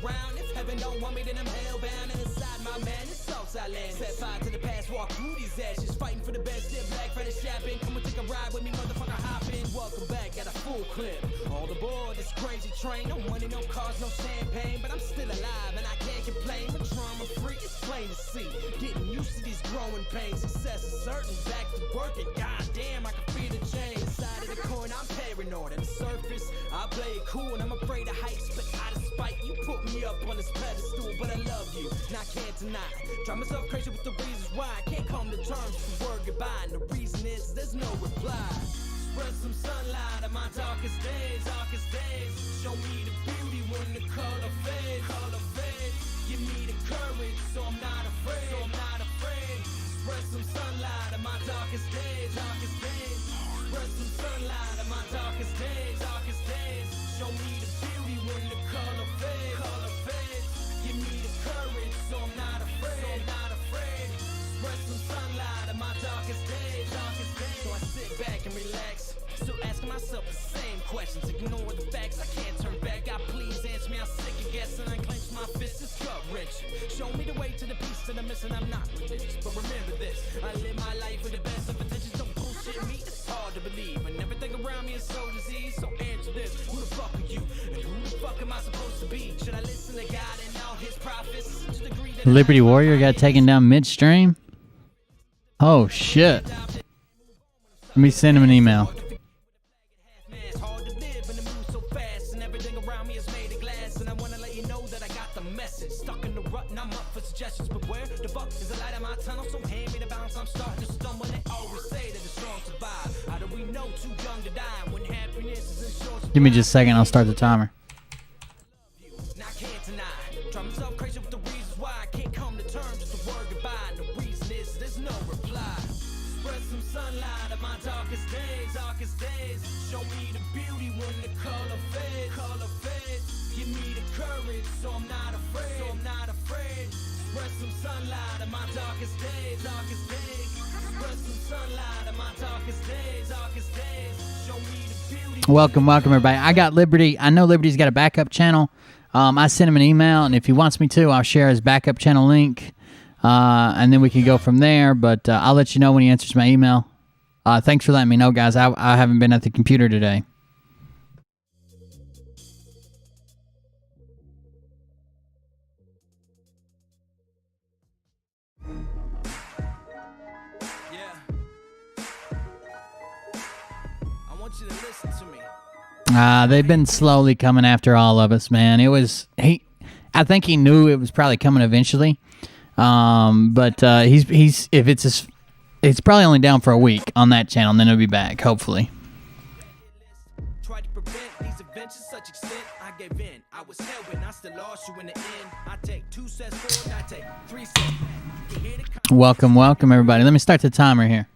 around. If heaven don't want me, then I'm hellbound. And inside my man, it's Southside land. Set fire to the past, walk through these ashes. Fighting for the best, still black, Freddy Chappin. Come and take a ride with me, motherfucker, hop in. Welcome back, got a full clip. All aboard this crazy train. No money, no cars, no champagne. But I'm still alive and I can't complain. But drama free, it's plain to see. Getting used to these growing pains. Success is certain, back to work. And goddamn, I can feel the change. Inside of the coin, I'm paranoid. At the surface, I play it cool and I'm afraid of heights. But out of spite, you put me up on this pedestal. But I love you, and I can't deny. Drive myself crazy with the reasons why I can't come to terms with the word goodbye. And the reason is there's no reply. Spread some sunlight on my darkest days, darkest days. Show me the beauty when the color fades, color fades. Give me the courage, so I'm not afraid, so I'm not afraid. Spread some sunlight on my darkest days, darkest days. Spread some sunlight on my darkest days, darkest days. Show me the beauty when the color fades, color fades. Give me the courage, so I'm not afraid, so I'm not afraid. Spread some sunlight on my darkest days, darkest days. So I sit back and relax, still asking myself the same questions. Ignore the facts, I can't turn back. God, please answer me, I'm sick of guessing. I clench my fist, it's gut-wrenching. Show me the way to the peace that I'm missing, I'm not religious. But remember this, I live my life with the best of intentions. Don't bullshit me, it's hard to believe. And everything around me is so diseased. So answer this, who the fuck are you? And who the fuck am I supposed to be? Should I listen to God and all his prophets? To the degree that Liberty Warrior got taken down midstream? Oh, shit. Let me send him an email. It's hard to live in the mood so fast, and everything around me is made of glass. And I wanna let you know that I got the message. Stuck in the rut and I'm up for suggestions. But where the fuck is the light in my tunnel? So hand me the bounce, I'm starting to stumble. They always say that the strong survive. How do we know too young to die when happiness is in short? Give me just a second, I'll start the timer. And I can't deny. Drive myself crazy with the reasons why I can't come to terms with the word goodbye. And the reason is there's no reply. Spread some sunlight on my darkest days, darkest days. Show me the beauty when the color fades, color fades. Give me the courage, so I'm not afraid, so I'm not afraid. Spread some sunlight on my darkest days, darkest days. Spread some sunlight on my darkest days, darkest days. Show me the beauty. Welcome, everybody. I got Liberty. I know Liberty's got a backup channel. I sent him an email, and if he wants me to, I'll share his backup channel link. And then we can go from there, but I'll let you know when he answers my email. Thanks for letting me know, guys. I haven't been at the computer today. Yeah. I want you to listen to me. They've been slowly coming after all of us, man. I think he knew it was probably coming eventually. But he's if it's probably only down for a week on that channel, and then he'll be back, hopefully. Tried to prevent these events to such extent. I gave in. I was hell-bent. I still lost you in the end. I take 2 steps forward, I take 3 steps back. You hear the Welcome, everybody. Let me start the timer here.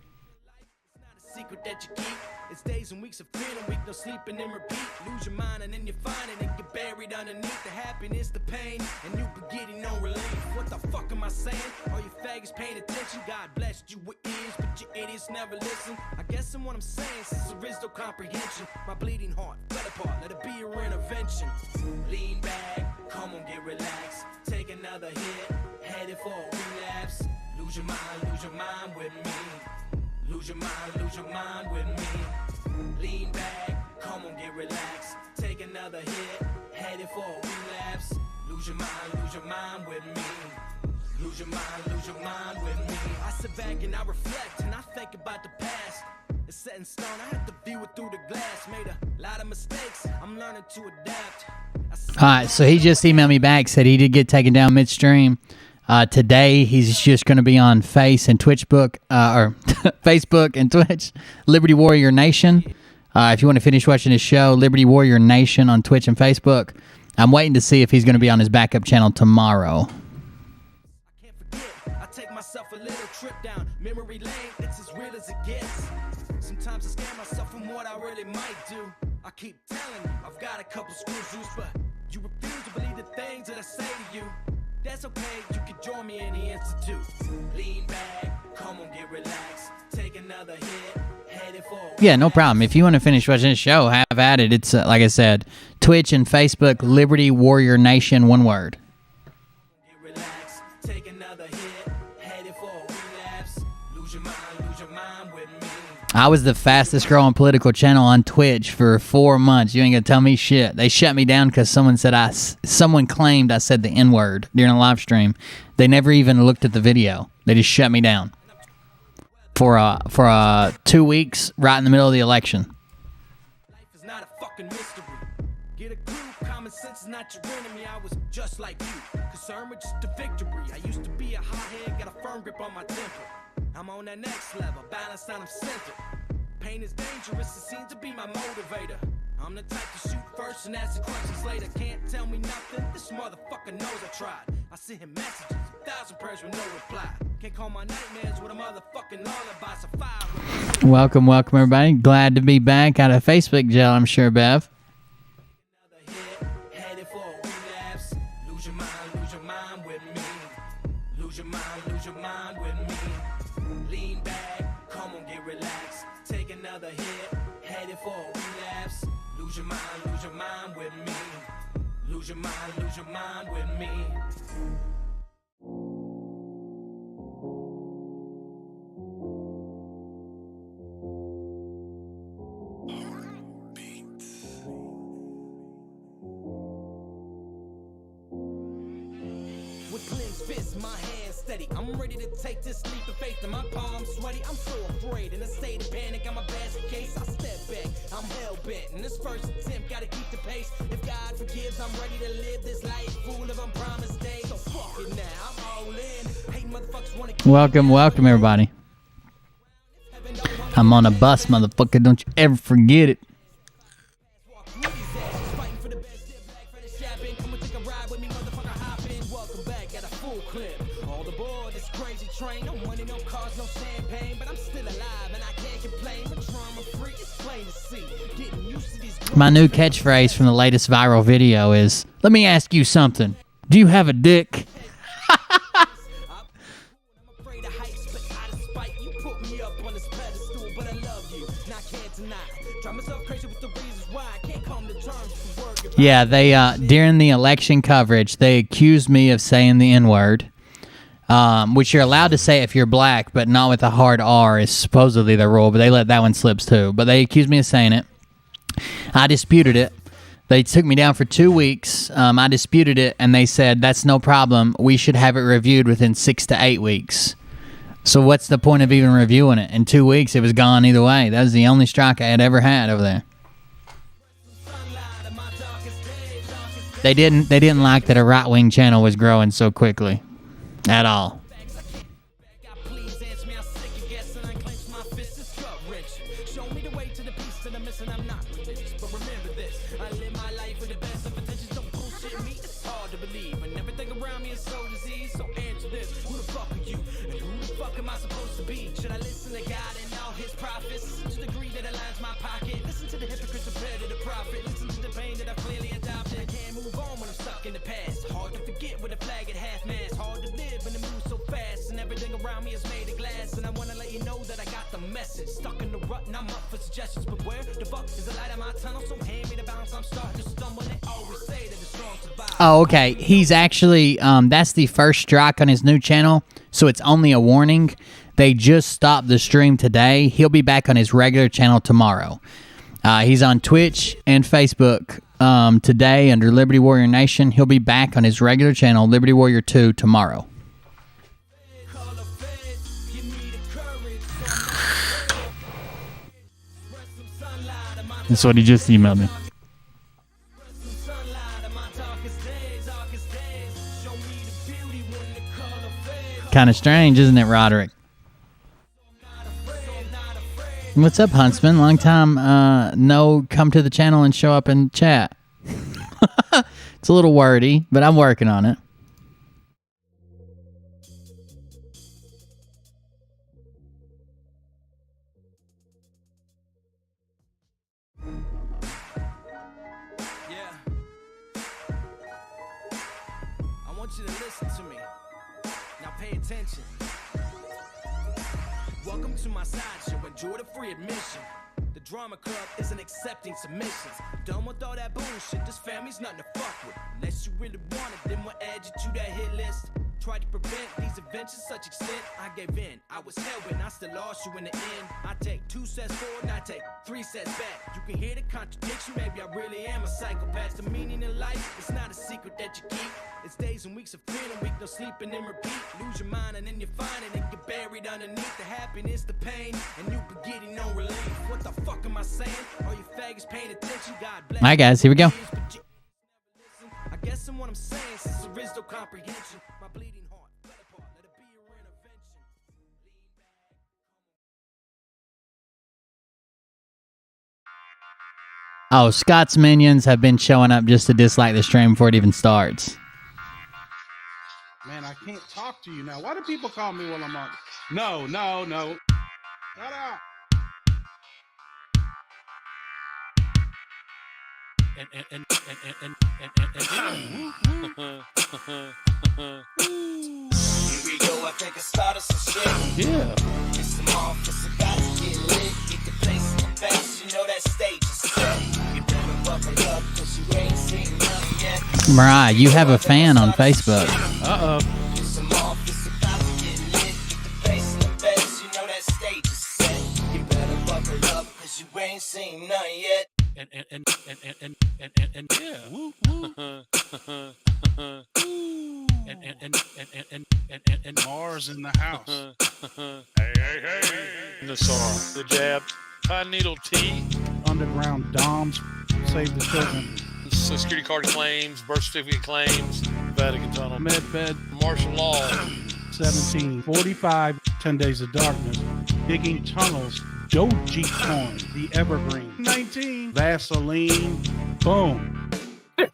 It's not a secret that you keep. It's days and weeks of feeling weak, no sleeping and repeat. Lose your mind and then you find it and get buried underneath the happiness, the pain, and you be getting no relief. What the fuck am I saying? All you faggots paying attention. God blessed you with ears, but you idiots never listen. I guess in what I'm saying, since there is no comprehension, my bleeding heart fell apart. Let it be your intervention. Lean back, come on, get relaxed. Take another hit, headed for a relapse. Lose your mind with me. Lose your mind with me. Lean back, come on, get relaxed. Take another hit, headed for a relapse. Lose your mind with me. Lose your mind with me. I sit back and I reflect and I think about the past. It's set in stone, I have to view it through the glass. Made a lot of mistakes, I'm learning to adapt. Alright, so he just emailed me back, said he did get taken down midstream. Today, he's just going to be on Facebook and Twitch, Liberty Warrior Nation. If you want to finish watching his show, Liberty Warrior Nation on Twitch and Facebook. I'm waiting to see if he's going to be on his backup channel tomorrow. I can't forget, I take myself a little trip down memory lane. It's as real as it gets. Sometimes I scare myself from what I really might do. I keep telling you, I've got a couple screws loose, but you refuse to believe the things that I say to you. That's okay, you can join me in the institute. Lean back, Come on, get relaxed. Take another hit. Headed for Yeah, no problem. If you want to finish watching this show, have at it. It's, like I said, Twitch and Facebook, Liberty Warrior Nation, one word. get relaxed. Take another hit. Headed for a relapse. Lose your mind with me. I was the fastest growing political channel on Twitch for 4 months. You ain't gonna tell me shit. They shut me down because someone claimed I said the N-word during a live stream. They never even looked at the video. They just shut me down for 2 weeks right in the middle of the election. Life is not a fucking mystery. Get a clue, common sense is not your enemy. I was just like you, concerned with just the victory. I used to be a hothead, got a firm grip on my temper. I'm on that next level, balanced on I'm centered. Pain is dangerous, it seems to be my motivator. I'm the type to shoot first and ask the questions later. Can't tell me nothing, this motherfucker knows I tried. I sent him messages, 1,000 prayers with no reply. Can't call my nightmares with a motherfucking lullaby. So fire. Welcome everybody. Glad to be back out of Facebook jail, I'm sure, Bev. Another hit, headed for a relapse. Lose your mind with me. Lose your mind with me. Lean back, come on, get relaxed. Take another hit, headed for a relapse. Lose your mind with me. Lose your mind with me. With clenched fists, my hands steady. I'm ready to take this leap of faith, and my palms sweaty. I'm so afraid, in a state of panic. I'm a basket case. I step back, I'm hell bent. In this first attempt, gotta keep the pace. If God forgives, I'm ready to live this life full of unpromised days. So fuck it now, I'm all in. Hate motherfuckers wanna keep Welcome everybody. I'm on a bus, motherfucker. Don't you ever forget it. fighting for the best, dip black for the shopping. Come and take a ride with me, motherfucker, hop in. Welcome back, got a full clip. All aboard this crazy train. No money, no cars, no champagne, but I'm still alive and I can't complain. I'm trauma free, it's plain to see. Getting used to these. My new catchphrase from the latest viral video is, let me ask you something. Do you have a dick? I'm afraid of heights, but out of spite, you put me up on this pedestal, but I love you, and I can't deny. Drive myself crazy with the reasons why I can't come to terms with the word goodbye. Yeah, they during the election coverage, they accused me of saying the N-word, which you're allowed to say if you're black, but not with a hard R is supposedly the rule, but they let that one slip too. But they accused me of saying it. I disputed it. They took me down for 2 weeks. I disputed it, and they said, that's no problem. We should have it reviewed within 6 to 8 weeks. So what's the point of even reviewing it? In 2 weeks, it was gone either way. That was the only strike I had ever had over there. They didn't like that a right-wing channel was growing so quickly. At all. Please answer me, I'm sick of guessing. I clench my fist, it's gut-wrenching. Show me the way to the peace that I'm missing. I'm not religious, but remember this. I live my life with the best of intentions. Don't bullshit me, it's hard to believe. And everything around me is so diseased. So answer this, who the fuck are you? And who the fuck am I supposed to be? Should I listen to God and all his prophets? Listen to the greed that aligns my pocket. Listen to the hypocrites compared to the prophet. Listen to the pain that I clearly adopted. I can't move on when I'm stuck in the past. Hard to forget with a flag at half-mast. Hard to live when it moves so fast. And everything around me is made of glass. And I wanna let you know that I got the message. Stuck in the rut and I'm up for suggestions. But where the fuck is the light of my tunnel? So hand me the balance, I'm starting to stumble. They always say that the strong survive. Oh, okay. He's actually, that's the first strike on his new channel, so it's only a warning. They just stopped the stream today. He'll be back on his regular channel tomorrow. He's on Twitch and Facebook today under Liberty Warrior Nation. He'll be back on his regular channel, Liberty Warrior 2, tomorrow. Call the feds, give me the courage. Spread some sunlight on my That's what he just emailed me. sunlight on my darkest days. Show me the beauty when they call the feds. Kind of strange, isn't it, Roderick? What's up, Huntsman? Long time no come to the channel and show up and chat. It's a little wordy, but I'm working on it. Yeah. I want you to listen to me. Now pay attention. Welcome to my sideshow, enjoy the free admission. The drama club isn't accepting submissions. Done with all that bullshit, this family's nothing to fuck with. Unless you really want it, then we'll add you to that hit list. Tried to prevent these events to such extent, I gave in. I was hell-bent, I still lost you in the end. I take 2 sets forward, and I take 3 sets back. You can hear the contradiction, maybe I really am a psychopath. The meaning in life, it's not a secret that you keep. It's days and weeks of feeling weak, no sleeping and repeat. Lose your mind and then you find it and get buried underneath the happiness, the pain, and you be getting no relief. What the fuck am I saying? Are you faggots paying attention? God bless. All right, guys, here we go. I guess in what I'm saying, since there is no comprehension, my bleeding heart fell apart. Let it be your intervention. Oh, Scott's minions have been showing up just to dislike the stream before it even starts. Man, I can't talk to you now. Why do people call me while I'm on? No. Shut up. Here we go, I think I started some shit. Yeah. It's the month, it's about to get lit. Get the place in the best, you know that stage is set. You better buckle up, cause you ain't seen nothing yet. Mariah, you have a fan on Facebook. Uh-oh. It's the month, it's about to get lit. Get the place in the best, you know that stage is set. You better buckle up, cause you ain't seen nothing yet. And yeah. Woo, woo. And Mars in the house. The song, the jab, pine needle tea, Underground Doms save the children. Social Security card claims, birth certificate claims, Vatican Tunnel, Medbed martial law, 1745, 10 Days of Darkness, digging tunnels, Dogecoin, the Evergreen, 19, Vaseline, boom. Here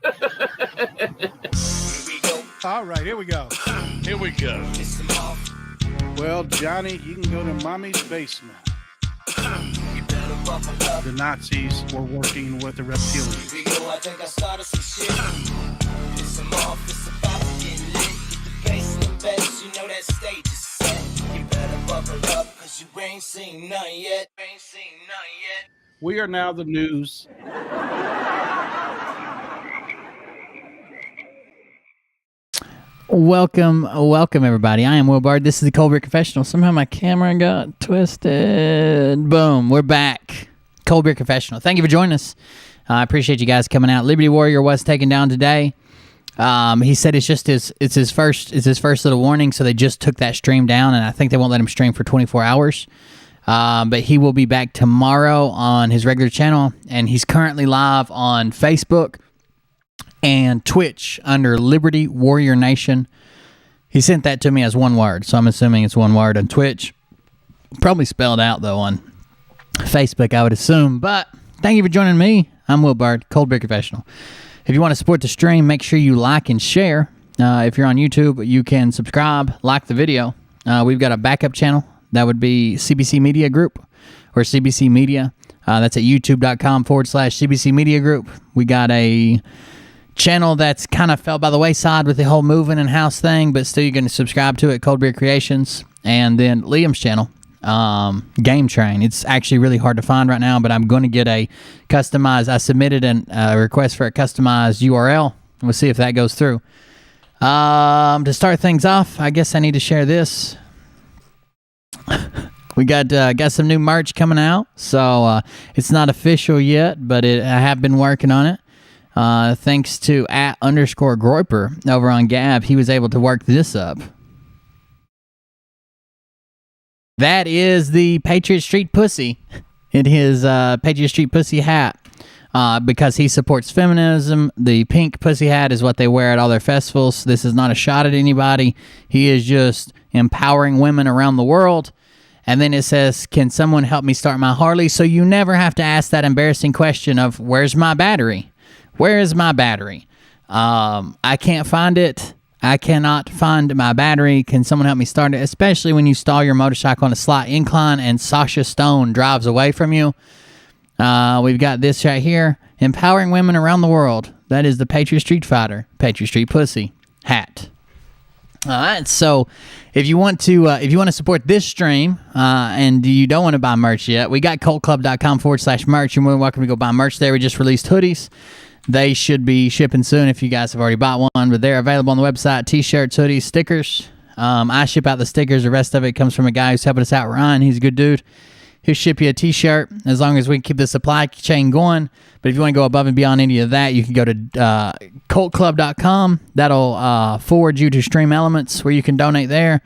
we go, All right, here we go. Here we go. it's the month. Well, Johnny, you can go to Mommy's basement. You better buckle up. The Nazis were working with the reptilians. Here we go, I think I started some shit. It's the month, it's about to get lit. Get the place in the best, you know that stage is set. You better buckle up, cause you ain't seen nothing yet. Ain't seen nothing yet. We are now the news. Welcome, everybody. I am Will Bard. This is the Cold Beer Confessional. Somehow my camera got twisted. Boom, we're back. Cold Beer Confessional. Thank you for joining us. I appreciate you guys coming out. Liberty Warrior was taken down today. He said it's his first little warning, so they just took that stream down, and I think they won't let him stream for 24 hours. But he will be back tomorrow on his regular channel, and he's currently live on Facebook and Twitch under Liberty Warrior Nation. He sent that to me as one word, so I'm assuming it's one word on Twitch. Probably spelled out, though, on Facebook, I would assume. But thank you for joining me. I'm Will Bard, Cold Beer Confessional. If you want to support the stream, make sure you like and share. If you're on YouTube, you can subscribe, like the video. We've got a backup channel. That would be CBC Media Group or CBC Media. That's at youtube.com/CBC Media Group. We got a channel that's kind of fell by the wayside with the whole moving and house thing, but still you're going to subscribe to it, Cold Beer Creations. And then Liam's channel, Game Train. It's actually really hard to find right now, but I'm going to get a customized, I submitted a request for a customized URL. We'll see if that goes through. To start things off, I guess I need to share this. We got some new merch coming out, so it's not official yet, but I have been working on it. Thanks to @_Groiper over on Gab, he was able to work this up. That is the Patriot Street Pussy in his Patriot Street Pussy hat. Because he supports feminism, the pink pussy hat is what they wear at all their festivals. This is not a shot at anybody. He is just empowering women around the world. And then it says, can someone help me start my Harley? So you never have to ask that embarrassing question of, where's my battery? Where is my battery? I can't find it. I cannot find my battery. Can someone help me start it? Especially when you stall your motorcycle on a slight incline and Sasha Stone drives away from you. We've got this right here. Empowering women around the world. That is the Patriot Street Fighter, Patriot Street Pussy hat. All right, so if you want to support this stream and you don't want to buy merch yet, we got cultclub.com/merch. You're more than welcome to go buy merch there. We just released hoodies. They should be shipping soon if you guys have already bought one, but they're available on the website. T-shirts, hoodies, stickers. I ship out the stickers. The rest of it comes from a guy who's helping us out, Ryan. He's a good dude. He'll ship you a T-shirt as long as we keep the supply chain going. But if you want to go above and beyond any of that, you can go to cultclub.com. That'll forward you to Stream Elements where you can donate there.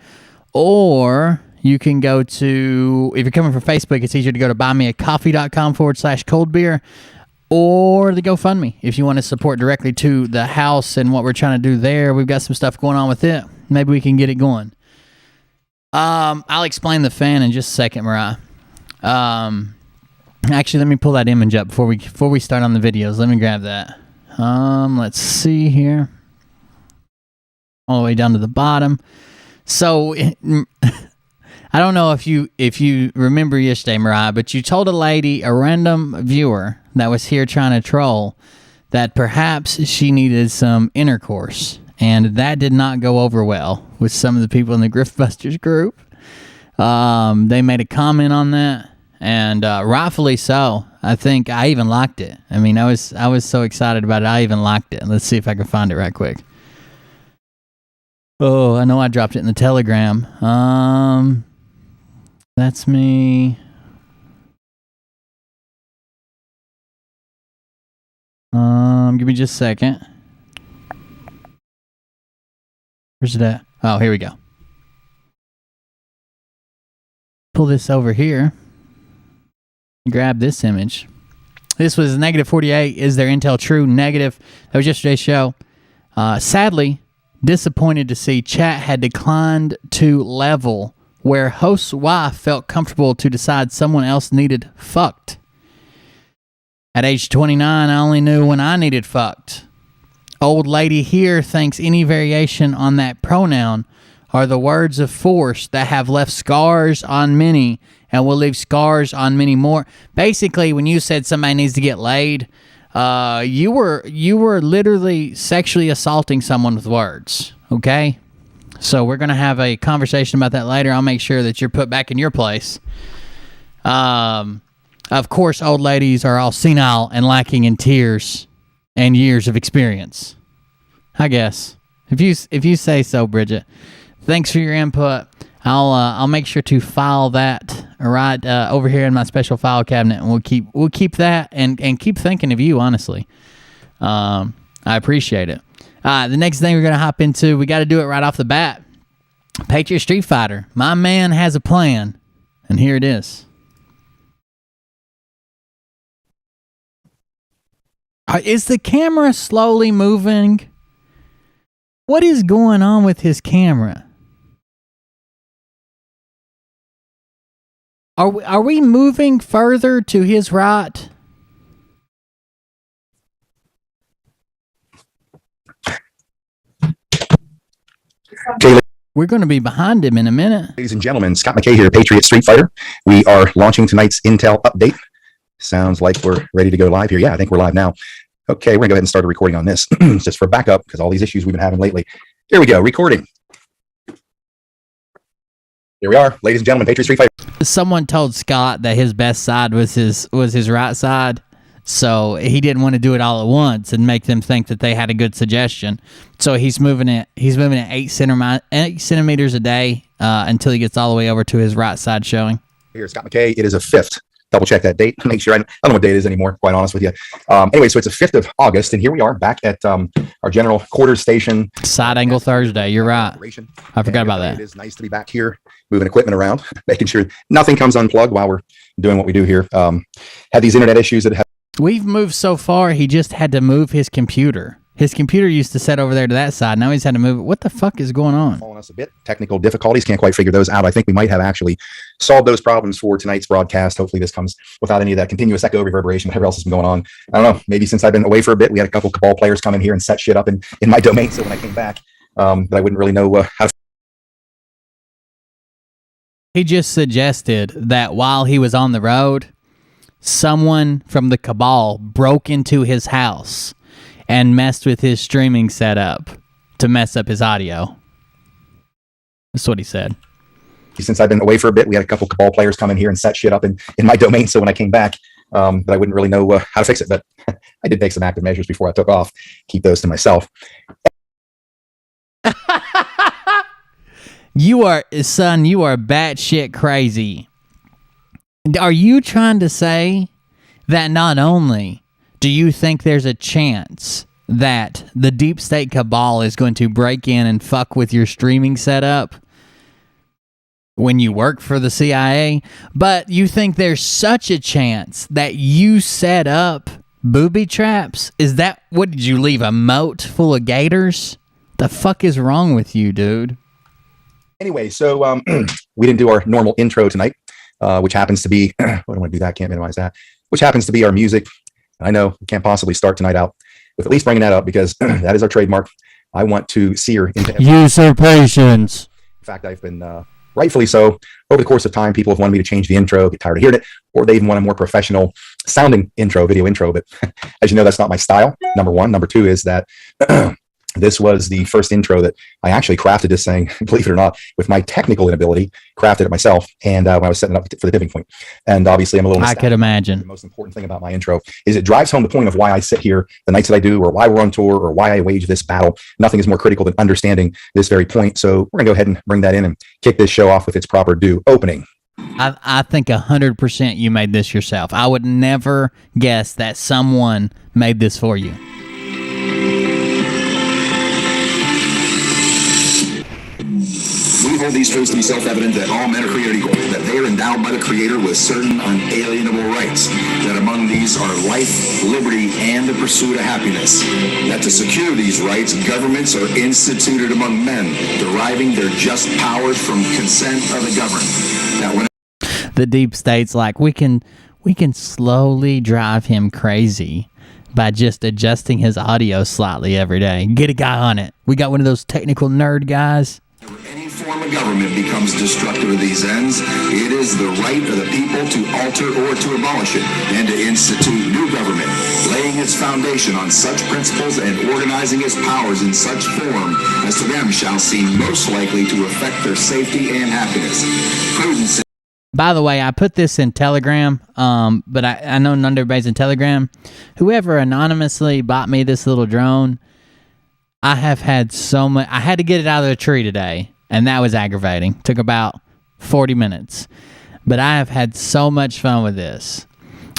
Or you can go to, if you're coming from Facebook, it's easier to go to buymeacoffee.com/coldbeer or the GoFundMe if you want to support directly to the house and what we're trying to do there. We've got some stuff going on with it. Maybe we can get it going. I'll explain the fan in just a second, Mariah. Actually, let me pull that image up before we start on the videos. Let me grab that. Let's see here. All the way down to the bottom. So, I don't know if you remember yesterday, Mariah, but you told a random viewer that was here trying to troll, that perhaps she needed some intercourse, and that did not go over well with some of the people in the Griftbusters group. They made a comment on that, and rightfully so. I think I even liked it. I mean, I was so excited about it. I even liked it. Let's see if I can find it right quick. Oh, I know I dropped it in the Telegram. That's me. Give me just a second. Where's it at? Oh, here we go. Pull this over here. Grab this image. This was -48. Is their intel true? Negative. That was yesterday's show. Sadly, disappointed to see chat had declined to level where host's wife felt comfortable to decide someone else needed fucked. At age 29, I only knew when I needed fucked. Old lady here thinks any variation on that pronoun are the words of force that have left scars on many and will leave scars on many more. Basically, when you said somebody needs to get laid, you were literally sexually assaulting someone with words, okay? So we're going to have a conversation about that later. I'll make sure that you're put back in your place. Of course, old ladies are all senile and lacking in tears and years of experience. I guess. If you say so, Bridget. Thanks for your input. I'll make sure to file that right over here in my special file cabinet, and we'll keep that and keep thinking of you, honestly. I appreciate it. The next thing we're gonna hop into, we got to do it right off the bat. Patriot Street Fighter. My man has a plan, and here it is. Is the camera slowly moving? What is going on with his camera? Are we moving further to his right? We're going to be behind him in a minute. Ladies and gentlemen, Scott McKay here, Patriot Street Fighter. We are launching tonight's Intel update. Sounds like we're ready to go live here. Yeah, I think we're live now. Okay, we're going to go ahead and start a recording on this just for backup because all these issues we've been having lately. Here we go, recording. Here we are, ladies and gentlemen, Patriot Street Fighter. Someone told Scott that his best side was his right side, so he didn't want to do it all at once and make them think that they had a good suggestion. So he's moving it 8 centimeters a day until he gets all the way over to his right side showing. Here, Scott McKay. It is a 5th. Double check that date. Make sure I don't know what date it is anymore, quite honest with you. Anyway, so it's the 5th of August, and here we are back at our general quarters station. Side Angle Thursday. You're right. I forgot about that. It is nice to be back here, moving equipment around, making sure nothing comes unplugged while we're doing what we do here. Had these internet issues that have. We've moved so far, he just had to move his computer. His computer used to set over there to that side. Now he's had to move it. What the fuck is going on? Following us a bit. Technical difficulties. Can't quite figure those out. I think we might have actually solved those problems for tonight's broadcast. Hopefully this comes without any of that continuous echo, reverberation, whatever else has been going on. I don't know. Maybe since I've been away for a bit, we had a couple Cabal players come in here and set shit up in my domain. So when I came back, that I wouldn't really know how to. He just suggested that while he was on the road, someone from the Cabal broke into his house and messed with his streaming setup to mess up his audio. That's what he said. Since I've been away for a bit, we had a couple cabal players come in here and set shit up in my domain. So when I came back, but I wouldn't really know how to fix it. But I did take some active measures before I took off. Keep those to myself. You are batshit crazy. Are you trying to say that not only do you think there's a chance that the deep state cabal is going to break in and fuck with your streaming setup when you work for the CIA, but you think there's such a chance that you set up booby traps? Is that, what did you leave, a moat full of gators? The fuck is wrong with you, dude? Anyway, so we didn't do our normal intro tonight, which happens to be, I don't want to do that, can't minimize that, which happens to be our music. I know we can't possibly start tonight out with at least bringing that up because that is our trademark. I want to sear into usurpations. In fact, I've been, rightfully so, over the course of time, people have wanted me to change the intro, get tired of hearing it, or they even want a more professional sounding intro, video intro. But as you know, that's not my style, number one. Number two is that this was the first intro that I actually crafted this thing, believe it or not, with my technical inability, crafted it myself. And when I was setting it up for the tipping point. And obviously, I'm a little nostalgic. I could imagine. The most important thing about my intro is it drives home the point of why I sit here the nights that I do, or why we're on tour, or why I wage this battle. Nothing is more critical than understanding this very point. So we're going to go ahead and bring that in and kick this show off with its proper due opening. I think 100% you made this yourself. I would never guess that someone made this for you. We hold these truths to be self-evident that all men are created equal, that they are endowed by the Creator with certain unalienable rights, that among these are life, liberty, and the pursuit of happiness, that to secure these rights, governments are instituted among men, deriving their just powers from consent of the governed, that when the deep state's like, we can slowly drive him crazy by just adjusting his audio slightly every day. Get a guy on it. We got one of those technical nerd guys. any form of government becomes destructive of these ends, it is the right of the people to alter or to abolish it, and to institute new government, laying its foundation on such principles and organizing its powers in such form as to them shall seem most likely to affect their safety and happiness. Prudence. By the way, I put this in Telegram, but I know not everybody's in Telegram. Whoever anonymously bought me this little drone, I have had so much. I had to get it out of the tree today, and that was aggravating. Took about 40 minutes, but I have had so much fun with this.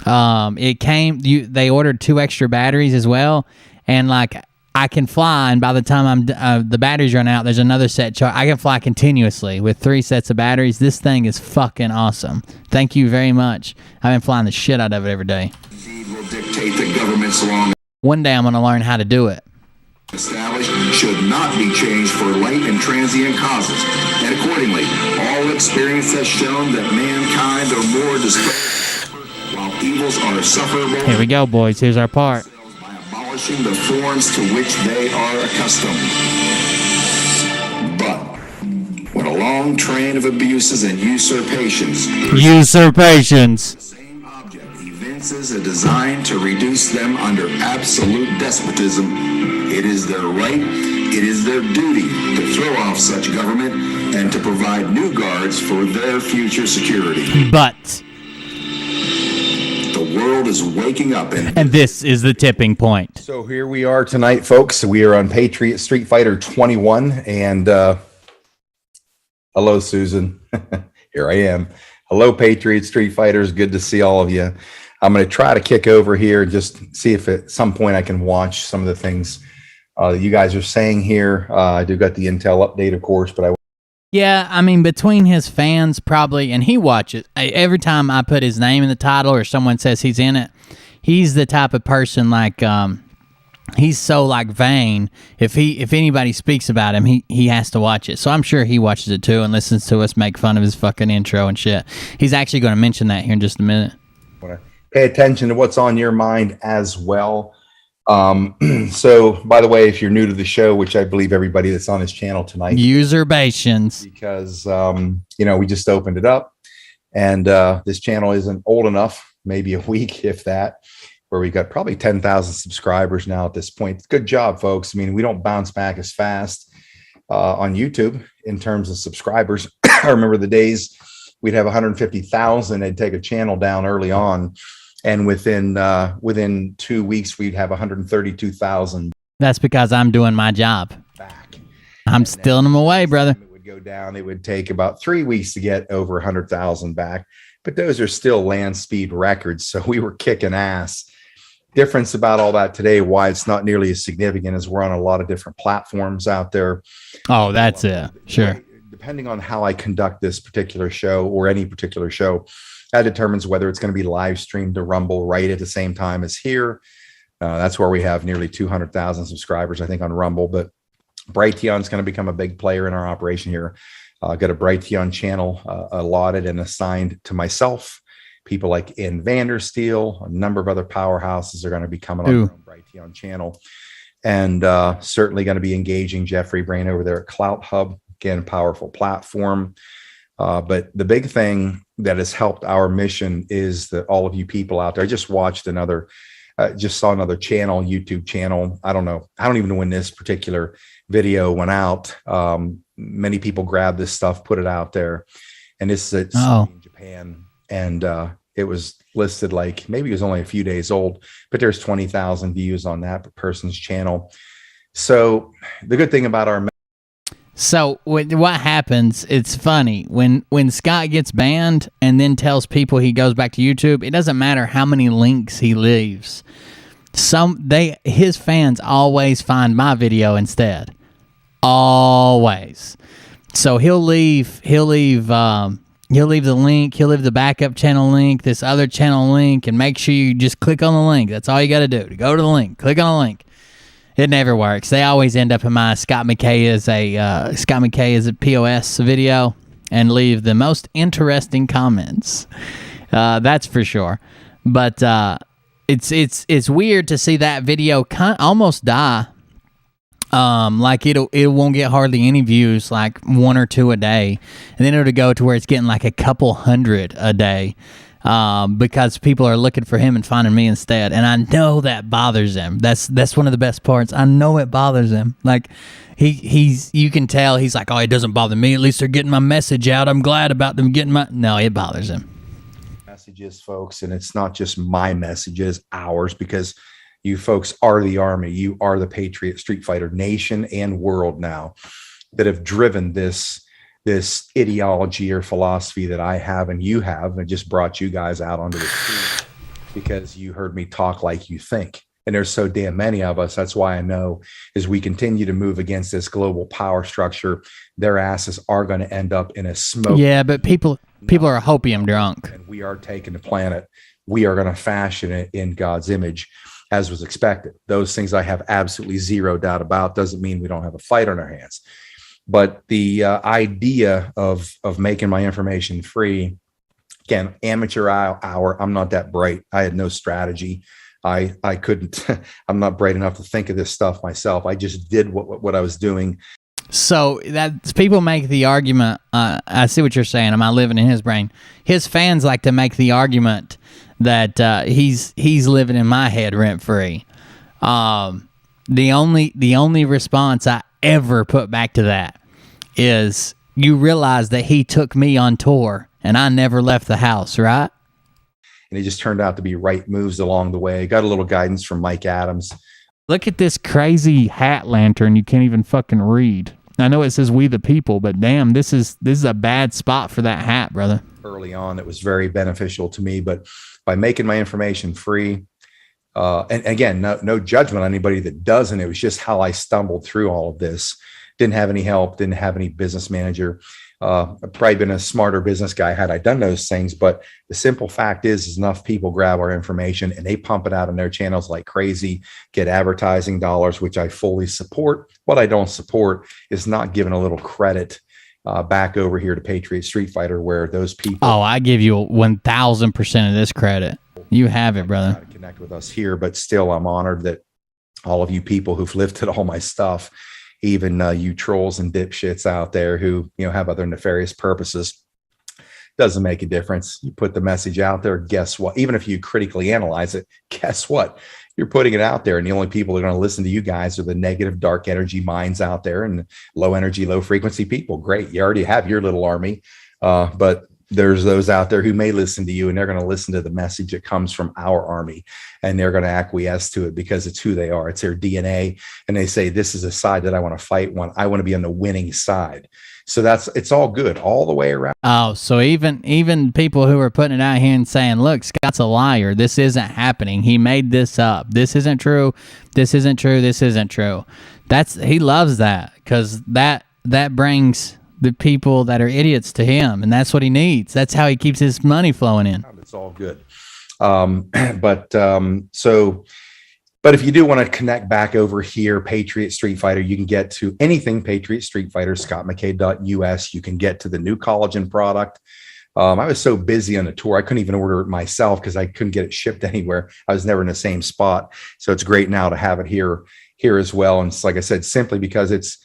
It came. They ordered 2 extra batteries as well, and like I can fly. And by the time the batteries run out, there's another set charge. I can fly continuously with 3 sets of batteries. This thing is fucking awesome. Thank you very much. I've been flying the shit out of it every day. Indeed will dictate the government's long One day I'm gonna learn how to do it. established should not be changed for light and transient causes, and accordingly, all experience has shown that mankind are more disposed, while evils are sufferable. Here we go, boys. Here's our part. By abolishing the forms to which they are accustomed. But when a long train of abuses and usurpations, Usurpations. the same object evinces a design to reduce them under absolute despotism, it is their right, it is their duty to throw off such government and to provide new guards for their future security. But, The world is waking up and this is the tipping point. So here we are tonight, folks. We are on Patriot Street Fighter 21, and hello, Susan. Here I am. Hello, Patriot Street Fighters. Good to see all of you. I'm going to try to kick over here and just see if at some point I can watch some of the things that you guys are saying here. I do got the Intel update, of course, but Yeah, I mean, between his fans probably, and he watches, every time I put his name in the title or someone says he's in it, he's the type of person like, he's so like vain. If anybody speaks about him, he has to watch it. So I'm sure he watches it too and listens to us make fun of his fucking intro and shit. He's actually going to mention that here in just a minute. want to pay attention to what's on your mind as well. So, by the way, if you're new to the show, which I believe everybody that's on this channel tonight, Usurpations, because we just opened it up, and this channel isn't old enough, maybe a week, if that, where we got probably 10,000 subscribers now at this point. Good job, folks. I mean, we don't bounce back as fast on YouTube in terms of subscribers. I remember the days we'd have 150,000. They'd take a channel down early on, and within 2 weeks we'd have 132,000 That's because I'm doing my job. back. I'm stealing them away, brother. It would go down. It would take about 3 weeks to get over 100,000 back, but those are still land speed records. So we were kicking ass. Difference about all that today, why it's not nearly as significant, is we're on a lot of different platforms out there. Oh, that's it. Sure. Depending on how I conduct this particular show or any particular show, that determines whether it's going to be live streamed to Rumble right at the same time as here. That's where we have nearly 200,000 subscribers, I think, on Rumble. But Brighteon's going to become a big player in our operation here. Got a Brighteon channel allotted and assigned to myself. People like Ian Vandersteel, a number of other powerhouses are going to be coming on the Brighteon channel. And certainly going to be engaging Jeffrey Brain over there at Clout Hub. Again, powerful platform. But the big thing that has helped our mission is that all of you people out there, I just watched just saw another channel, YouTube channel. I don't know. I don't even know when this particular video went out. Many people grabbed this stuff, put it out there. And this is in Japan. And it was listed like, maybe it was only a few days old, but there's 20,000 views on that person's channel. So the good thing about our So what happens, it's funny, when Scott gets banned and then tells people he goes back to YouTube, it doesn't matter how many links he leaves. His fans always find my video instead. Always. So he'll leave the link, he'll leave the backup channel link, this other channel link, and make sure you just click on the link. That's all you got to do. To go to the link, click on the link. It never works. They always end up in my Scott McKay is a POS video and leave the most interesting comments. That's for sure. But it's weird to see that video almost die. Like it won't get hardly any views, like 1 or 2 a day, and then it'll go to where it's getting like a couple hundred a day. Because people are looking for him and finding me instead. And I know that bothers him. That's one of the best parts. I know it bothers him. Like you can tell he's like, oh, it doesn't bother me. At least they're getting my message out. I'm glad about them getting no, it bothers him. Messages, folks. And it's not just my messages, ours, because you folks are the army. You are the Patriot Street Fighter nation and world now that have driven this ideology or philosophy that I have and you have, and just brought you guys out onto the street because you heard me talk like you think. And there's so damn many of us. That's why I know as we continue to move against this global power structure, their asses are going to end up in a smoke. Yeah, but people are hopium drunk. And we are taking the planet. We are going to fashion it in God's image, as was expected. Those things I have absolutely zero doubt about. Doesn't mean we don't have a fight on our hands. But the idea of making my information free, again, amateur hour, I'm not that bright. I had no strategy. I couldn't, I'm not bright enough to think of this stuff myself. I just did what I was doing. So that people make the argument, I see what you're saying. Am I living in his brain? His fans like to make the argument that he's living in my head rent free. The only response I ever put back to that is, you realize that he took me on tour and I never left the house, right? And it just turned out to be right moves along the way. Got a little guidance from Mike Adams. Look at this crazy hat lantern you can't even fucking read. I know it says "We the People," but damn, this is a bad spot for that hat, brother. Early on, it was very beneficial to me, but by making my information free, and again, no judgment on anybody that doesn't. It was just how I stumbled through all of this. Didn't have any help, didn't have any business manager. I've probably been a smarter business guy had I done those things, but the simple fact is enough people grab our information and they pump it out on their channels like crazy, get advertising dollars, which I fully support. What I don't support is not giving a little credit back over here to Patriot Street Fighter, where those people. Oh, I give you 1,000% of this credit. You have it, brother. Connect with us here, but still, I'm honored that all of you people who've lifted all my stuff, even you trolls and dipshits out there who have other nefarious purposes, doesn't make a difference. You put the message out there. Guess what? Even if you critically analyze it, guess what? you're putting it out there, and the only people that are going to listen to you guys are the negative, dark energy minds out there and low energy, low frequency people. Great. You already have your little army. But there's those out there who may listen to you, and they're going to listen to the message that comes from our army, and they're going to acquiesce to it because it's who they are. It's their DNA. And they say, this is a side that I want to fight. I want to be on the winning side. So it's all good all the way around. Oh, so even people who are putting it out here and saying, look, Scott's a liar. This isn't happening. He made this up. This isn't true. This isn't true. This isn't true. He loves that, because that brings the people that are idiots to him, and that's what he needs. That's how he keeps his money flowing in. It's all good. But if you do want to connect back over here, Patriot Street Fighter, you can get to anything Patriot Street Fighter, scottmckay.us. You can get to the new collagen product. I was so busy on the tour, I couldn't even order it myself because I couldn't get it shipped anywhere. I was never in the same spot. So it's great now to have it here as well. And it's, like I said, simply because it's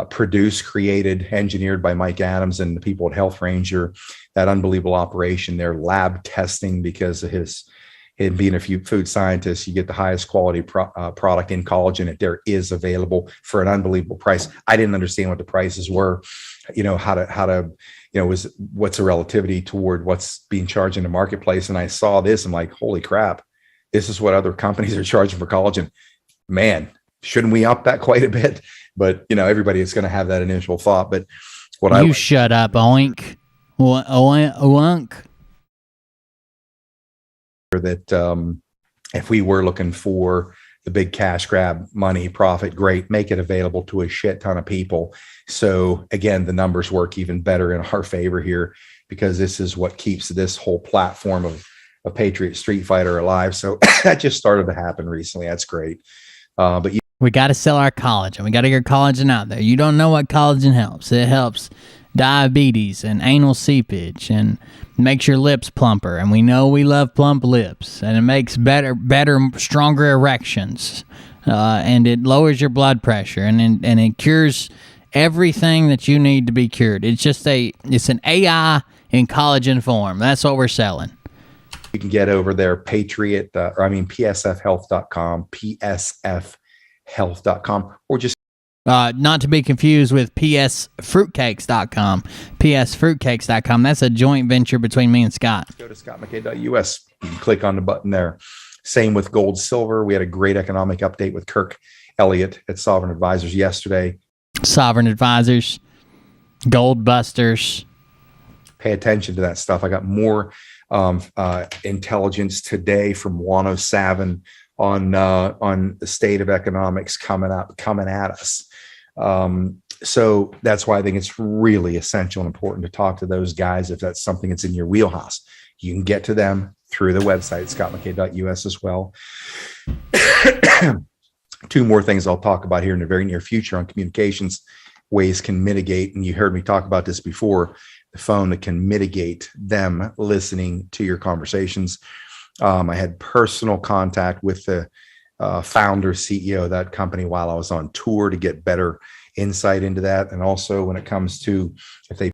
produced, created, engineered by Mike Adams and the people at Health Ranger, that unbelievable operation. Their lab testing, because of him being a food scientist, you get the highest quality product in collagen that there is available for an unbelievable price. I didn't understand what the prices were, what's the relativity toward what's being charged in the marketplace. And I saw this, I'm like, holy crap, this is what other companies are charging for collagen. Man, shouldn't we up that quite a bit? But everybody is going to have that initial thought. But shut up, oink, oink. That if we were looking for the big cash grab, money, profit, great, make it available to a shit ton of people. So again, the numbers work even better in our favor here, because this is what keeps this whole platform of Patriot Street Fighter alive. So that just started to happen recently. That's great. But we got to sell our collagen. We got to get collagen out there. You don't know what collagen helps. It helps diabetes and anal seepage and makes your lips plumper. And we know we love plump lips. And it makes better, stronger erections. And it lowers your blood pressure. And it cures everything that you need to be cured. It's an AI in collagen form. That's what we're selling. You can get over there, psfhealth.com, psfhealth.com, or just not to be confused with psfruitcakes.com. psfruitcakes.com. That's a joint venture between me and Scott. Go to scottmckay.us. You can click on the button there. Same with gold, silver. We had a great economic update with Kirk Elliott at Sovereign Advisors yesterday. Sovereign Advisors, Gold Busters. Pay attention to that stuff. I got more intelligence today from Wano Savin on the state of economics coming at us. So that's why I think it's really essential and important to talk to those guys if that's something that's in your wheelhouse. You can get to them through the website, scottmckay.us as well. Two more things I'll talk about here in the very near future on communications, ways can mitigate, and you heard me talk about this before, the phone that can mitigate them listening to your conversations. I had personal contact with the founder, CEO of that company while I was on tour to get better insight into that. And also when it comes to if they...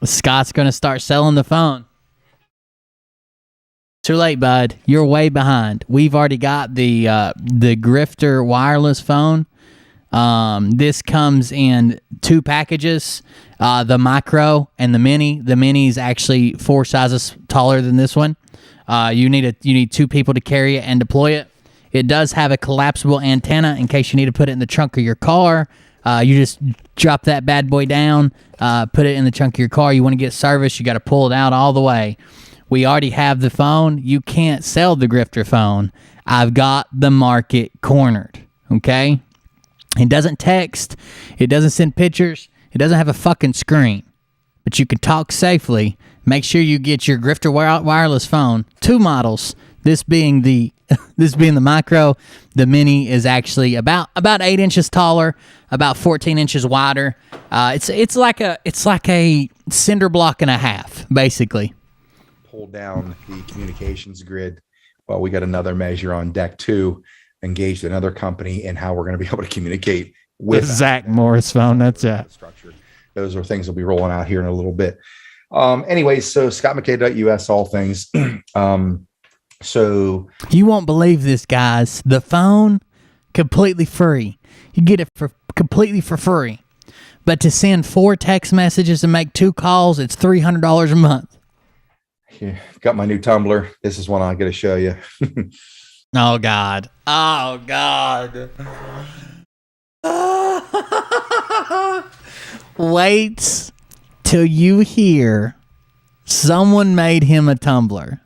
Scott's going to start selling the phone. Too late, bud. You're way behind. We've already got the Grifter wireless phone. This comes in two packages, the micro and the mini. The mini is actually 4 sizes taller than this one. You need 2 people to carry it and deploy it. It does have a collapsible antenna in case you need to put it in the trunk of your car. You just drop that bad boy down, put it in the trunk of your car. You want to get service, you got to pull it out all the way. We already have the phone. You can't sell the Grifter phone. I've got the market cornered, okay? It doesn't text. It doesn't send pictures. It doesn't have a fucking screen. But you can talk safely. Make sure you get your Grifter wireless phone. 2 models. This being the micro. The mini is actually about 8 inches taller, about 14 inches wider. It's like a cinder block and a half, basically. Pull down the communications grid. Well, we got another measure on deck 2. Engaged another company in how we're going to be able to communicate with Zach Morris phone. That's it. Structure. Those are things we'll be rolling out here in a little bit. Anyways, so scottmckay.us, all things. So You won't believe this, guys. The phone, completely free. You get it for completely for free. But to send 4 text messages and make 2 calls, it's $300 a month. here, got my new tumbler. This is one I got to show you. Oh, God. Oh, God. Wait till you hear someone made him a tumbler.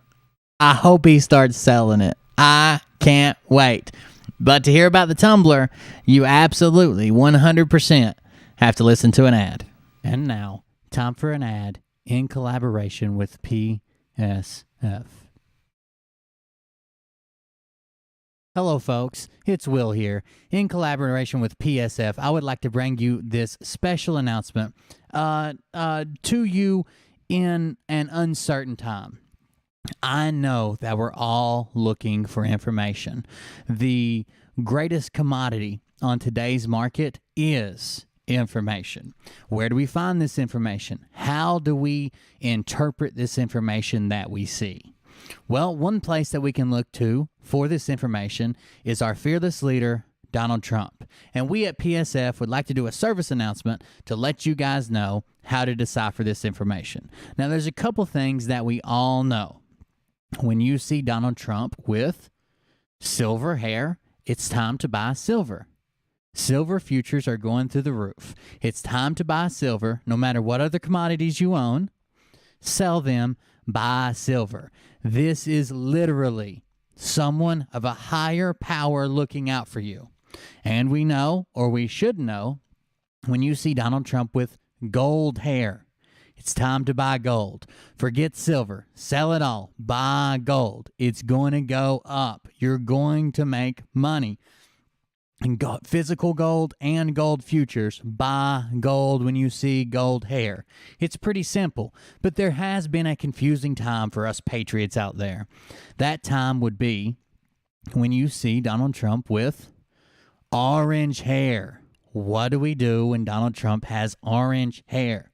I hope he starts selling it. I can't wait. But to hear about the tumbler, you absolutely 100% have to listen to an ad. And now, time for an ad in collaboration with PSF. Hello, folks. It's Will here. In collaboration with PSF, I would like to bring you this special announcement to you in an uncertain time. I know that we're all looking for information. The greatest commodity on today's market is information. Where do we find this information? How do we interpret this information that we see? Well, one place that we can look to for this information is our fearless leader, Donald Trump. And we at PSF would like to do a service announcement to let you guys know how to decipher this information. Now, there's a couple things that we all know. When you see Donald Trump with silver hair, it's time to buy silver. Silver futures are going through the roof. It's time to buy silver, no matter what other commodities you own. Sell them, buy silver. This is literally someone of a higher power looking out for you. And we know, or we should know, when you see Donald Trump with gold hair, it's time to buy gold. Forget silver. Sell it all. Buy gold. It's going to go up. You're going to make money. And physical gold and gold futures. Buy gold when you see gold hair. It's pretty simple, but there has been a confusing time for us patriots out there. That time would be when you see Donald Trump with orange hair. What do we do when Donald Trump has orange hair?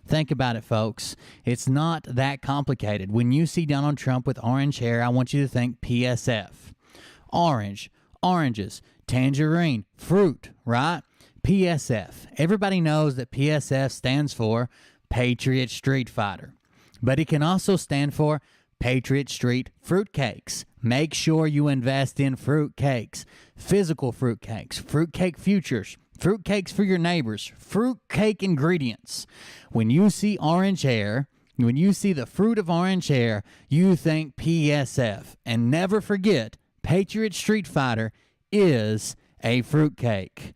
Think about it, folks. It's not that complicated. When you see Donald Trump with orange hair, I want you to think PSF. Orange, oranges, tangerine, fruit, right? PSF. Everybody knows that PSF stands for Patriot Street Fighter. But it can also stand for Patriot Street Fruitcakes. Make sure you invest in fruitcakes. Physical fruitcakes, fruitcake futures, fruitcakes for your neighbors, fruitcake ingredients. When you see orange hair, when you see the fruit of orange hair, you think PSF. And never forget, Patriot Street Fighter is a fruitcake.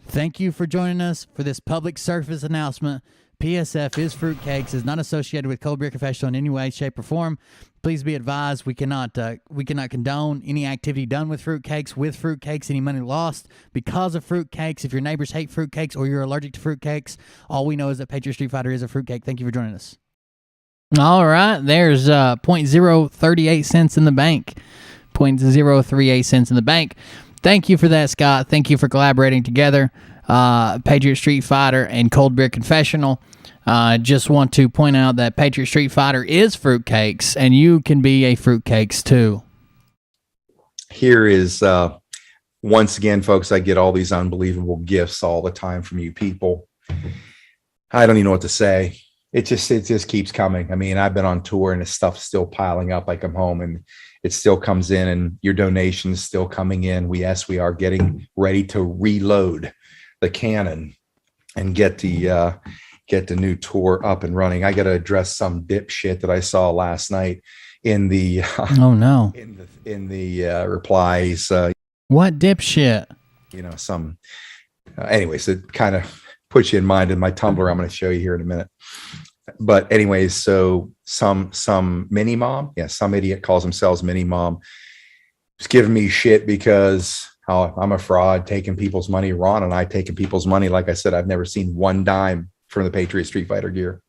Thank you for joining us for this public service announcement. PSF is fruitcakes, is not associated with Cold Beer Confessional in any way, shape, or form. Please be advised, we cannot condone any activity done with fruitcakes, any money lost because of fruitcakes. If your neighbors hate fruitcakes or you're allergic to fruitcakes, all we know is that Patriot Street Fighter is a fruitcake. Thank you for joining us. All right, there's 0.038 cents in the bank. 0.038 cents in the bank. Thank you for that, Scott. Thank you for collaborating together. Patriot Street Fighter and Cold Beer Confessional. Just want to point out that Patriot Street Fighter is fruitcakes, and you can be a fruitcakes too. Here is, once again, folks, I get all these unbelievable gifts all the time from you people. I don't even know what to say. It just keeps coming. I mean, I've been on tour and the stuff's still piling up. I come home and it still comes in, and your donations still coming in. We are getting ready to reload the cannon and get the new tour up and running. I got to address some dipshit that I saw last night in the oh no in the replies. What dipshit? Some. Anyways, it kind of puts you in mind in my Tumblr. I'm going to show you here in a minute. But anyways, so some mini mom, some idiot calls themselves mini mom, is giving me shit because I'm a fraud, taking people's money. Ron and I taking people's money. Like I said, I've never seen one dime from the Patriot Street Fighter gear.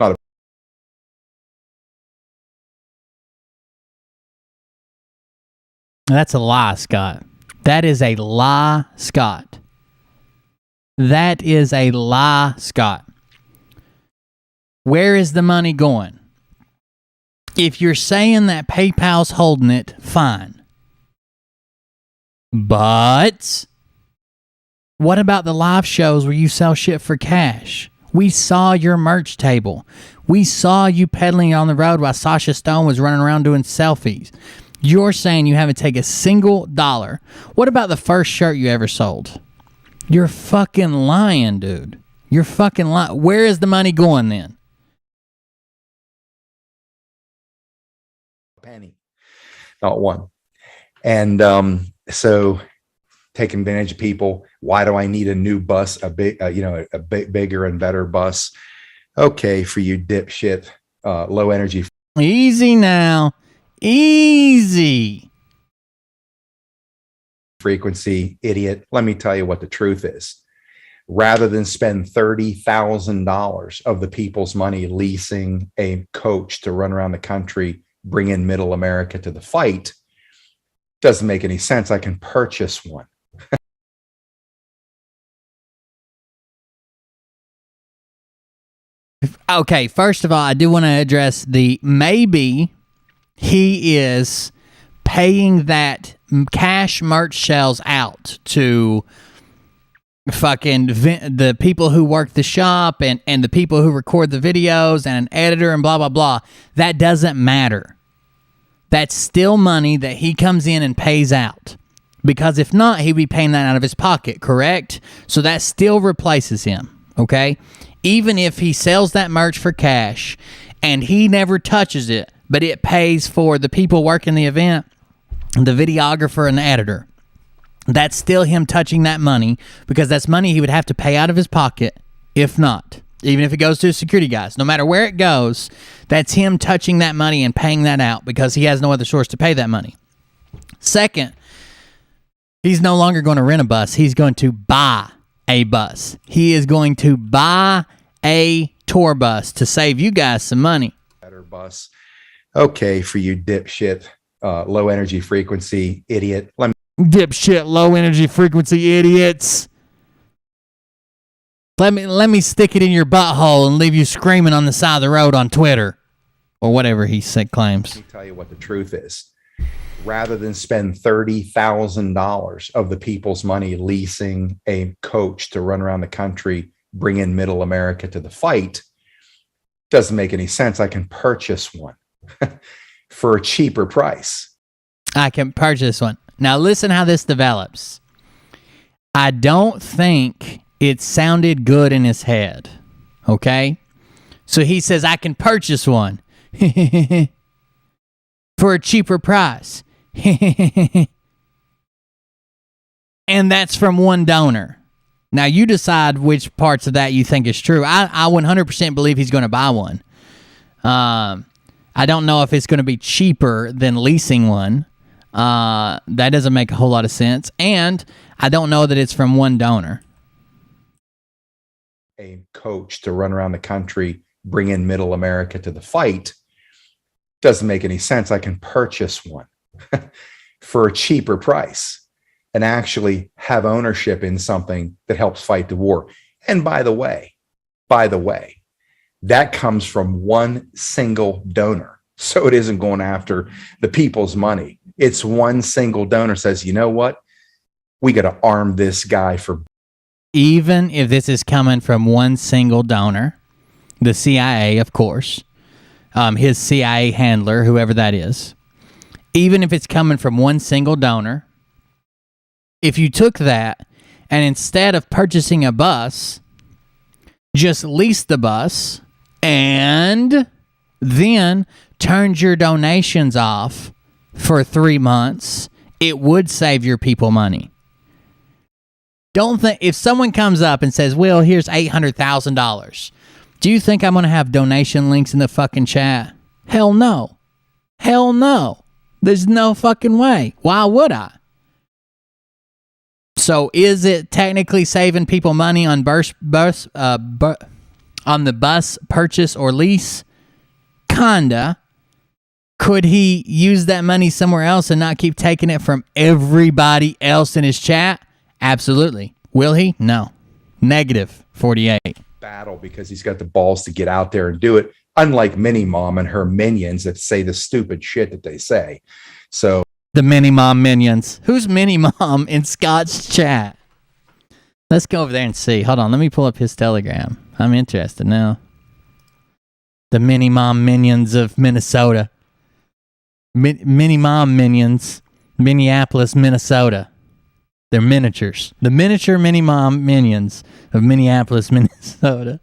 That's a lie, Scott. That is a lie, Scott. That is a lie, Scott. Where is the money going? If you're saying that PayPal's holding it, fine. But what about the live shows where you sell shit for cash? We saw your merch table. We saw you pedaling on the road while Sasha Stone was running around doing selfies. You're saying you haven't taken a single dollar. What about the first shirt you ever sold? You're fucking lying, dude. You're fucking lying. Where is the money going then? Penny, not one. And so taking advantage of people. Why do I need a new bus? A bigger and better bus. Okay, for you dipshit, low energy. Easy now. Easy. Frequency idiot. Let me tell you what the truth is. Rather than spend $30,000 of the people's money leasing a coach to run around the country, bring in middle America to the fight, doesn't make any sense. I can purchase one. Okay, first of all, I do want to address the maybe he is paying that cash merch sales out to fucking the people who work the shop and the people who record the videos and an editor and blah, blah, blah. That doesn't matter. That's still money that he comes in and pays out. Because if not, he'd be paying that out of his pocket, correct? So that still replaces him, okay? Even if he sells that merch for cash and he never touches it, but it pays for the people working the event, the videographer and the editor, that's still him touching that money because that's money he would have to pay out of his pocket if not. Even if it goes to his security guys, no matter where it goes, that's him touching that money and paying that out because he has no other source to pay that money. Second, he's no longer going to rent a bus. He's going to buy a bus. He is going to buy a tour bus to save you guys some money. Better bus. Okay, for you dipshit, low energy frequency idiot. Dipshit, low energy frequency idiots. Let me stick it in your butthole and leave you screaming on the side of the road on Twitter or whatever he claims. Let me tell you what the truth is. Rather than spend $30,000 of the people's money leasing a coach to run around the country, bring in middle America to the fight, doesn't make any sense. I can purchase one for a cheaper price. I can purchase one. Now listen how this develops. I don't think it sounded good in his head. Okay? So he says, I can purchase one for a cheaper price. And that's from one donor. Now you decide which parts of that you think is true. I 100% believe he's going to buy one. I don't know if it's going to be cheaper than leasing one. That doesn't make a whole lot of sense. And I don't know that it's from one donor. A coach to run around the country, bring in middle America to the fight, doesn't make any sense. I can purchase one for a cheaper price and actually have ownership in something that helps fight the war. And by the way, that comes from one single donor. So it isn't going after the people's money. It's one single donor says, you know what? We got to arm this guy for. Even if this is coming from one single donor, the CIA, of course, his CIA handler, whoever that is, even if it's coming from one single donor, if you took that and instead of purchasing a bus, just leased the bus and then turned your donations off for 3 months, it would save your people money. Don't think if someone comes up and says, "Well, here's $800,000." Do you think I'm going to have donation links in the fucking chat? Hell no. Hell no. There's no fucking way. Why would I? So is it technically saving people money on on the bus purchase or lease? Kinda. Could he use that money somewhere else and not keep taking it from everybody else in his chat? Absolutely. Will he? No. Negative 48. Battle because he's got the balls to get out there and do it. unlike Mini Mom and her minions that say the stupid shit that they say. So The Mini Mom minions. Who's Mini Mom in Scott's chat? Let's go over there and see. Hold on, let me pull up his Telegram. I'm interested now. The Mini Mom minions of Minnesota. Mini Mom minions, Minneapolis, Minnesota. They're miniatures. The miniature Mini Mom minions of Minneapolis, Minnesota.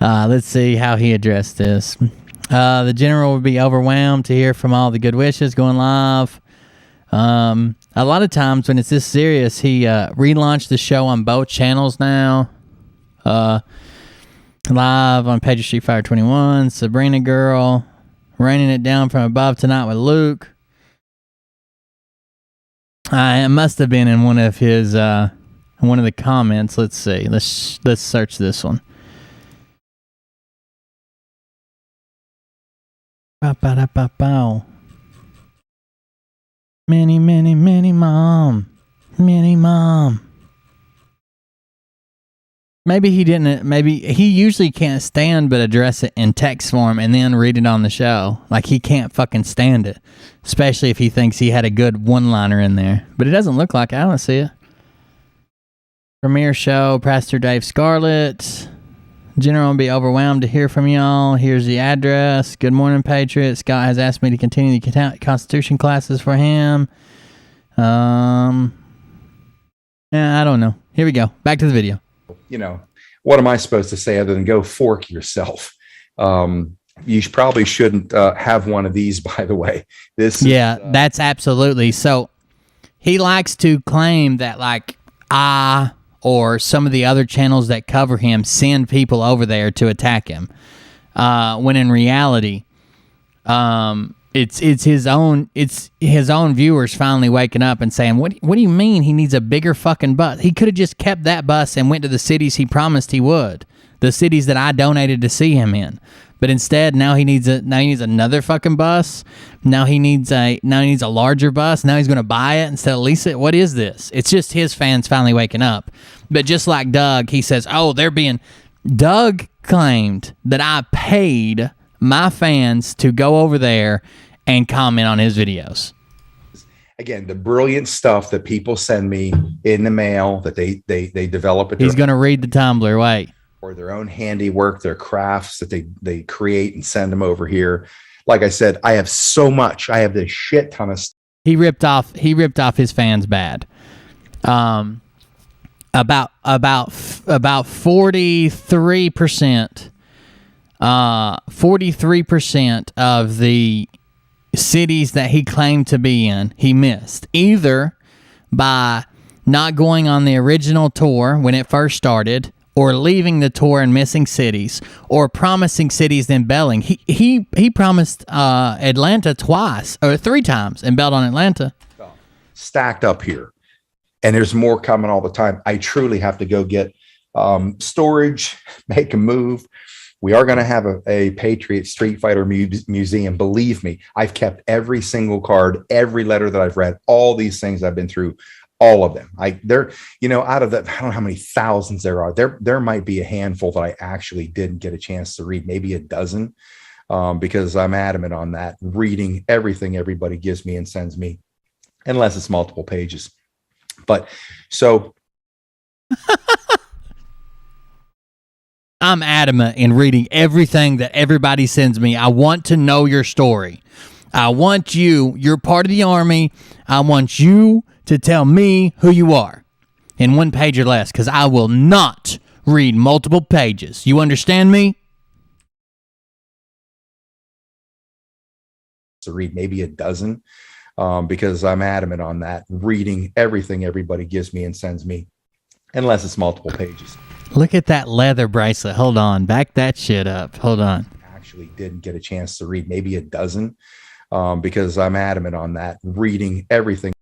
Let's see how he addressed this. The general would be overwhelmed to hear from all the good wishes going live. A lot of times when it's this serious, he relaunched the show on both channels now. Live on Patriot Street Fire 21, Sabrina Girl, raining it down from above tonight with Luke. It must have been in one of his one of the comments. Let's see. Let's search this one. Ba-ba-da-ba-bow. Mini Mom. Mini Mom. Maybe he didn't. Maybe he usually can't stand but address it in text form and then read it on the show. Like he can't fucking stand it, especially if he thinks he had a good one-liner in there. But it doesn't look like it. I don't see it. Premiere show, Pastor Dave Scarlett. General will be overwhelmed to hear from y'all. Here's the address. Good morning, Patriot. Scott has asked me to continue the Constitution classes for him. Yeah, I don't know. Here we go. Back to the video. You know, what am I supposed to say other than go fork yourself? You probably shouldn't have one of these, by the way. That's absolutely. So he likes to claim that like or some of the other channels that cover him send people over there to attack him. When in reality, it's his own viewers finally waking up and saying, what do you mean he needs a bigger fucking bus? He could have just kept that bus and went to the cities he promised he would. The cities that I donated to see him in. But instead, now he needs another fucking bus. Now he needs a larger bus. Now he's going to buy it instead of lease it. What is this? It's just his fans finally waking up. But just like Doug, he says, Doug claimed that I paid my fans to go over there and comment on his videos. Again, the brilliant stuff that people send me in the mail that they develop. He's going to read the Tumblr. Wait. Or their own handiwork, their crafts that they create and send them over here. Like I said, I have so much. I have this shit ton of stuff. He ripped off his fans bad. About 43%. 43% of the cities that he claimed to be in, he missed. Either by not going on the original tour when it first started, or leaving the tour and missing cities, or promising cities then bailing. He promised Atlanta twice or three times and bailed on Atlanta. Stacked up here, and there's more coming all the time. I truly have to go get storage, make a move. We are going to have a Patriot Street Fighter museum. Believe me, I've kept every single card, every letter that I've read, all these things I've been through. All of them. They're, out of that, I don't know how many thousands there are. There might be a handful that I actually didn't get a chance to read, maybe a dozen, because I'm adamant on that. Reading everything everybody gives me and sends me, unless it's multiple pages. But so I'm adamant in reading everything that everybody sends me. I want to know your story. I want you're part of the Army. I want you to tell me who you are in one page or less, because I will not read multiple pages. You understand me? To read maybe a dozen, because I'm adamant on that. Reading everything everybody gives me and sends me, unless it's multiple pages. Look at that leather bracelet. Hold on. Back that shit up. Hold on. Actually didn't get a chance to read maybe a dozen, because I'm adamant on that. Reading everything.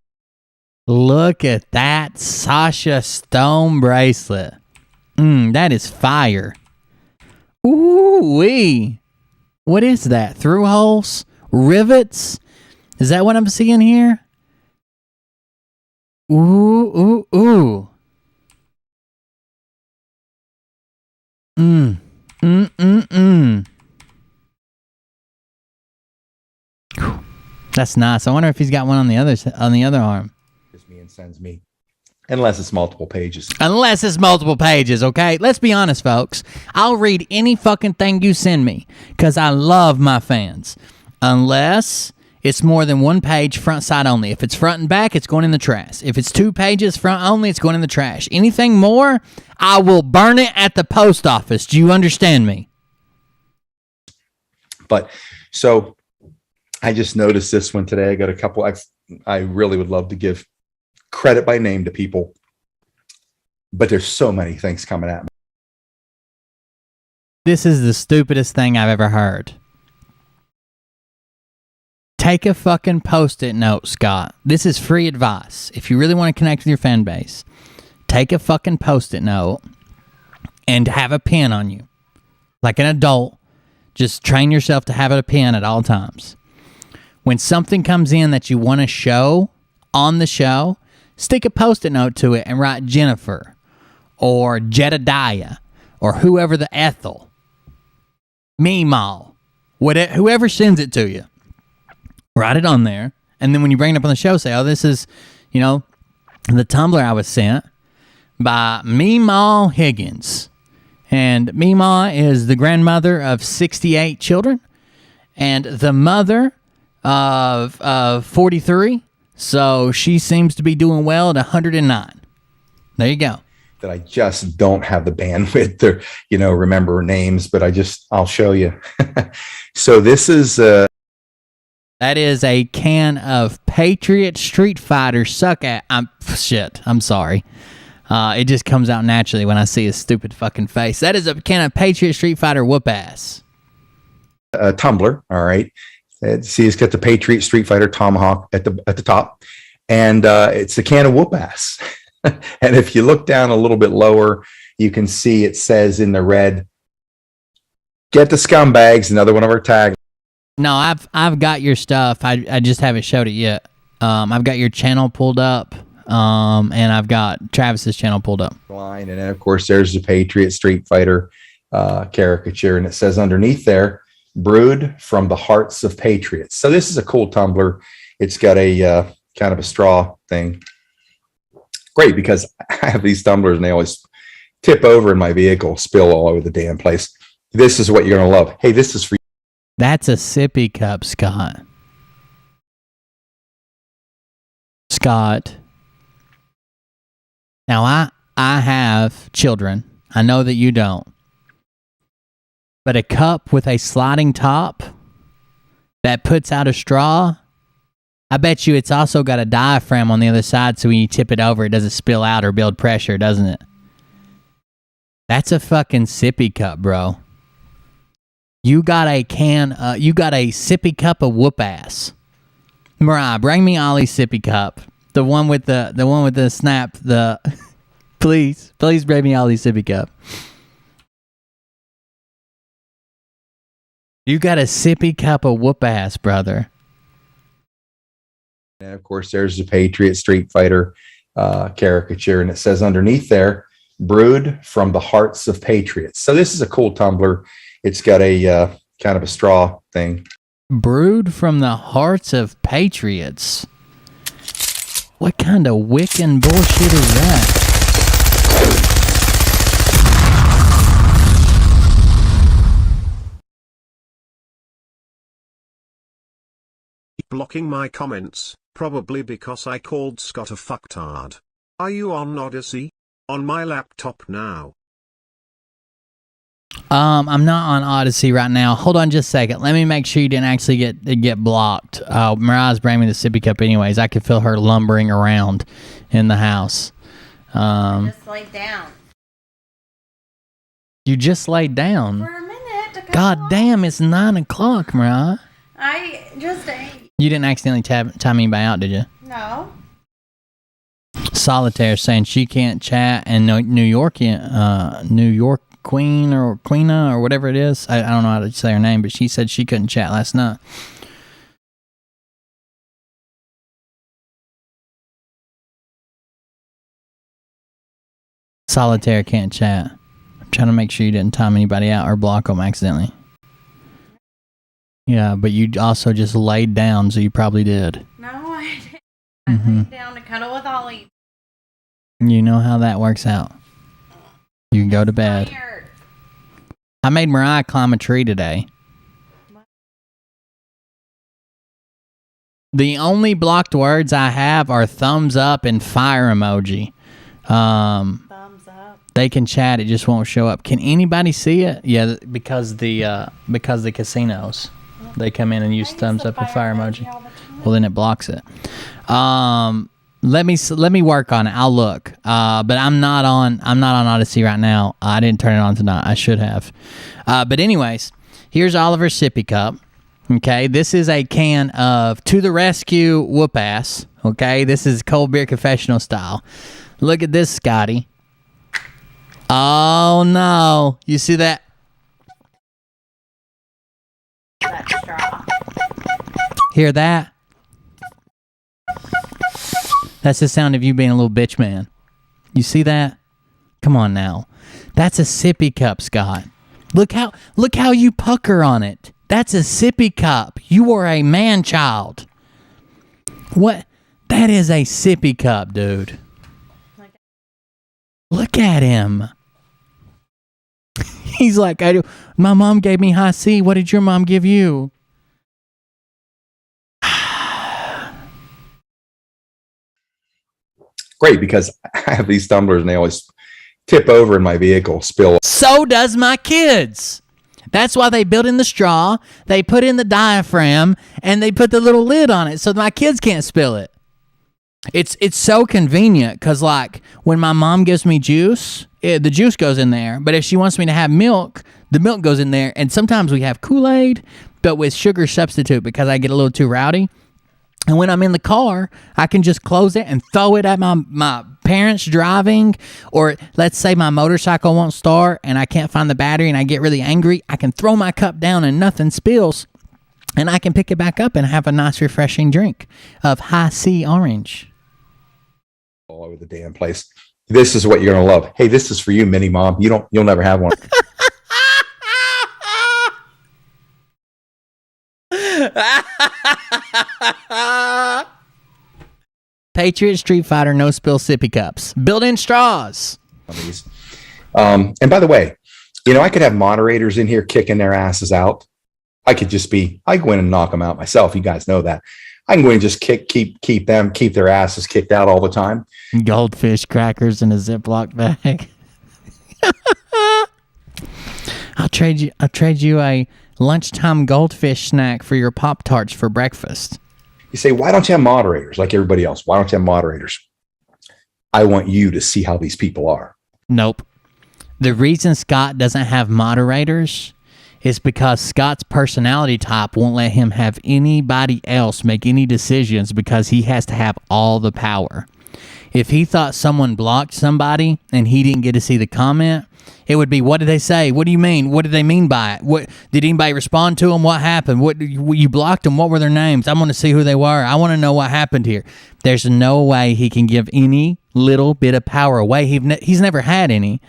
Look at that Sasha Stone bracelet. That is fire. Ooh-wee. What is that? Through holes? Rivets? Is that what I'm seeing here? Ooh, ooh, ooh. That's nice. I wonder if he's got one on the other arm. Just me and sends me, unless it's multiple pages. Unless it's multiple pages, okay? Let's be honest, folks. I'll read any fucking thing you send me because I love my fans. Unless it's more than one page, front side only. If it's front and back, it's going in the trash. If it's 2 pages, front only, it's going in the trash. Anything more, I will burn it at the post office. Do you understand me? But so I just noticed this one today. I got a couple. I really would love to give credit by name to people, but there's so many things coming at me. This is the stupidest thing I've ever heard. Take a fucking Post-it note, Scott. This is free advice. If you really want to connect with your fan base, take a fucking Post-it note and have a pen on you. Like an adult, just train yourself to have a pen at all times. When something comes in that you want to show on the show, stick a Post-it note to it and write Jennifer or Jedediah or whoever the Ethel, Meemaw, whoever sends it to you. Write it on there, and then when you bring it up on the show, say, oh, this is, the Tumblr I was sent by Meemaw Higgins. And Meemaw is the grandmother of 68 children and the mother of 43. So she seems to be doing well at 109. There you go. That I just don't have the bandwidth to, remember names, but I'll show you. So this is... That is a can of Patriot Street Fighter suck at. I'm sorry. It just comes out naturally when I see his stupid fucking face. That is a can of Patriot Street Fighter whoop ass. Tumblr, all right. See, it's got the Patriot Street Fighter Tomahawk at the top, and it's a can of whoop ass. And if you look down a little bit lower, you can see it says in the red, "Get the scumbags." Another one of our tags. No, I've got your stuff. I just haven't showed it yet. I've got your channel pulled up, and I've got Travis's channel pulled up. Line, and then of course there's the Patriot Street Fighter caricature, and it says underneath there, "Brewed from the hearts of patriots." So this is a cool tumbler. It's got a kind of a straw thing. Great, because I have these tumblers and they always tip over in my vehicle, spill all over the damn place. This is what you're gonna love. Hey, this is for you. That's a sippy cup, Scott. Scott. Now, I have children. I know that you don't. But a cup with a sliding top that puts out a straw, I bet you it's also got a diaphragm on the other side so when you tip it over, it doesn't spill out or build pressure, doesn't it? That's a fucking sippy cup, bro. You got a sippy cup of whoop ass. Mariah, bring me Ollie's sippy cup. The one with the snap. Please bring me Ollie's sippy cup. You got a sippy cup of whoop ass, brother. And of course, there's the Patriot Street Fighter caricature, and it says underneath there, "Brewed from the hearts of patriots." So this is a cool tumbler. It's got a kind of a straw thing. Brewed from the hearts of patriots. What kind of Wiccan bullshit is that? Blocking my comments, probably because I called Scott a fucktard. Are you on Odyssey? On my laptop now. I'm not on Odyssey right now. Hold on just a second. Let me make sure you didn't actually get blocked. Mariah's bringing me the sippy cup anyways. I could feel her lumbering around in the house. Just laid down. You just laid down? For a minute. God damn, it's 9 o'clock, Mariah. I just ate. You didn't accidentally time anybody out, did you? No. Solitaire saying she can't chat, and New York Queen or Queena or whatever it is. I don't know how to say her name, but she said she couldn't chat last night. Solitaire can't chat. I'm trying to make sure you didn't time anybody out or block them accidentally. Yeah, but you also just laid down, so you probably did. No, I didn't. I laid down to cuddle with Ollie. You know how that works out. You can go to bed. Tired. I made Mariah climb a tree today. The only blocked words I have are thumbs up and fire emoji. Thumbs up. They can chat, it just won't show up. Can anybody see it? Yeah, because the casinos, they come in and use thumbs up and fire emoji. Well, then it blocks it. Let me work on it. I'll look. But I'm not on Odyssey right now. I didn't turn it on tonight. I should have. But anyways, here's Oliver's sippy cup. Okay, this is a can of To the Rescue Whoop Ass. Okay, this is cold beer confessional style. Look at this, Scotty. Oh no! You see that? That straw. Hear that? That's the sound of you being a little bitch man. You see that? Come on now. That's a sippy cup, Scott. Look how you pucker on it. That's a sippy cup. You are a man child. What? That is a sippy cup, dude. Look at him. He's like, my mom gave me high C. What did your mom give you? Great, because I have these tumblers and they always tip over in my vehicle, spill. So does my kids. That's why they built in the straw, they put in the diaphragm, and they put the little lid on it so my kids can't spill it. It's so convenient because, like, when my mom gives me juice, the juice goes in there. But if she wants me to have milk, the milk goes in there. And sometimes we have Kool-Aid, but with sugar substitute because I get a little too rowdy. And when I'm in the car, I can just close it and throw it at my parents driving, or let's say my motorcycle won't start and I can't find the battery and I get really angry. I can throw my cup down and nothing spills, and I can pick it back up and have a nice refreshing drink of high C orange. All over the damn place. This is what you're gonna love. Hey, this is for you, mini mom. You'll never have one. Patriot Street Fighter no spill sippy cups. Built-in straws. And by the way, I could have moderators in here kicking their asses out. I go in and knock them out myself. You guys know that. I can go in and just keep their asses kicked out all the time. Goldfish crackers in a Ziploc bag. I'll trade you a lunchtime goldfish snack for your Pop-Tarts for breakfast. You say, why don't you have moderators like everybody else? Why don't you have moderators? I want you to see how these people are. Nope. The reason Scott doesn't have moderators is because Scott's personality type won't let him have anybody else make any decisions because he has to have all the power. If he thought someone blocked somebody and he didn't get to see the comment, it would be, what did they say? What do you mean? What did they mean by it? What did anybody respond to them? What happened? What you blocked them? What were their names? I want to see who they were. I want to know what happened here. There's no way he can give any little bit of power away. He's never had any.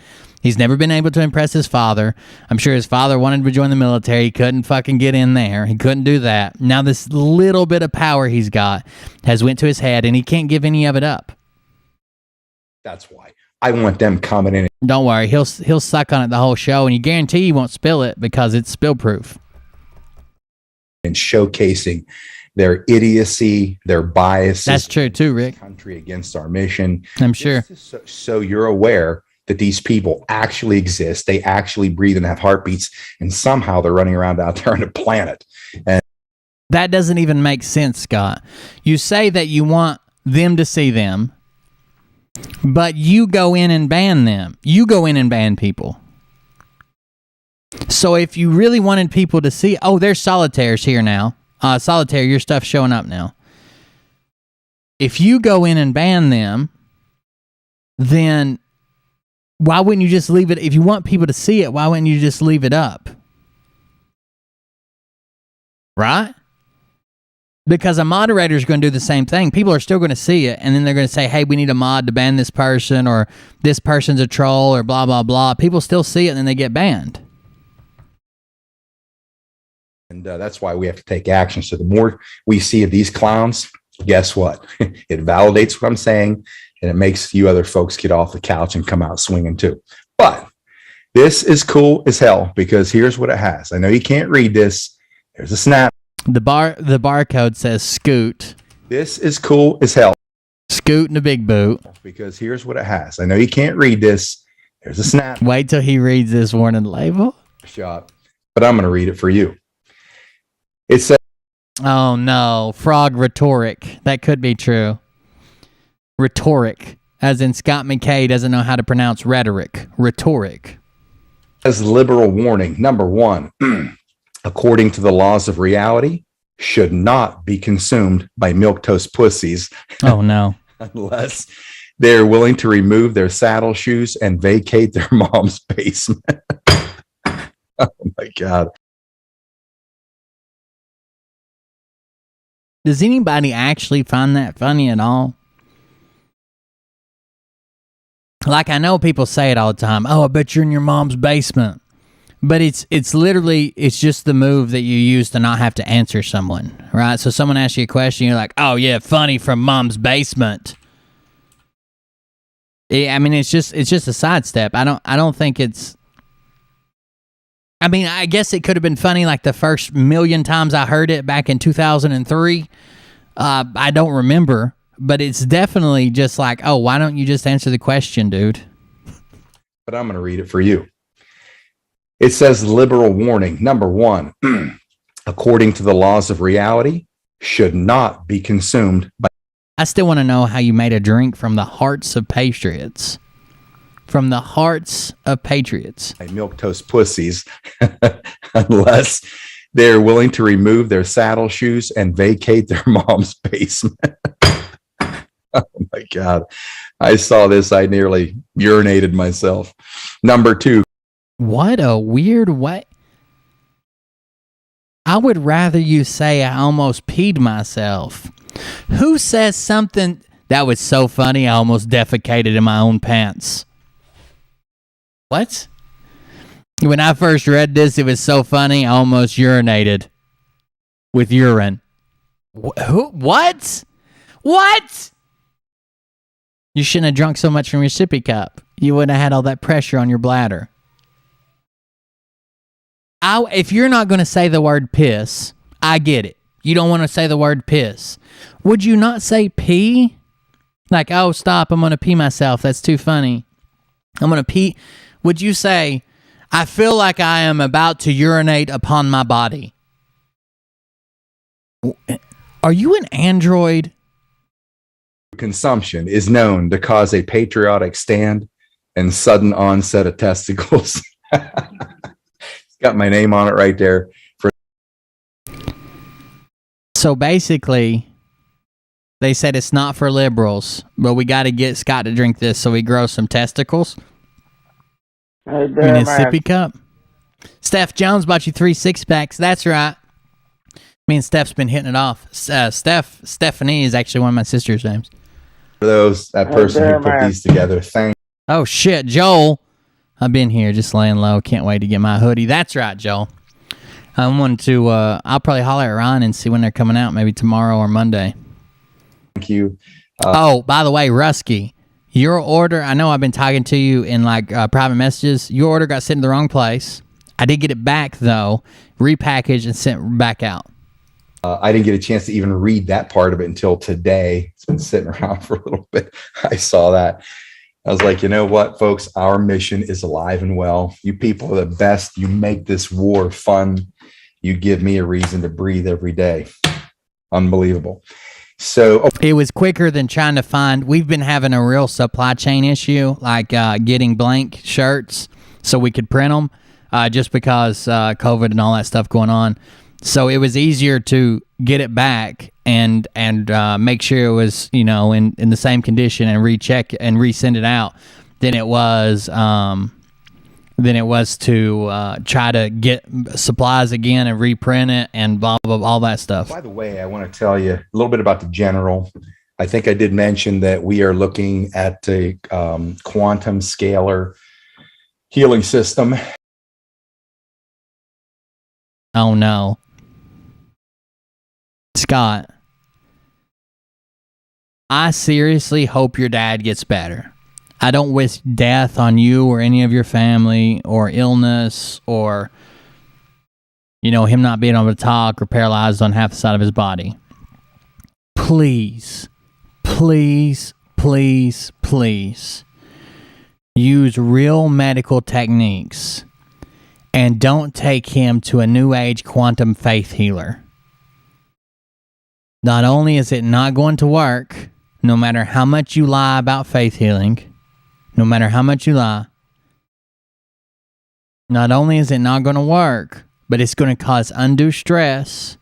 He's never been able to impress his father. I'm sure his father wanted to join the military. He couldn't fucking get in there. He couldn't do that. Now this little bit of power he's got has went to his head, and he can't give any of it up. That's why I want them coming in. Don't worry, he'll suck on it the whole show, and you guarantee he won't spill it because it's spill proof. And showcasing their idiocy, their biases. That's true too, Rick. Country against our mission. I'm sure. So you're aware that these people actually exist. They actually breathe and have heartbeats, and somehow they're running around out there on the planet. And that doesn't even make sense, Scott. You say that you want them to see them, but you go in and ban them. You go in and ban people. So if you really wanted people to see, there's Solitaire's here now. Solitaire, your stuff's showing up now. If you go in and ban them, then why wouldn't you just leave it? If you want people to see it, why wouldn't you just leave it up? Right? Because a moderator is going to do the same thing. People are still going to see it, and then they're going to say, hey, we need a mod to ban this person, or this person's a troll, or blah, blah, blah. People still see it, and then they get banned. And that's why we have to take action. So the more we see of these clowns, guess what? It validates what I'm saying, and it makes you other folks get off the couch and come out swinging too. But this is cool as hell because here's what it has. I know you can't read this. There's a snap. The barcode says Scoot. This is cool as hell. Scoot in the big boot. Because here's what it has. I know you can't read this. There's a snap. Wait till he reads this warning label. Shot. But I'm going to read it for you. It says, oh no, frog rhetoric. That could be true. Rhetoric, as in Scott McKay doesn't know how to pronounce rhetoric. Rhetoric. As liberal warning, number 1, according to the laws of reality, should not be consumed by milquetoast pussies. Oh no. Unless they're willing to remove their saddle shoes and vacate their mom's basement. Oh my God. Does anybody actually find that funny at all? Like, I know people say it all the time. Oh, I bet you're in your mom's basement. But it's literally, it's just the move that you use to not have to answer someone, right? So someone asks you a question, you're like, oh yeah, funny from mom's basement. I mean, it's just a sidestep. I don't think it's, I mean, I guess it could have been funny like the first million times I heard it back in 2003. I don't remember, but it's definitely just like, oh, why don't you just answer the question, dude? But I'm going to read it for you. It says liberal warning. Number 1, according to the laws of reality, should not be consumed by. I still want to know how you made a drink from the hearts of patriots. From the hearts of patriots. Milquetoast pussies, unless they're willing to remove their saddle shoes and vacate their mom's basement. Oh my God. I saw this. I nearly urinated myself. Number 2. What a weird way. I would rather you say I almost peed myself. Who says something that was so funny I almost defecated in my own pants? What? When I first read this, it was so funny, I almost urinated with urine. Who? What? What? You shouldn't have drunk so much from your sippy cup. You wouldn't have had all that pressure on your bladder. If you're not going to say the word piss, I get it. You don't want to say the word piss. Would you not say pee? Like, oh, stop, I'm going to pee myself. That's too funny. I'm going to pee. Would you say, I feel like I am about to urinate upon my body? Are you an android? Consumption is known to cause a patriotic stand and sudden onset of testicles. It's got my name on it right there. So basically, they said it's not for liberals, but we got to get Scott to drink this so he grows some testicles. In his sippy cup. Steph Jones bought you 3 6-packs. That's right. Me and Steph's been hitting it off. Stephanie is actually one of my sister's names. For that person who put these together, thank. Oh shit, Joel. I've been here just laying low. Can't wait to get my hoodie. That's right, Joel. I wanted to. I'll probably holler at Ryan and see when they're coming out. Maybe tomorrow or Monday. Thank you. Oh, by the way, Rusky. Your order, I know I've been talking to you in like private messages. Your order got sent to the wrong place. I did get it back though, repackaged and sent back out. I didn't get a chance to even read that part of it until today. It's been sitting around for a little bit. I saw that. I was like, you know what, folks? Our mission is alive and well. You people are the best. You make this war fun. You give me a reason to breathe every day. Unbelievable. So it was quicker than trying to find. We've been having a real supply chain issue, like getting blank shirts so we could print them, just because COVID and all that stuff going on. So it was easier to get it back and make sure it was, you know, in the same condition and recheck and resend it out than it was to try to get supplies again and reprint it and blah, blah, blah, all that stuff. By the way, I want to tell you a little bit about the general. I think I did mention that we are looking at a quantum scalar healing system. Oh, no. Scott, I seriously hope your dad gets better. I don't wish death on you or any of your family, or illness, or, you know, him not being able to talk or paralyzed on half the side of his body. Please, please, please, please use real medical techniques and don't take him to a new age quantum faith healer. Not only is it not going to work, no matter how much you lie about faith healing, no matter how much you lie, not only is it not going to work, but it's going to cause undue stress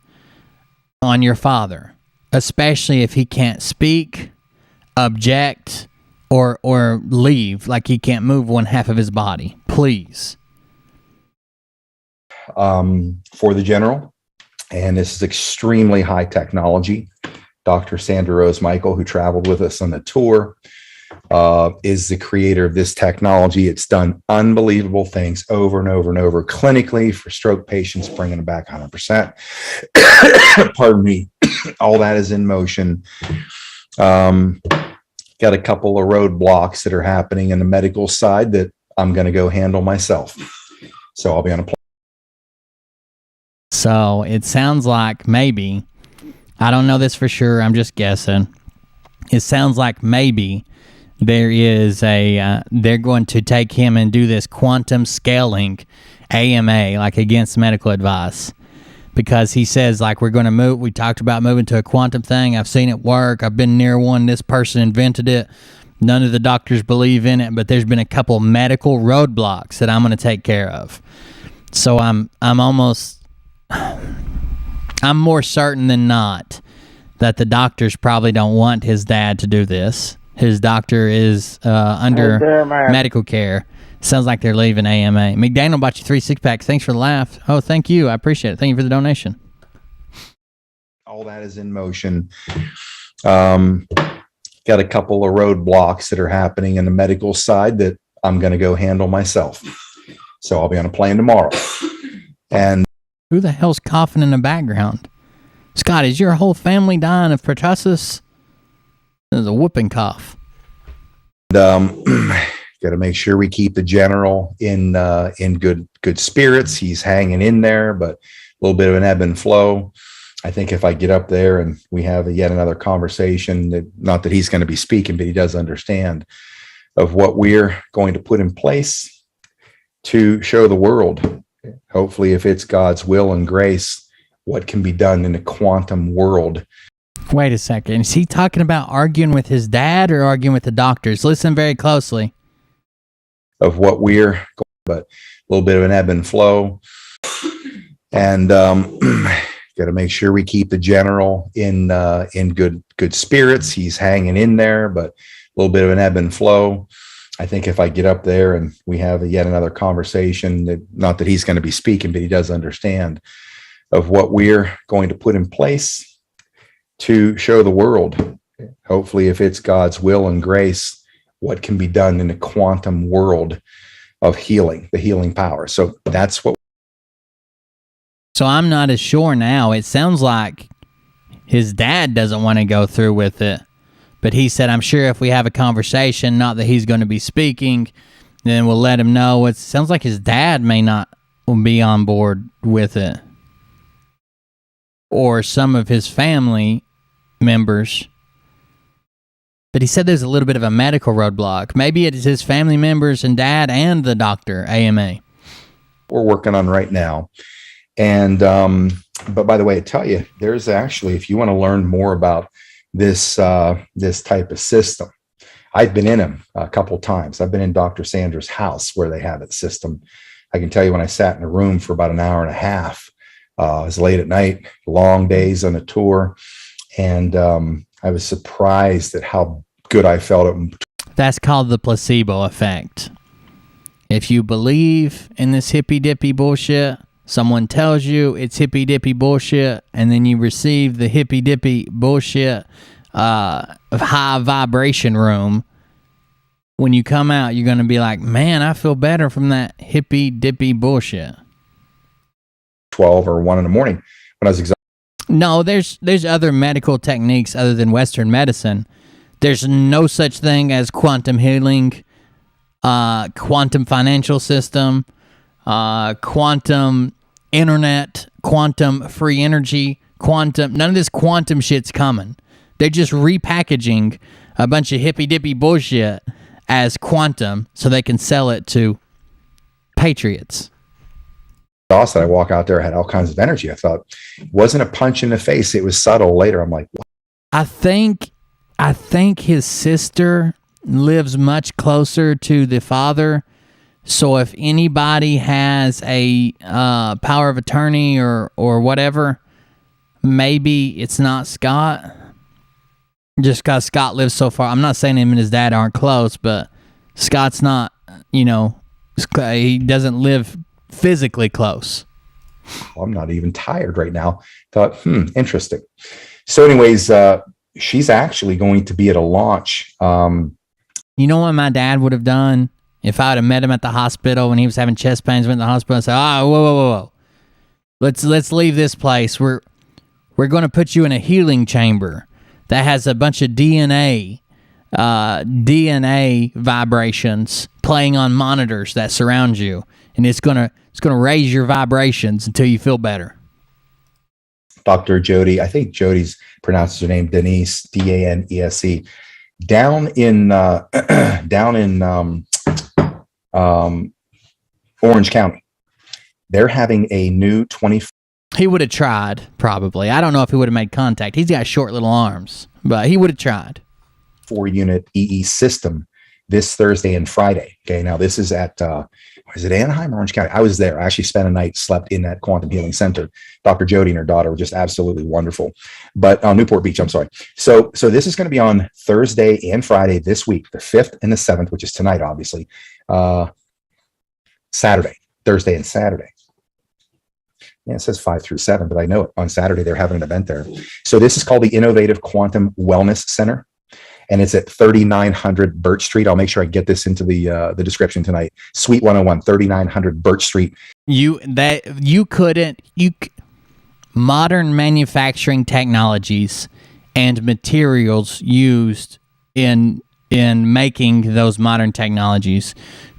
on your father, especially if he can't speak, object, or leave, like he can't move one half of his body. Please. For the general, and this is extremely high technology. Dr. Sandra Rose Michael, who traveled with us on the tour, is the creator of this technology. It's done unbelievable things over and over and over clinically for stroke patients, bringing them back 100%. Pardon me. All that is in motion. Got a couple of roadblocks that are happening in the medical side that I'm going to go handle myself. So I'll be on a plane. So it sounds like maybe, I don't know this for sure, I'm just guessing. It sounds like maybe there is they're going to take him and do this quantum scaling AMA, like against medical advice. Because he says, like, we're going to move, we talked about moving to a quantum thing. I've seen it work. I've been near one. This person invented it. None of the doctors believe in it, but there's been a couple medical roadblocks that I'm going to take care of. So I'm more certain than not that the doctors probably don't want his dad to do this. His doctor is under medical care. Sounds like they're leaving AMA. McDaniel bought you 3 6-packs. Thanks for the laugh. Oh, thank you. I appreciate it. Thank you for the donation. All that is in motion. Got a couple of roadblocks that are happening in the medical side that I'm going to go handle myself. So I'll be on a plane tomorrow. And who the hell's coughing in the background? Scott, is your whole family dying of pertussis? There's a whooping cough. Got to make sure we keep the general in good spirits. He's hanging in there, but a little bit of an ebb and flow. I think if I get up there and we have yet another conversation, that not that he's going to be speaking, but he does understand of what we're going to put in place to show the world, hopefully, if it's God's will and grace, what can be done in the quantum world. Wait a second. Is he talking about arguing with his dad or arguing with the doctors? Listen very closely. Of what we're going, but a little bit of an ebb and flow. And got to make sure we keep the general in good spirits. He's hanging in there, but a little bit of an ebb and flow. I think if I get up there and we have yet another conversation, that not that he's going to be speaking, but he does understand of what we're going to put in place to show the world, hopefully, if it's God's will and grace, what can be done in the quantum world of healing, the healing power. So that's what. So I'm not as sure now. It sounds like his dad doesn't want to go through with it. But he said, I'm sure if we have a conversation, not that he's going to be speaking, then we'll let him know. It sounds like his dad may not be on board with it. Or some of his family members. But he said there's a little bit of a medical roadblock. Maybe it is his family members and dad and the doctor, AMA. We're working on right now. And, but by the way, I tell you, there's actually, if you want to learn more about this type of system, I've been in them a couple of times. I've been in Dr. Sandra's house where they have it system. I can tell you when I sat in a room for about an hour and a half, it was late at night, long days on a tour. And, I was surprised at how good I felt. That's called the placebo effect. If you believe in this hippy-dippy bullshit, someone tells you it's hippy-dippy bullshit, and then you receive the hippy-dippy bullshit high vibration room. When you come out, you're going to be like, man, I feel better from that hippy-dippy bullshit. 12 or 1 in the morning when I was exhausted. No, there's other medical techniques other than Western medicine. There's no such thing as quantum healing, quantum financial system, quantum internet, quantum free energy, quantum. None of this quantum shit's coming. They're just repackaging a bunch of hippy dippy bullshit as quantum so they can sell it to patriots. That I walk out there, I had all kinds of energy. I thought it wasn't a punch in the face. It was subtle. Later, I'm like, what? I think his sister lives much closer to the father. So if anybody has a power of attorney or whatever, maybe it's not Scott. Just because Scott lives so far. I'm not saying him and his dad aren't close, but Scott's not, he doesn't live physically close. I'm not even tired right now. Thought, interesting. So anyways, she's actually going to be at a launch. You know what my dad would have done if I would have met him at the hospital when he was having chest pains, went to the hospital and said, whoa. Let's leave this place. We're going to put you in a healing chamber that has a bunch of DNA vibrations playing on monitors that surround you, and it's gonna raise your vibrations until you feel better. Dr. Jody, I think Jody's pronounces her name Denise, Danese, down in Orange County. They're having a new 24. He would have tried, probably. I don't know if he would have made contact. He's got short little arms, but he would have tried. 4-unit EE system this Thursday and Friday. Okay, now this is at, is it Anaheim or Orange County? I was there. I actually spent a night, slept in that Quantum Healing Center. Dr. Jody and her daughter were just absolutely wonderful. But Newport Beach, I'm sorry. So this is going to be on Thursday and Friday this week, the 5th and the 7th, which is tonight, obviously. Saturday, Thursday and Saturday. Yeah, it says 5 through 7, but I know it. On Saturday, they're having an event there. So this is called the Innovative Quantum Wellness Center, and it's at 3900 Birch Street. I'll make sure I get this into the description tonight. Suite 101, 3900 Birch Street. Modern manufacturing technologies and materials used in making those modern technologies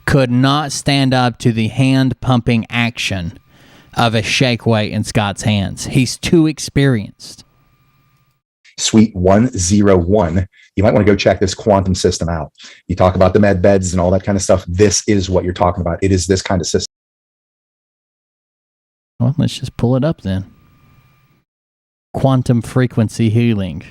could not stand up to the hand-pumping action of a shake weight in Scott's hands. He's too experienced. Suite 101. You might want to go check this quantum system out. You talk about the med beds and all that kind of stuff. This is what you're talking about. It is this kind of system. Well, let's just pull it up then. Quantum frequency healing.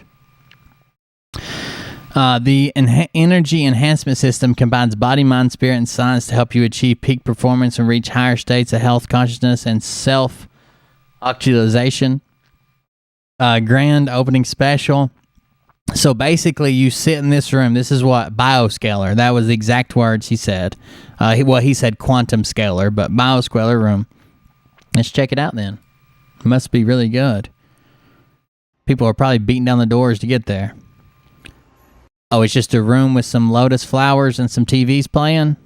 The energy enhancement system combines body, mind, spirit, and science to help you achieve peak performance and reach higher states of health, consciousness, and self-actualization. Grand opening special. So basically, you sit in this room. This is what bioscalar. That was the exact words he said. He said quantum scalar, but bioscalar room. Let's check it out then. It must be really good. People are probably beating down the doors to get there. Oh, it's just a room with some lotus flowers and some TVs playing?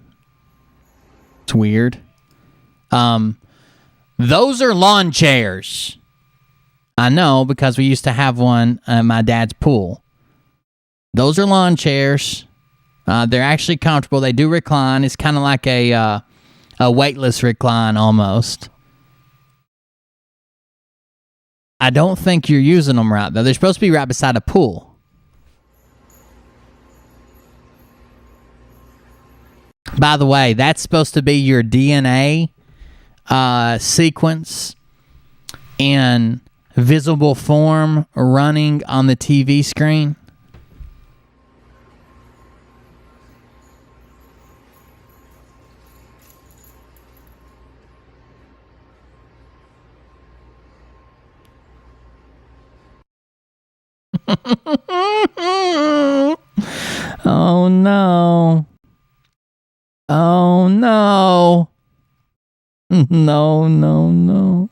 It's weird. Those are lawn chairs. I know, because we used to have one at my dad's pool. Those are lawn chairs. They're actually comfortable. They do recline. It's kind of like a weightless recline almost. I don't think you're using them right, though. They're supposed to be right beside a pool. By the way, that's supposed to be your DNA sequence in visible form running on the TV screen. Oh no. Oh no. No.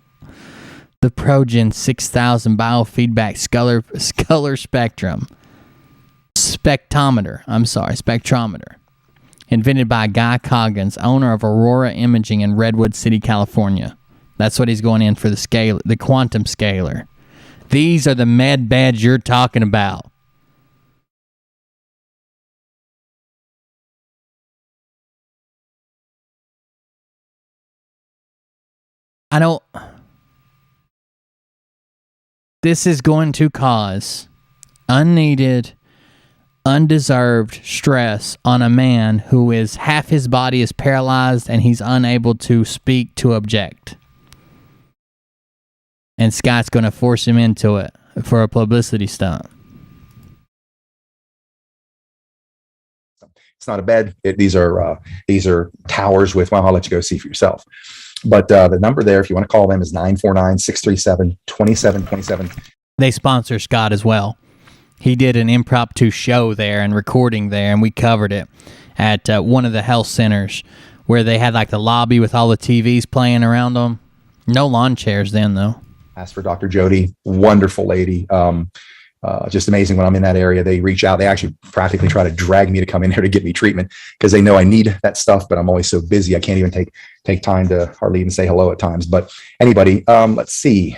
The Progen 6000 biofeedback scalar spectrometer. Invented by Guy Coggins, owner of Aurora Imaging in Redwood City, California. That's what he's going in for, the quantum scalar. These are the med beds you're talking about. This is going to cause unneeded, undeserved stress on a man who is half his body is paralyzed and he's unable to speak to object. And Scott's going to force him into it for a publicity stunt. It's not a bed. These are towers with, well, I'll let you go see for yourself. But the number there, if you want to call them, is 949-637-2727. They sponsor Scott as well. He did an impromptu show there and recording there, and we covered it at one of the health centers where they had like the lobby with all the TVs playing around them. No lawn chairs then, though. Ask for Dr. Jody, wonderful lady. Just amazing. When I'm in that area, they reach out. They actually practically try to drag me to come in there to get me treatment because they know I need that stuff, but I'm always so busy. I can't even take time to hardly even say hello at times. But anybody, let's see.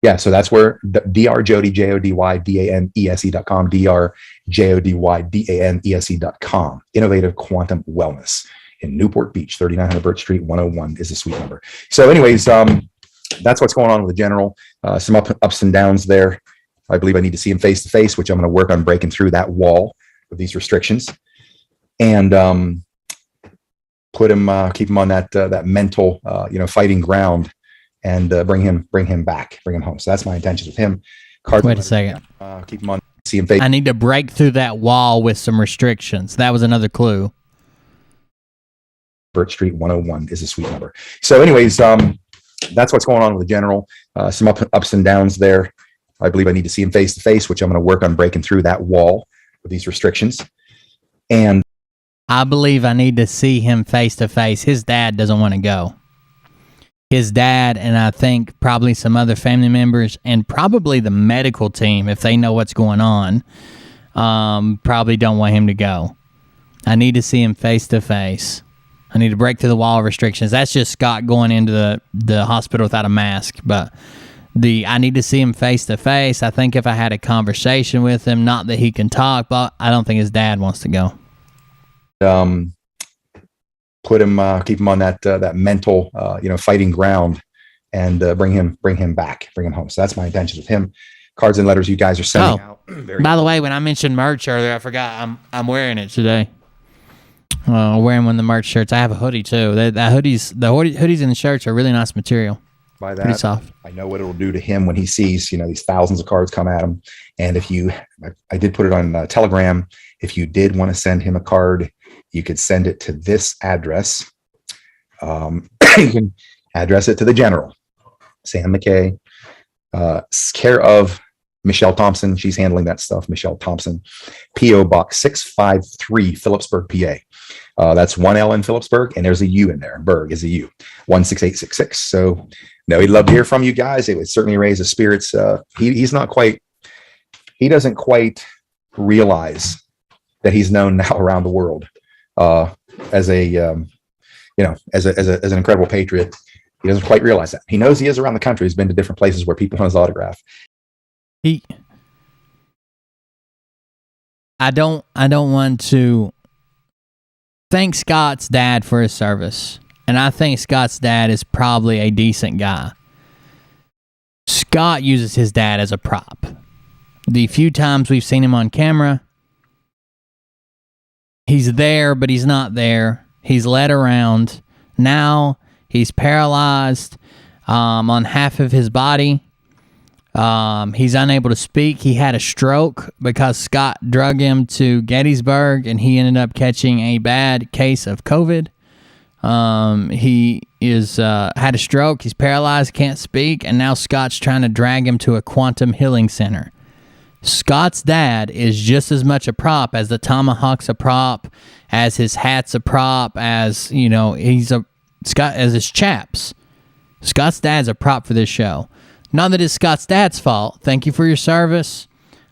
Yeah, so that's where drjody, JODYDANESE.com, drjodydANESE.com. Innovative Quantum Wellness in Newport Beach, 3900 Birch Street, 101 is the suite number. So anyways, that's what's going on with the general. Some ups and downs there. I believe I need to see him face to face, which I'm going to work on breaking through that wall of these restrictions and keep him on that mental, fighting ground and bring him back, bring him home. So that's my intentions with him. Wait a second. Keep him on, see him face. I need to break through that wall with some restrictions. That was another clue. Birch Street, 101 is the suite number. So anyways, that's what's going on with the general. Some ups and downs there. I believe I need to see him face to face, which I'm going to work on breaking through that wall with these restrictions. And I believe I need to see him face to face. His dad doesn't want to go. His dad, and I think probably some other family members, and probably the medical team, if they know what's going on, probably don't want him to go. I need to see him face to face. I need to break through the wall of restrictions. That's just Scott going into the hospital without a mask. But I need to see him face to face. I think if I had a conversation with him, not that he can talk, but I don't think his dad wants to go. Keep him on that mental, fighting ground and bring him back, bring him home. So that's my intentions with him. Cards and letters you guys are sending out. By the way, when I mentioned merch earlier, I forgot I'm wearing it today. Wearing one of the merch shirts. I have a hoodie too. The hoodies and the shirts are really nice material. By that, pretty soft. I know what it'll do to him when he sees, these thousands of cards come at him. And if I did put it on Telegram. If you did want to send him a card, you could send it to this address. You can address it to the general, Sam McKay, care of Michelle Thompson. She's handling that stuff. Michelle Thompson, P.O. Box 653, Phillipsburg, PA. That's one L in Phillipsburg, and there's a U in there. Berg is a U, 16866. So, no, we'd love to hear from you guys. It would certainly raise the spirits. He doesn't quite realize that he's known now around the world as an incredible patriot. He doesn't quite realize that. He knows he is around the country. He's been to different places where people want his autograph. I don't want to thank Scott's dad for his service. And I think Scott's dad is probably a decent guy. Scott uses his dad as a prop. The few times we've seen him on camera, he's there, but he's not there. He's led around. Now he's paralyzed on half of his body. He's unable to speak. He had a stroke because Scott drug him to Gettysburg, and he ended up catching a bad case of COVID. He had a stroke. He's paralyzed, can't speak, and now Scott's trying to drag him to a quantum healing center. Scott's dad is just as much a prop as the tomahawk's a prop, as his hat's a prop, as as his chaps. Scott's dad's a prop for this show. Not that it's Scott's dad's fault. Thank you for your service.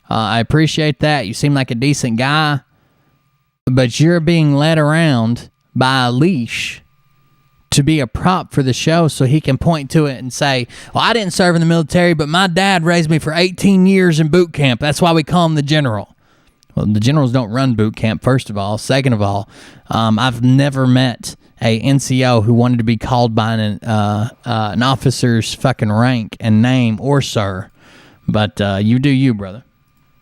I appreciate that. You seem like a decent guy, but you're being led around by a leash to be a prop for the show so he can point to it and say, well, I didn't serve in the military, but my dad raised me for 18 years in boot camp. That's why we call him the general. Well, the generals don't run boot camp, first of all. Second of all, I've never met a NCO who wanted to be called by an officer's fucking rank and name or sir. But you do you, brother.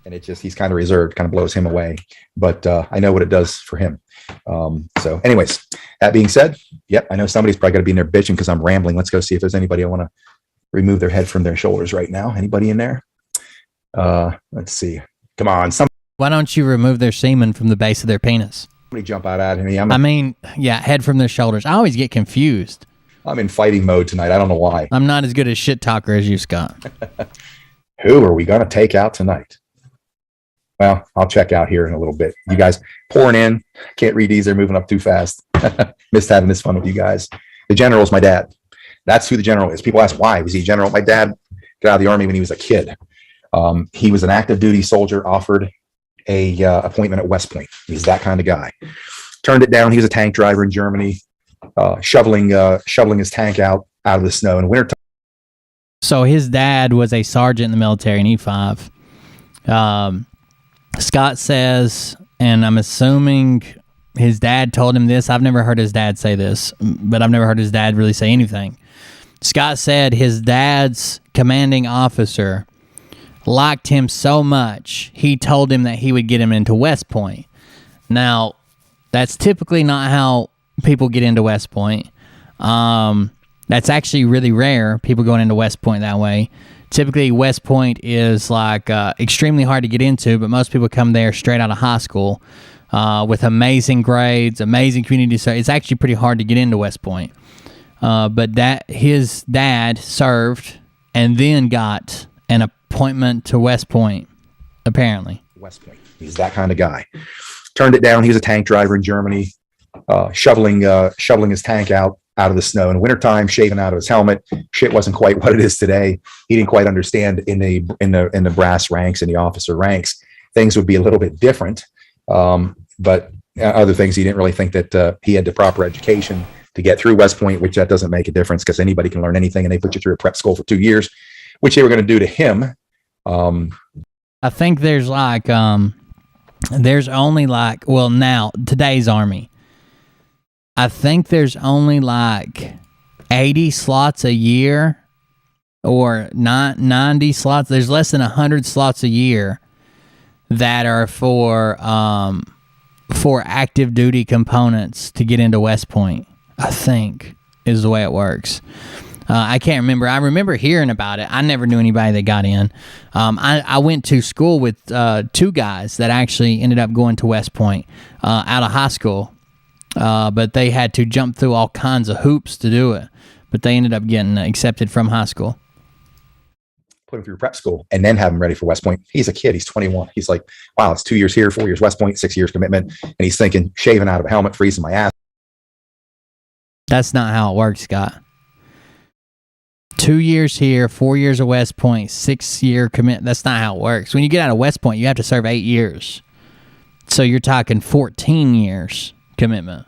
And he's kind of reserved, kind of blows him away. But I know what it does for him. So anyways, that being said, yep, I know somebody's probably going to be in there bitching because I'm rambling. Let's go see if there's anybody I want to remove their head from their shoulders right now. Anybody in there? Let's see. Come on. Why don't you remove their semen from the base of their penis? Somebody jump out at me. Head from their shoulders. I always get confused. I'm in fighting mode tonight. I don't know why. I'm not as good a shit talker as you, Scott. Who are we going to take out tonight? Well, I'll check out here in a little bit. You guys pouring in. Can't read these. They're moving up too fast. Missed having this fun with you guys. The general's my dad. That's who the general is. People ask, why was he a general? My dad got out of the Army when he was a kid. He was an active duty soldier, offered a appointment at West Point. He's that kind of guy. Turned it down. He was a tank driver in Germany, shoveling his tank out of the snow in wintertime. So his dad was a sergeant in the military in E5. Scott says, and I'm assuming his dad told him this. I've never heard his dad say this, but I've never heard his dad really say anything. Scott said his dad's commanding officer liked him so much, he told him that he would get him into West Point. Now, that's typically not how people get into West Point. That's actually really rare, people going into West Point that way. Typically, West Point is like extremely hard to get into, but most people come there straight out of high school with amazing grades, amazing community service. It's actually pretty hard to get into West Point. But his dad served and then got an appointment to West Point, apparently. West Point. He's that kind of guy. Turned it down. He was a tank driver in Germany, shoveling his tank out of the snow in wintertime, shaving out of his helmet. Shit wasn't quite what it is today. He didn't quite understand in the brass ranks and the officer ranks, things would be a little bit different. But other things, he didn't really think that he had the proper education to get through West Point, which that doesn't make a difference because anybody can learn anything, and they put you through a prep school for 2 years, which they were going to do to him. I think there's only now today's Army, I think there's only 80 slots a year or 90 slots. There's less than 100 slots a year that are for active duty components to get into West Point, I think, is the way it works. I can't remember. I remember hearing about it. I never knew anybody that got in. I went to school with 2 guys that actually ended up going to West Point out of high school. But they had to jump through all kinds of hoops to do it. But they ended up getting accepted from high school. Put him through prep school and then have him ready for West Point. He's a kid. He's 21. He's like, wow, it's 2 years here, 4 years West Point, 6 years commitment. And he's thinking, shaving out of a helmet, freezing my ass. That's not how it works, Scott. 2 years here, 4 years of West Point, 6 year commit. That's not how it works. When you get out of West Point, you have to serve 8 years. So you're talking 14 years commitment.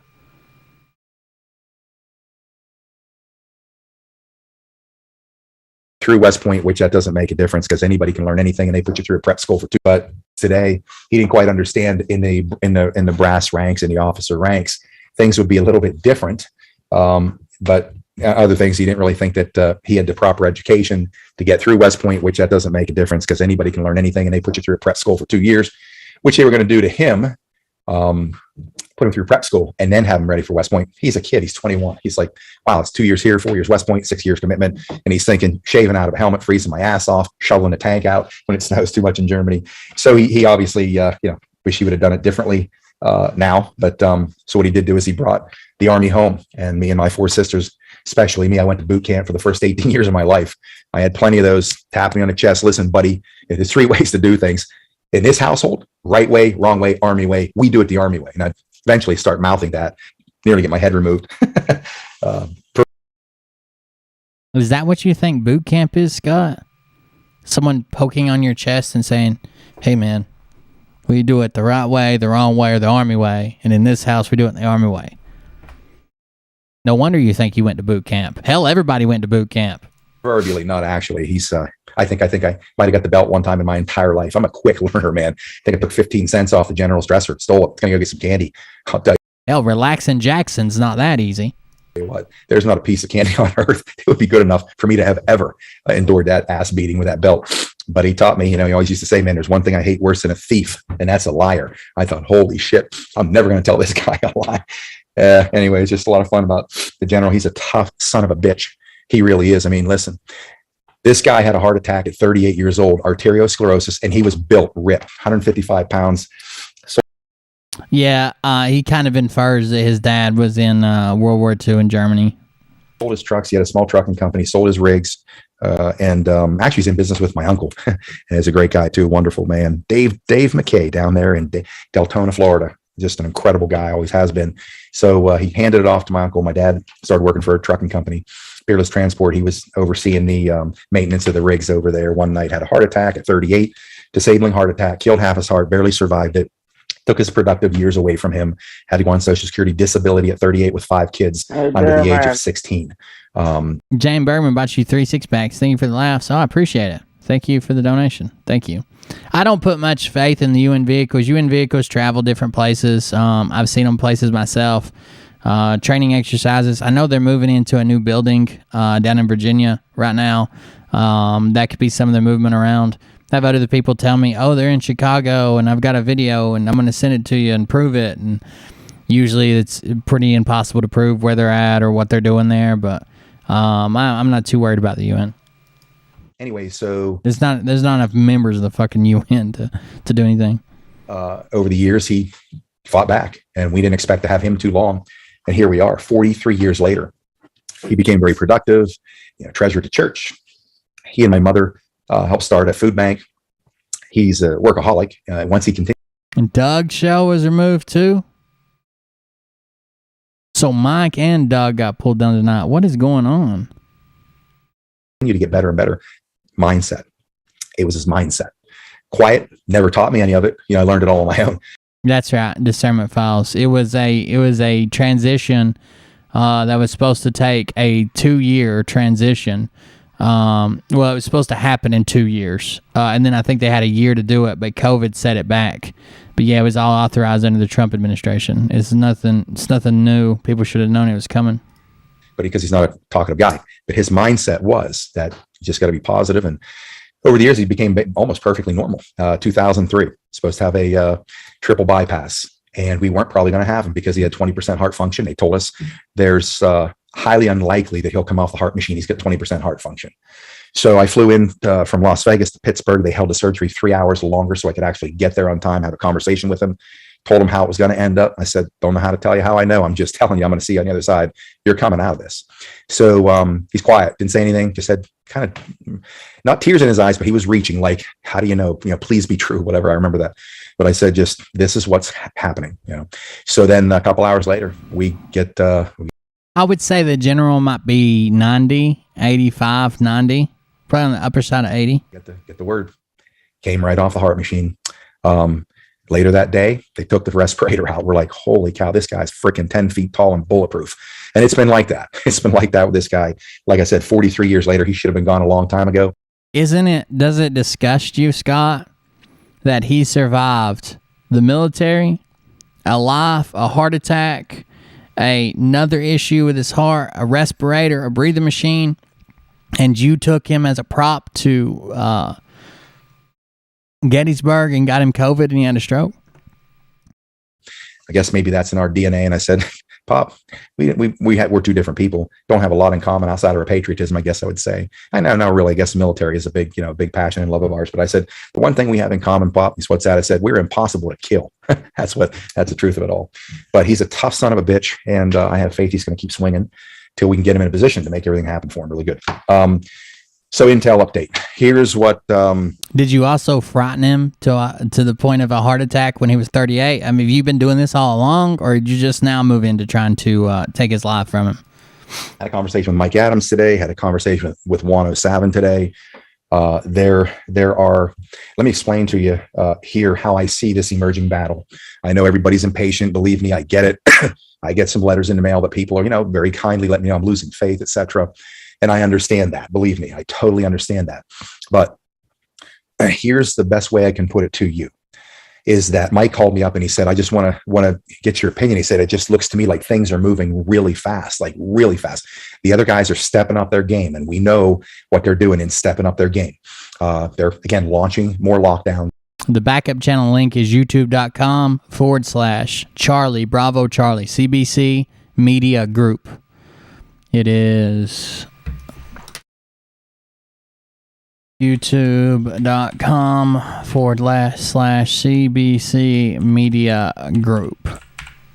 Through West Point, which that doesn't make a difference because anybody can learn anything, and they put you through a prep school for 2. But today, he didn't quite understand in the brass ranks and the officer ranks, things would be a little bit different. But other things, he didn't really think that he had the proper education to get through West Point, which that doesn't make a difference because anybody can learn anything, and they put you through a prep school for 2 years, which they were going to do to him. Put him through prep school and then have him ready for West Point. He's a kid. He's 21. He's like, wow, it's 2 years here, 4 years West Point, 6 years commitment. And he's thinking, shaving out of a helmet, freezing my ass off, shoveling a tank out when it snows too much in Germany. So he obviously, wish he would have done it differently now. But so what he did do is he brought the Army home, and me and my 4 sisters, especially me, I went to boot camp for the first 18 years of my life. I had plenty of those tap me on the chest. Listen, buddy, there's 3 ways to do things in this household: right way, wrong way, Army way. We do it the Army way. And I eventually start mouthing that, nearly get my head removed. Is that what you think boot camp is, Scott? Someone poking on your chest and saying, hey man, we do it the right way, the wrong way, or the Army way, and in this house we do it the Army way. No wonder you think he went to boot camp. Hell, everybody went to boot camp. Proverbially, not actually. He's, I think I might have got the belt one time in my entire life. I'm a quick learner, man. I think I took 15 cents off the general's dresser, stole it. Gonna go get some candy. I'll tell Hell, relaxing Jackson's not that easy. you what, there's not a piece of candy on earth that would be good enough for me to have ever endured that ass beating with that belt. But he taught me, he always used to say, man, there's one thing I hate worse than a thief, and that's a liar. I thought, holy shit, I'm never going to tell this guy a lie. Anyway, it's just a lot of fun about the general. He's a tough son of a bitch. He really is. I mean, listen, this guy had a heart attack at 38 years old, arteriosclerosis, and he was built ripped, 155 pounds. So Yeah, he kind of infers that his dad was in World War II in Germany. sold his trucks. He had a small trucking company, sold his rigs, and actually he's in business with my uncle. And he's a great guy too, wonderful man. Dave McKay down there in Deltona, Florida. Just an incredible guy, always has been. So he handed it off to my uncle. My dad started working for a trucking company, Fearless Transport. He was overseeing the maintenance of the rigs over there. One night had a heart attack at 38, disabling heart attack, killed half his heart, barely survived it. Took his productive years away from him, had to go on Social Security disability at 38 with 5 kids under the age of 16. Jane Bergman bought you 3 6-packs. Thank you for the laughs. Oh, I appreciate it. Thank you for the donation. Thank you. I don't put much faith in the UN vehicles. UN vehicles travel different places. I've seen them places myself. Training exercises. I know they're moving into a new building down in Virginia right now. That could be some of their movement around. I've had other people tell me, oh, they're in Chicago, and I've got a video, and I'm going to send it to you and prove it. And usually it's pretty impossible to prove where they're at or what they're doing there, but I'm not too worried about the UN. Anyway, so There's not enough members of the fucking UN to do anything. over the years, he fought back, and we didn't expect to have him too long. And here we are, 43 years later. He became very productive, treasured the church. He and my mother helped start a food bank. He's a workaholic. Once he continued And Doug's show was removed too? So Mike and Doug got pulled down tonight. What is going on? to get better and better, mindset. It was his mindset. Quiet, never taught me any of it. I learned it all on my own. That's right. Discernment Files. It was a transition that was supposed to take a 2-year transition. Well, it was supposed to happen in 2 years, and then I think they had a year to do it, but COVID set it back. But yeah, it was all authorized under the Trump administration. It's nothing new. People should have known it was coming. But because he's not a talkative guy, but his mindset was that you just got to be positive. And over the years, he became almost perfectly normal. 2003, supposed to have a triple bypass, and we weren't probably going to have him because he had 20% heart function. They told us there's highly unlikely that he'll come off the heart machine. He's got 20% heart function. So I flew in from Las Vegas to Pittsburgh. They held the surgery 3 hours longer so I could actually get there on time, have a conversation with him, told him how it was going to end up. I said, don't know how to tell you how I know. I'm just telling you, I'm going to see you on the other side. You're coming out of this. So he's quiet, didn't say anything, just said kind of not tears in his eyes, but he was reaching like, how do you know, please be true, whatever. I remember that. But I said, just, this is what's happening. So then a couple hours later, we get, I would say the general might be 90, 85, 90, probably on the upper side of 80. Get the word. Came right off the heart machine. Later that day, they took the respirator out. We're like, holy cow, this guy's freaking 10 feet tall and bulletproof. And it's been like that. It's been like that with this guy. Like I said, 43 years later, he should have been gone a long time ago. Does it disgust you, Scott, that he survived the military, a life, a heart attack, another issue with his heart, a respirator, a breathing machine, and you took him as a prop to Gettysburg and got him COVID and he had a stroke? I guess maybe that's in our DNA. And I said, Pop, we're two different people, don't have a lot in common outside of our patriotism, I guess I would say. I know really, I guess the military is a big, big passion and love of ours. But I said, the one thing we have in common, Pop, is what's that? I said, we're impossible to kill. That's the truth of it all. But he's a tough son of a bitch. And I have faith he's going to keep swinging till we can get him in a position to make everything happen for him really good. So intel update. Here's what. Did you also frighten him to the point of a heart attack when he was 38? I mean, have you been doing this all along, or did you just now move into trying to take his life from him? Had a conversation with Mike Adams today. Had a conversation with Juan O'Savin today. There are, let me explain to you here how I see this emerging battle. I know everybody's impatient. Believe me, I get it. I get some letters in the mail that people are, very kindly letting me know I'm losing faith, etc. And I understand that. Believe me, I totally understand that. But here's the best way I can put it to you. Is that Mike called me up and he said, I just want to get your opinion. He said, it just looks to me like things are moving really fast, like really fast. The other guys are stepping up their game, and we know what they're doing in stepping up their game. They're, again, launching more lockdowns. The backup channel link is youtube.com/Charlie, Bravo Charlie, CBC Media Group. It is youtube.com/CBC Media Group,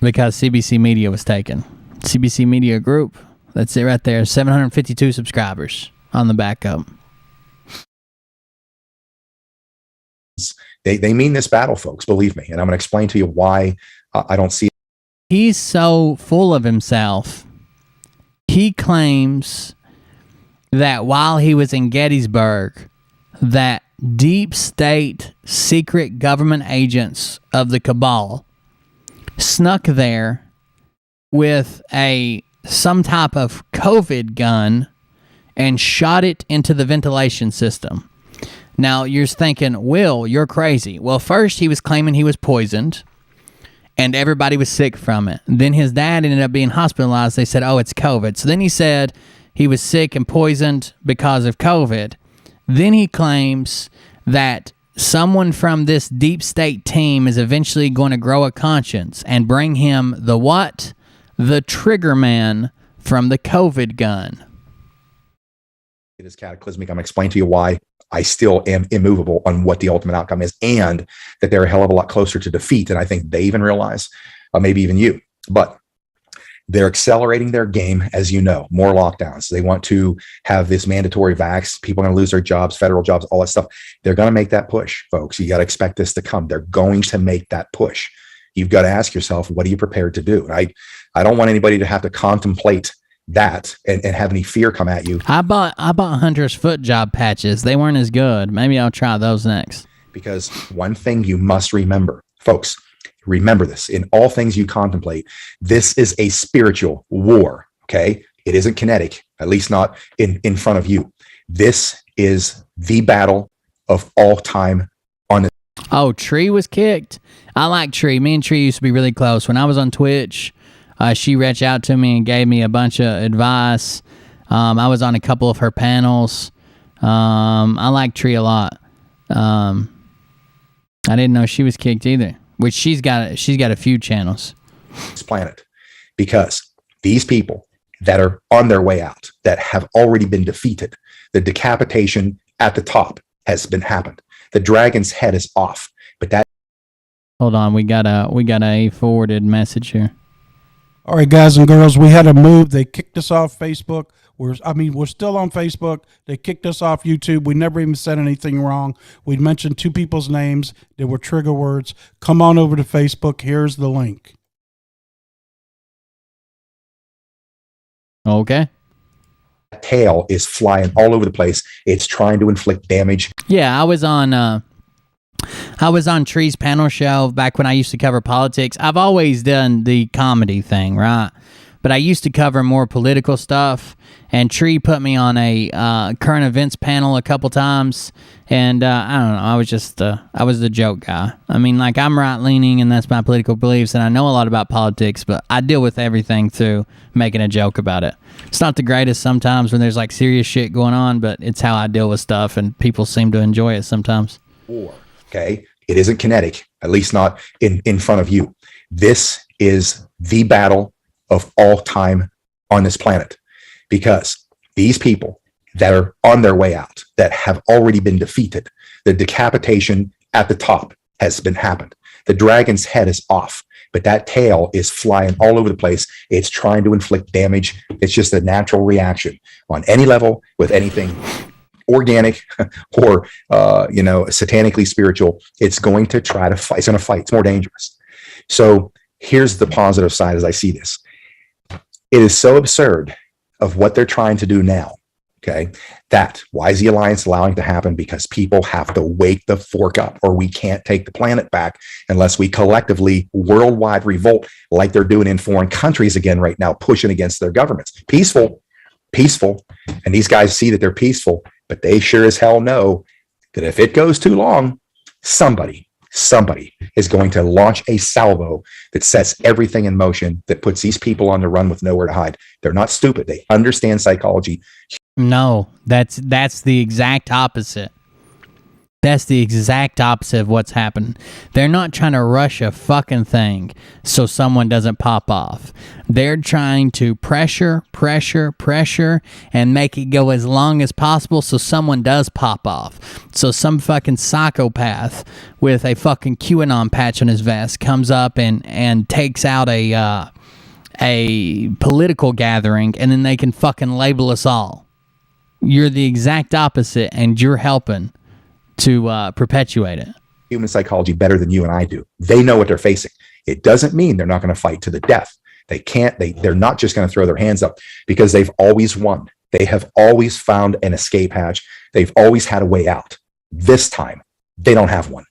because CBC Media was taken. CBC Media Group, that's it right there. 752 subscribers on the backup. They mean this battle, folks, believe me. And I'm going to explain to you why I don't see it. He's so full of himself. He claims that while he was in Gettysburg, that deep state secret government agents of the cabal snuck there with some type of COVID gun and shot it into the ventilation system. Now, you're thinking, Will, you're crazy. Well, first he was claiming he was poisoned and everybody was sick from it. Then his dad ended up being hospitalized. They said, oh, it's COVID. So then he said he was sick and poisoned because of COVID. Then he claims that someone from this deep state team is eventually going to grow a conscience and bring him the what? The trigger man from the COVID gun. It is cataclysmic. I'm going to explain to you why I still am immovable on what the ultimate outcome is, and that they're a hell of a lot closer to defeat than I think they even realize, maybe even you. But they're accelerating their game, as you know, more lockdowns. They want to have this mandatory vax. People are going to lose their jobs, federal jobs, all that stuff. They're going to make that push, folks. You got to expect this to come. They're going to make that push. You've got to ask yourself, what are you prepared to do? I don't want anybody to have to contemplate that and have any fear come at you. I bought Hunter's foot job patches. They weren't as good. Maybe I'll try those next. Because one thing you must remember, folks, remember this, in all things you contemplate, this is a spiritual war, okay? It isn't kinetic, at least not in front of you. This is the battle of all time on this. Oh, Tree was kicked. I like Tree. Me and Tree used to be really close. When I was on Twitch, she reached out to me and gave me a bunch of advice. I was on a couple of her panels. I like Tree a lot. I didn't know she was kicked either. Which she's got a few channels. This planet, because these people that are on their way out, that have already been defeated, the decapitation at the top has been happened. The dragon's head is off. But that. Hold on, we got a forwarded message here. All right, guys and girls, we had a move. They kicked us off Facebook. We're still on Facebook. They kicked us off YouTube. We never even said anything wrong. We mentioned two people's names. They were trigger words. Come on over to Facebook. Here's the link. Okay. Tail is flying all over the place. It's trying to inflict damage. Yeah, I was on Tree's panel show back when I used to cover politics. I've always done the comedy thing, right? But I used to cover more political stuff, and Tree put me on a current events panel a couple times, and I don't know, I was the joke guy. I mean, like, I'm right-leaning, and that's my political beliefs, and I know a lot about politics, but I deal with everything through making a joke about it. It's not the greatest sometimes when there's, like, serious shit going on, but it's how I deal with stuff, and people seem to enjoy it sometimes. Okay? It isn't kinetic, at least not in front of you. This is the battle of all time on this planet, because these people that are on their way out, that have already been defeated, the decapitation at the top has been happened. The dragon's head is off, but that tail is flying all over the place. It's trying to inflict damage. It's just a natural reaction on any level with anything organic or satanically spiritual. It's going to try to fight. It's going to fight. It's more dangerous. So here's the positive side as I see this. It is so absurd of what they're trying to do now Okay. Why is the alliance allowing it to happen? Because people have to wake the fork up, or we can't take the planet back unless we collectively worldwide revolt like they're doing in foreign countries again right now, pushing against their governments. Peaceful. And these guys see that they're peaceful, but they sure as hell know that if it goes too long, somebody is going to launch a salvo that sets everything in motion, that puts these people on the run with nowhere to hide. They're not stupid. They understand psychology. No, that's the exact opposite. That's the exact opposite of what's happened. They're not trying to rush a fucking thing so someone doesn't pop off. They're trying to pressure, and make it go as long as possible so someone does pop off. So some fucking psychopath with a fucking QAnon patch on his vest comes up and takes out a political gathering, and then they can fucking label us all. You're the exact opposite, and you're helping to perpetuate it. Human psychology better than you and I do. They know what they're facing. It doesn't mean they're not going to fight to the death. They can't. They're not just going to throw their hands up, because they've always won. They have always found an escape hatch. They've always had a way out. This time, they don't have one.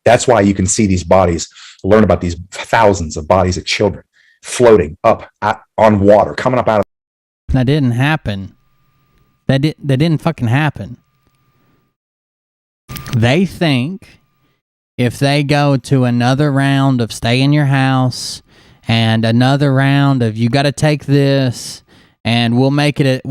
That's why you can see these bodies, learn about these thousands of bodies of children floating up on water, coming up out of. That didn't happen. That didn't fucking happen. They think if they go to another round of stay in your house and another round of you got to take this, and we'll make it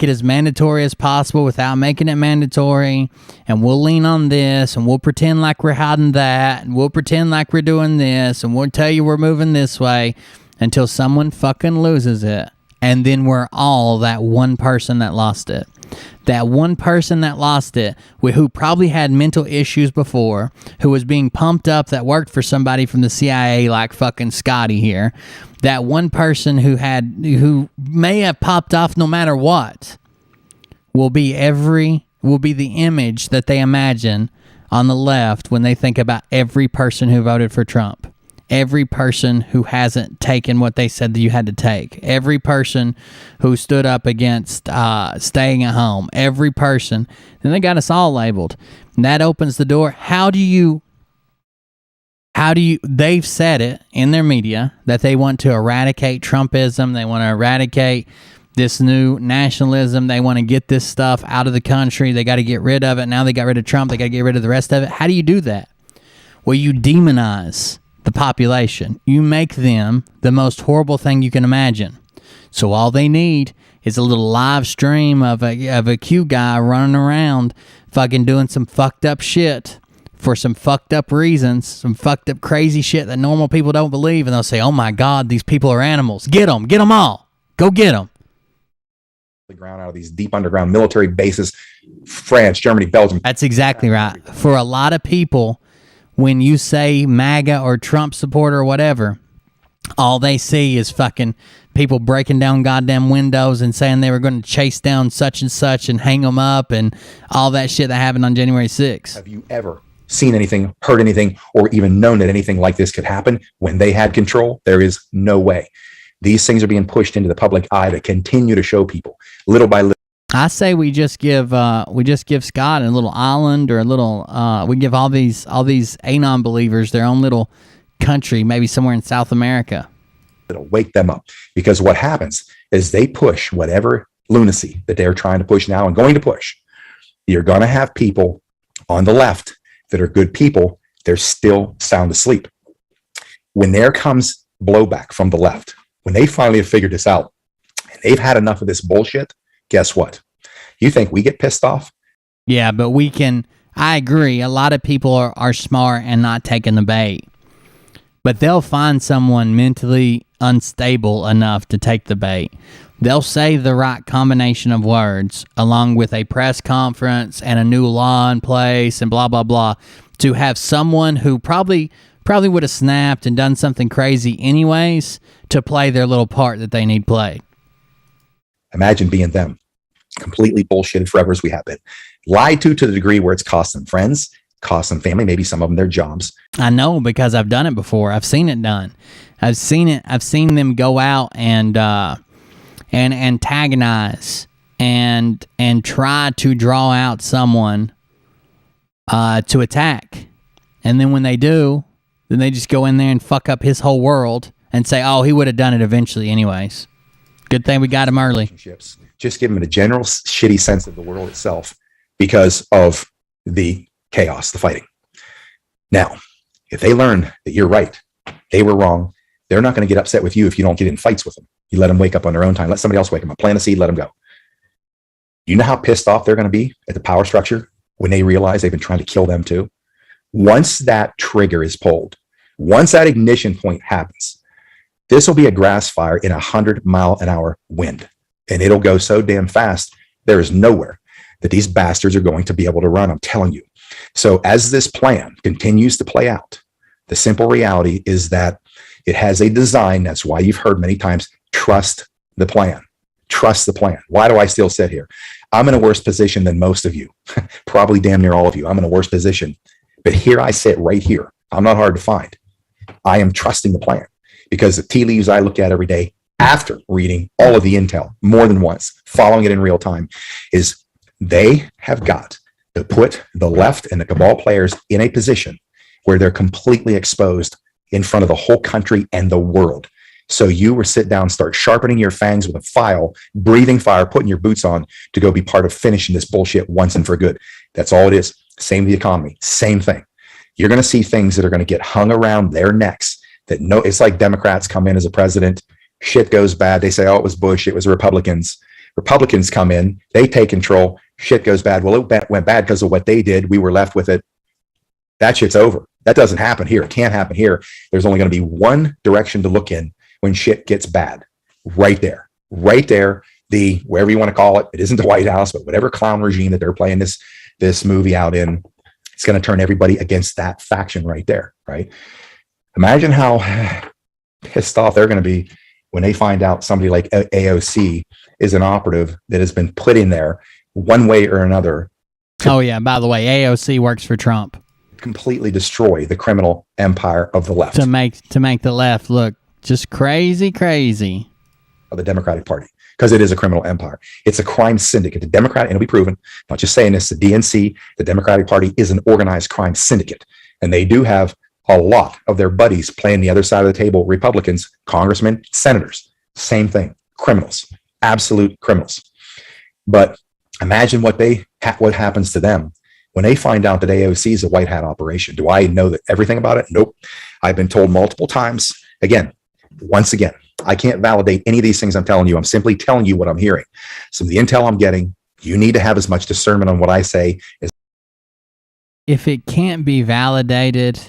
as mandatory as possible without making it mandatory, and we'll lean on this, and we'll pretend like we're hiding that, and we'll pretend like we're doing this, and we'll tell you we're moving this way until someone fucking loses it, and then we're all that one person that lost it. That one person that lost it, who probably had mental issues before, who was being pumped up, that worked for somebody from the CIA like fucking Scotty here. That one person who may have popped off no matter what, will be the image that they imagine on the left when they think about every person who voted for Trump. Every person who hasn't taken what they said that you had to take. Every person who stood up against staying at home. Every person. And they got us all labeled. And that opens the door. How do you... They've said it in their media that they want to eradicate Trumpism. They want to eradicate this new nationalism. They want to get this stuff out of the country. They got to get rid of it. Now they got rid of Trump. They got to get rid of the rest of it. How do you do that? Well, you demonize the population. You make them the most horrible thing you can imagine. So all they need is a little live stream of a Q guy running around fucking doing some fucked up shit for some fucked up reasons, some fucked up crazy shit that normal people don't believe, and they'll say, oh my God, these people are animals. Get them all. Go get them. The ground out of these deep underground military bases, France, Germany, Belgium. That's exactly right. For a lot of people, when you say MAGA or Trump supporter or whatever, all they see is fucking people breaking down goddamn windows and saying they were going to chase down such and such and hang them up and all that shit that happened on January 6th. Have you ever seen anything, heard anything, or even known that anything like this could happen when they had control? There is no way. These things are being pushed into the public eye to continue to show people little by little. I say we just give Scott a little island, or a little we give all these anon believers their own little country, maybe somewhere in South America. It'll wake them up, because what happens is they push whatever lunacy that they're trying to push now and going to push. You're going to have people on the left that are good people. They're still sound asleep. When there comes blowback from the left, when they finally have figured this out and they've had enough of this bullshit, guess what? You think we get pissed off? Yeah, but we can. I agree. A lot of people are smart and not taking the bait. But they'll find someone mentally unstable enough to take the bait. They'll say the right combination of words, along with a press conference and a new law in place and blah, blah, blah, to have someone who probably would have snapped and done something crazy anyways to play their little part that they need played. Imagine being them. Completely bullshitted forever, as we have been. Lied to the degree where it's cost them friends, cost them family, maybe some of them their jobs. I know, because I've done it before. I've seen it done. I've seen them go out and antagonize and try to draw out someone to attack. And then when they do, then they just go in there and fuck up his whole world and say, oh, he would have done it eventually anyways. Good thing we got him early. Just give them a general shitty sense of the world itself because of the chaos, the fighting. Now, if they learn that you're right, they were wrong, they're not going to get upset with you if you don't get in fights with them. You let them wake up on their own time. Let somebody else wake them up. Plant a seed, let them go. You know how pissed off they're going to be at the power structure when they realize they've been trying to kill them too? Once that trigger is pulled, once that ignition point happens, this will be a grass fire in 100-mile-an-hour wind. And it'll go so damn fast, there is nowhere that these bastards are going to be able to run, I'm telling you. So as this plan continues to play out, the simple reality is that it has a design. That's why you've heard many times, trust the plan. Trust the plan. Why do I still sit here? I'm in a worse position than most of you, probably damn near all of you. I'm in a worse position. But here I sit right here. I'm not hard to find. I am trusting the plan because the tea leaves I look at every day after reading all of the intel more than once, following it in real time, is they have got to put the left and the cabal players in a position where they're completely exposed in front of the whole country and the world. So you will sit down, start sharpening your fangs with a file, breathing fire, putting your boots on to go be part of finishing this bullshit once and for good. That's all it is. Same with the economy. Same thing. You're going to see things that are going to get hung around their necks that no, it's like Democrats come in as a president. Shit goes bad. They say, oh, it was Bush. It was Republicans. Republicans come in. They take control. Shit goes bad. Well, it went bad because of what they did. We were left with it. That shit's over. That doesn't happen here. It can't happen here. There's only going to be one direction to look in when shit gets bad. Right there. Right there. The, wherever you want to call it, it isn't the White House, but whatever clown regime that they're playing this movie out in, it's going to turn everybody against that faction right there, right? Imagine how pissed off they're going to be when they find out somebody like AOC is an operative that has been put in there one way or another. Oh, yeah. By the way, AOC works for Trump. Completely destroy the criminal empire of the left. To make the left look just crazy. Of the Democratic Party. Because it is a criminal empire. It's a crime syndicate. The Democrat, and it'll be proven, not just saying this, the DNC, the Democratic Party is an organized crime syndicate. And they do have a lot of their buddies playing the other side of the table, Republicans, congressmen, senators, same thing, criminals, absolute criminals. But imagine what happens to them when they find out that AOC is a white hat operation. Do I know that everything about it? Nope. I've been told multiple times. Once again, I can't validate any of these things I'm telling you. I'm simply telling you what I'm hearing. So the intel I'm getting, you need to have as much discernment on what I say as. If it can't be validated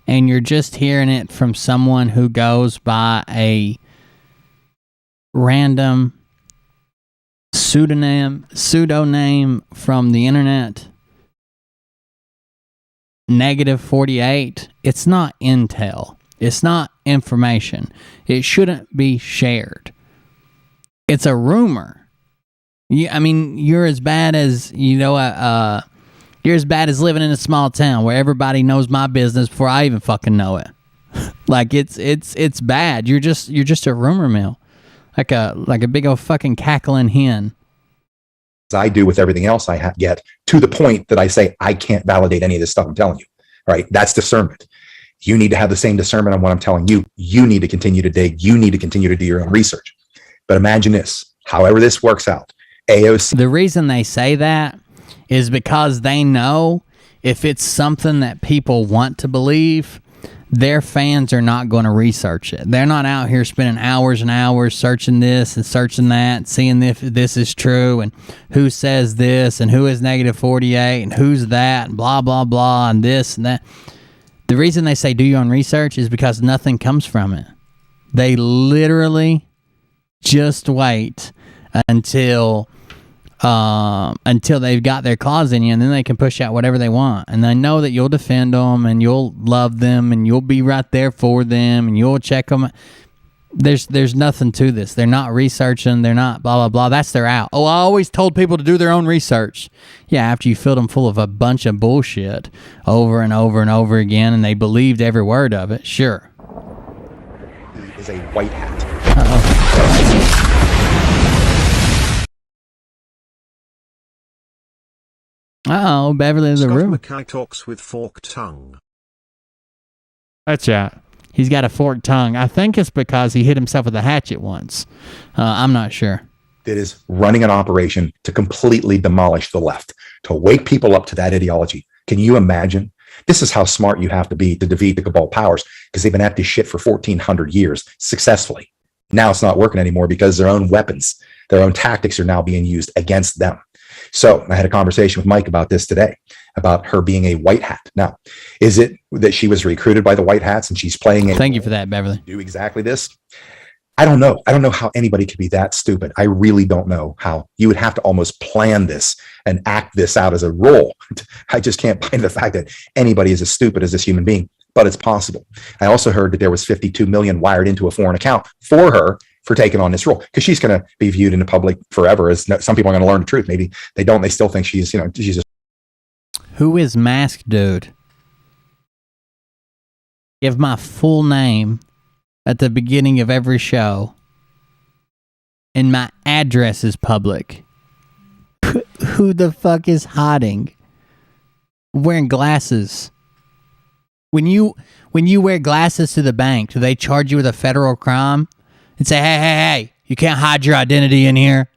and you're just hearing it from someone who goes by a random pseudonym from the internet, -48, it's not intel. It's not information. It shouldn't be shared. It's a rumor. You're as bad as, you're as bad as living in a small town where everybody knows my business before I even fucking know it. Like it's bad. You're just a rumor mill. Like a big old fucking cackling hen. I do with everything else I get, to the point that I say I can't validate any of this stuff I'm telling you. Right? That's discernment. You need to have the same discernment on what I'm telling you. You need to continue to dig. You need to continue to do your own research. But imagine this, however this works out, AOC. The reason they say that is because they know if it's something that people want to believe, their fans are not going to research it. They're not out here spending hours and hours searching this and searching that, seeing if this is true and who says this and who is -48 and who's that and blah, blah, blah and this and that. The reason they say do your own research is because nothing comes from it. They literally just wait until they've got their claws in you, and then they can push out whatever they want. And they know that you'll defend them, and you'll love them, and you'll be right there for them, and you'll check them. There's nothing to this. They're not researching. They're not blah, blah, blah. That's their out. Oh, I always told people to do their own research. Yeah, after you filled them full of a bunch of bullshit over and over and over again, and they believed every word of it, sure. He is a white hat. Uh-oh. Uh-oh, Beverly in the Scott room. Mackay talks with forked tongue. That's right. He's got a forked tongue. I think it's because he hit himself with a hatchet once. I'm not sure. That is running an operation to completely demolish the left, to wake people up to that ideology. Can you imagine? This is how smart you have to be to defeat the cabal powers, because they've been at this shit for 1,400 years successfully. Now it's not working anymore because their own weapons, their own tactics are now being used against them. So I had a conversation with Mike about this today, about her being a white hat. Now, is it that she was recruited by the white hats and she's playing a Thank you for that, Beverly. do exactly this? I don't know. I don't know how anybody could be that stupid. I really don't know how you would have to almost plan this and act this out as a role. I just can't buy the fact that anybody is as stupid as this human being, but it's possible. I also heard that there was 52 million wired into a foreign account for her for taking on this role, because she's going to be viewed in the public forever as some people are going to learn the truth. Maybe they don't. They still think she's, she's a Who is Masked Dude? Give my full name at the beginning of every show, and my address is public. Who the fuck is hiding? Wearing glasses. When you wear glasses to the bank, do they charge you with a federal crime and say, hey, you can't hide your identity in here?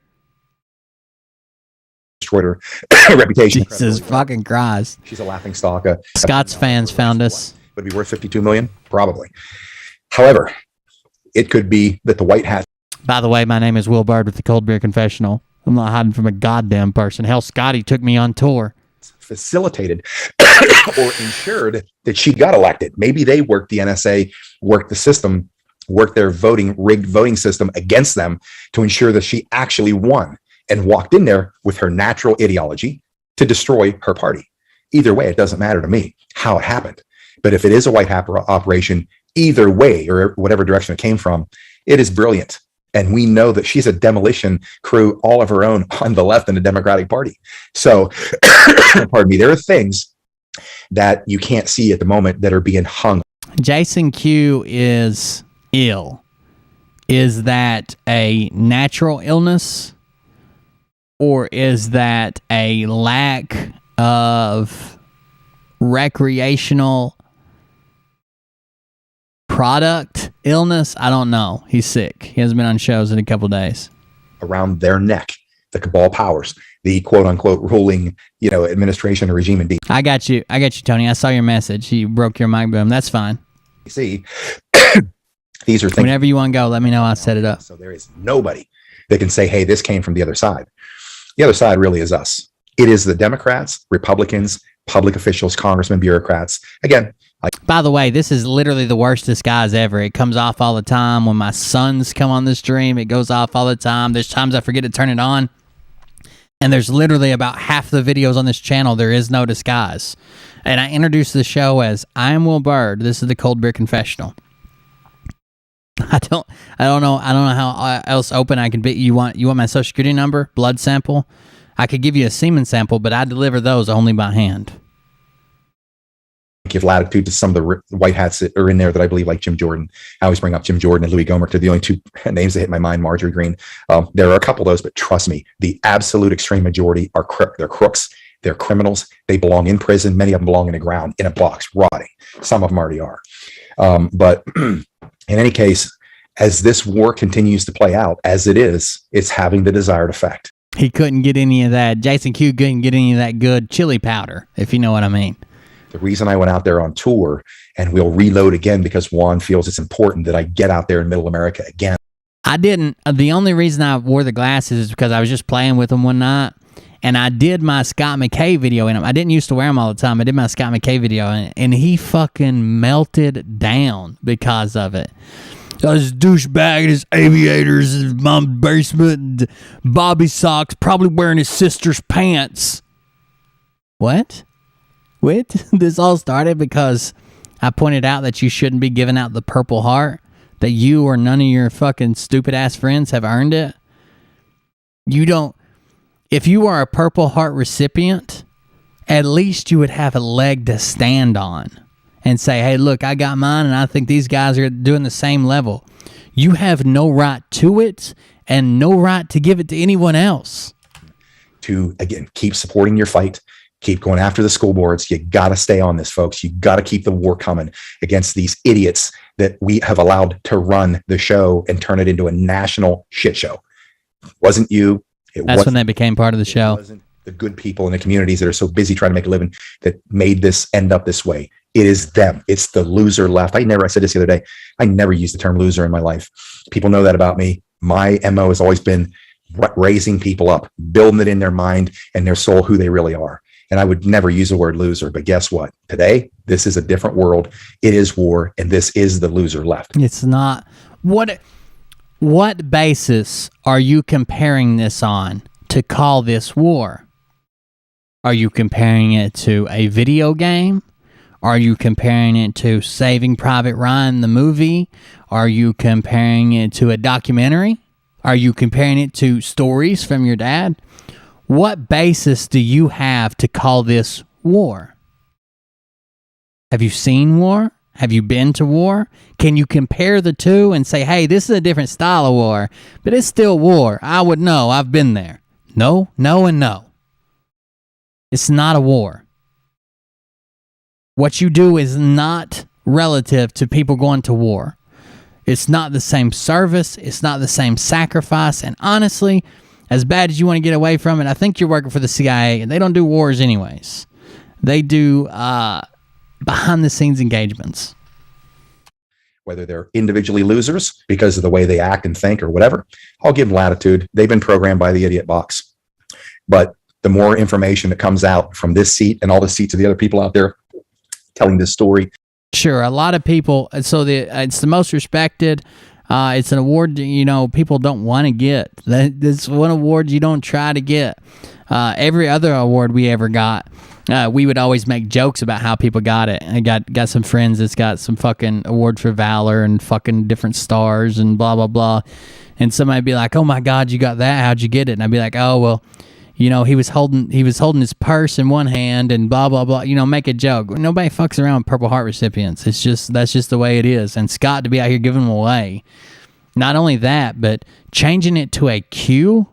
destroyed her reputation. Jesus fucking Christ. She's a laughing stock. Scott's fans found us. Would it be worth 52 million? Probably. However, it could be that the white hat. By the way, my name is Will Bird with the Cold Beer Confessional. I'm not hiding from a goddamn person. Hell, Scotty took me on tour. Facilitated or ensured that she got elected. Maybe they worked the NSA, worked the system, worked their rigged voting system against them to ensure that she actually won and walked in there with her natural ideology to destroy her party. Either way, it doesn't matter to me how it happened. But if it is a white hat operation, either way, or whatever direction it came from, it is brilliant. And we know that she's a demolition crew all of her own on the left in the Democratic Party. So, pardon me, there are things that you can't see at the moment that are being hung. Jason Q is ill. Is that a natural illness? Or is that a lack of recreational product illness? I don't know. He's sick. He hasn't been on shows in a couple days. Around their neck, the cabal powers, the quote unquote ruling, administration or regime in I got you, Tony. I saw your message. You broke your mic boom. That's fine. DC. These are things. Whenever you want to go, let me know. I'll set it up. So there is nobody that can say, hey, this came from the other side. The other side really is us. It is the Democrats, Republicans, public officials, congressmen, bureaucrats. Again, by the way, this is literally the worst disguise ever. It comes off all the time. When my sons come on the stream, it goes off all the time. There's times I forget to turn it on. And there's literally about half the videos on this channel, there is no disguise. And I introduced the show as, I am Will Bird. This is the Cold Beer Confessional. I don't know how else open I can be. You want my social security number, blood sample? I could give you a semen sample, but I deliver those only by hand. Give latitude to some of the white hats that are in there that I believe, like Jim Jordan. I always bring up Jim Jordan and Louis Gohmert. They're the only two names that hit my mind. Marjorie Greene. There are a couple of those, but trust me, the absolute extreme majority are they're crooks. They're criminals. They belong in prison. Many of them belong in the ground, in a box, rotting. Some of them already are. But in any case, as this war continues to play out, as it is, it's having the desired effect. He couldn't get any of that. Jason Q couldn't get any of that good chili powder, if you know what I mean. The reason I went out there on tour, and we'll reload again because Juan feels it's important that I get out there in Middle America again. I didn't. The only reason I wore the glasses is because I was just playing with them one night, and I did my Scott McKay video in them. I didn't used to wear them all the time. I did my Scott McKay video, and he fucking melted down because of it. This douchebag in his aviators, his mom's basement, and Bobby socks, probably wearing his sister's pants. What? This all started because I pointed out that you shouldn't be giving out the Purple Heart, that you or none of your fucking stupid ass friends have earned it. You don't. If you are a Purple Heart recipient, at least you would have a leg to stand on and say, hey, look, I got mine, and I think these guys are doing the same level. You have no right to it and no right to give it to anyone else. To, again, keep supporting your fight, Keep going after the school boards. You got to stay on this, folks. You got to keep the war coming against these idiots that we have allowed to run the show and turn it into a national shit show. It wasn't you. That's when they became part of the show. It wasn't the good people in the communities that are so busy trying to make a living that made this end up this way. It is them. It's the loser left. I said this the other day. I never used the term loser in my life. People know that about me. My MO has always been raising people up, building it in their mind and their soul, who they really are. And I would never use the word loser, but guess what? Today, this is a different world. It is war, and this is the loser left. It's not. What basis are you comparing this on to call this war? Are you comparing it to a video game? Are you comparing it to Saving Private Ryan, the movie? Are you comparing it to a documentary? Are you comparing it to stories from your dad? What basis do you have to call this war? Have you seen war? Have you been to war? Can you compare the two and say, hey, this is a different style of war, but it's still war? I would know. I've been there. No, no, and no. It's not a war. What you do is not relative to people going to war. It's not the same service. It's not the same sacrifice. And honestly, as bad as you want to get away from it, I think you're working for the CIA, and they don't do wars anyways. They do behind-the-scenes engagements. Whether they're individually losers because of the way they act and think or whatever, I'll give them latitude. They've been programmed by the idiot box. But the more information that comes out from this seat and all the seats of the other people out there telling this story. Sure, a lot of people, so it's the most respected. It's an award, people don't want to get. It's one award you don't try to get. Every other award we ever got, we would always make jokes about how people got it. I got some friends that's got some fucking award for valor and fucking different stars and blah, blah, blah. And somebody'd be like, oh my God, you got that? How'd you get it? And I'd be like, oh, well, he was holding his purse in one hand and blah, blah, blah, make a joke. Nobody fucks around with Purple Heart recipients. That's just the way it is. And Scott to be out here giving them away. Not only that, but changing it to a Q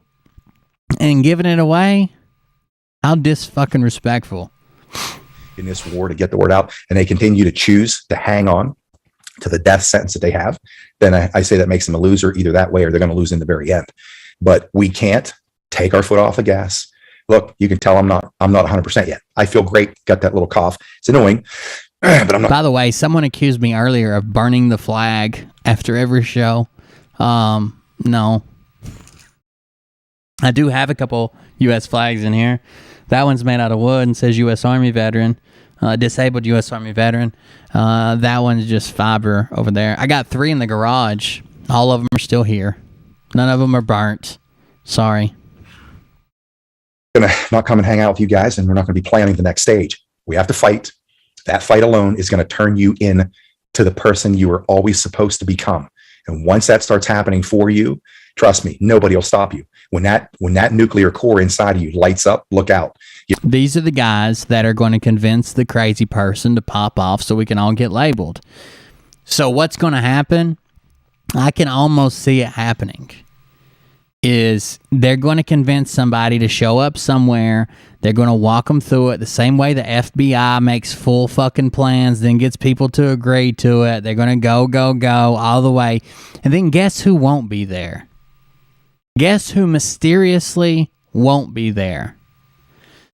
and giving it away. How dis-fucking respectful. In this war to get the word out, and they continue to choose to hang on to the death sentence that they have, then I say that makes them a loser either that way or they're going to lose in the very end. But we can't take our foot off the gas. Look, you can tell I'm not 100% yet. I feel great. Got that little cough. It's annoying, but I'm not. By the way, someone accused me earlier of burning the flag after every show. No. I do have a couple U.S. flags in here. That one's made out of wood and says U.S. Army veteran, disabled U.S. Army veteran. That one's just fiber over there. I got 3 in the garage. All of them are still here. None of them are burnt. Sorry. Going to not come and hang out with you guys, and we're not going to be planning the next stage. We have to fight. That fight alone is going to turn you in to the person you were always supposed to become. And once that starts happening for you, trust me, nobody will stop you. When that nuclear core inside of you lights up, look out. These are the guys that are going to convince the crazy person to pop off so we can all get labeled. So what's going to happen? I can almost see it happening. Is they're going to convince somebody to show up somewhere. They're going to walk them through it the same way the FBI makes full fucking plans, then gets people to agree to it. They're going to go all the way. And then guess who won't be there? Guess who mysteriously won't be there?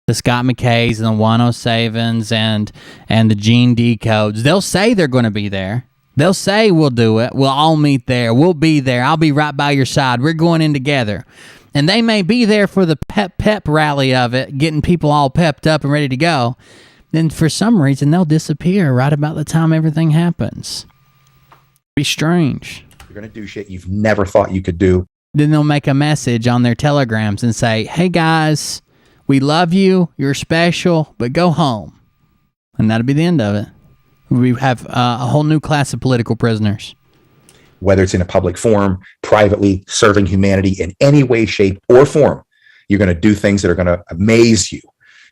The Scott McKays and the 107s and the Gene D codes. They'll say they're going to be there. They'll say we'll do it. We'll all meet there. We'll be there. I'll be right by your side. We're going in together. And they may be there for the pep rally of it, getting people all pepped up and ready to go. Then for some reason, they'll disappear right about the time everything happens. Be strange. You're going to do shit you've never thought you could do. Then they'll make a message on their telegrams and say, hey guys, we love you. You're special, but go home. And that'll be the end of it. We have a whole new class of political prisoners. Whether it's in a public forum, privately, serving humanity in any way, shape, or form, you're going to do things that are going to amaze you.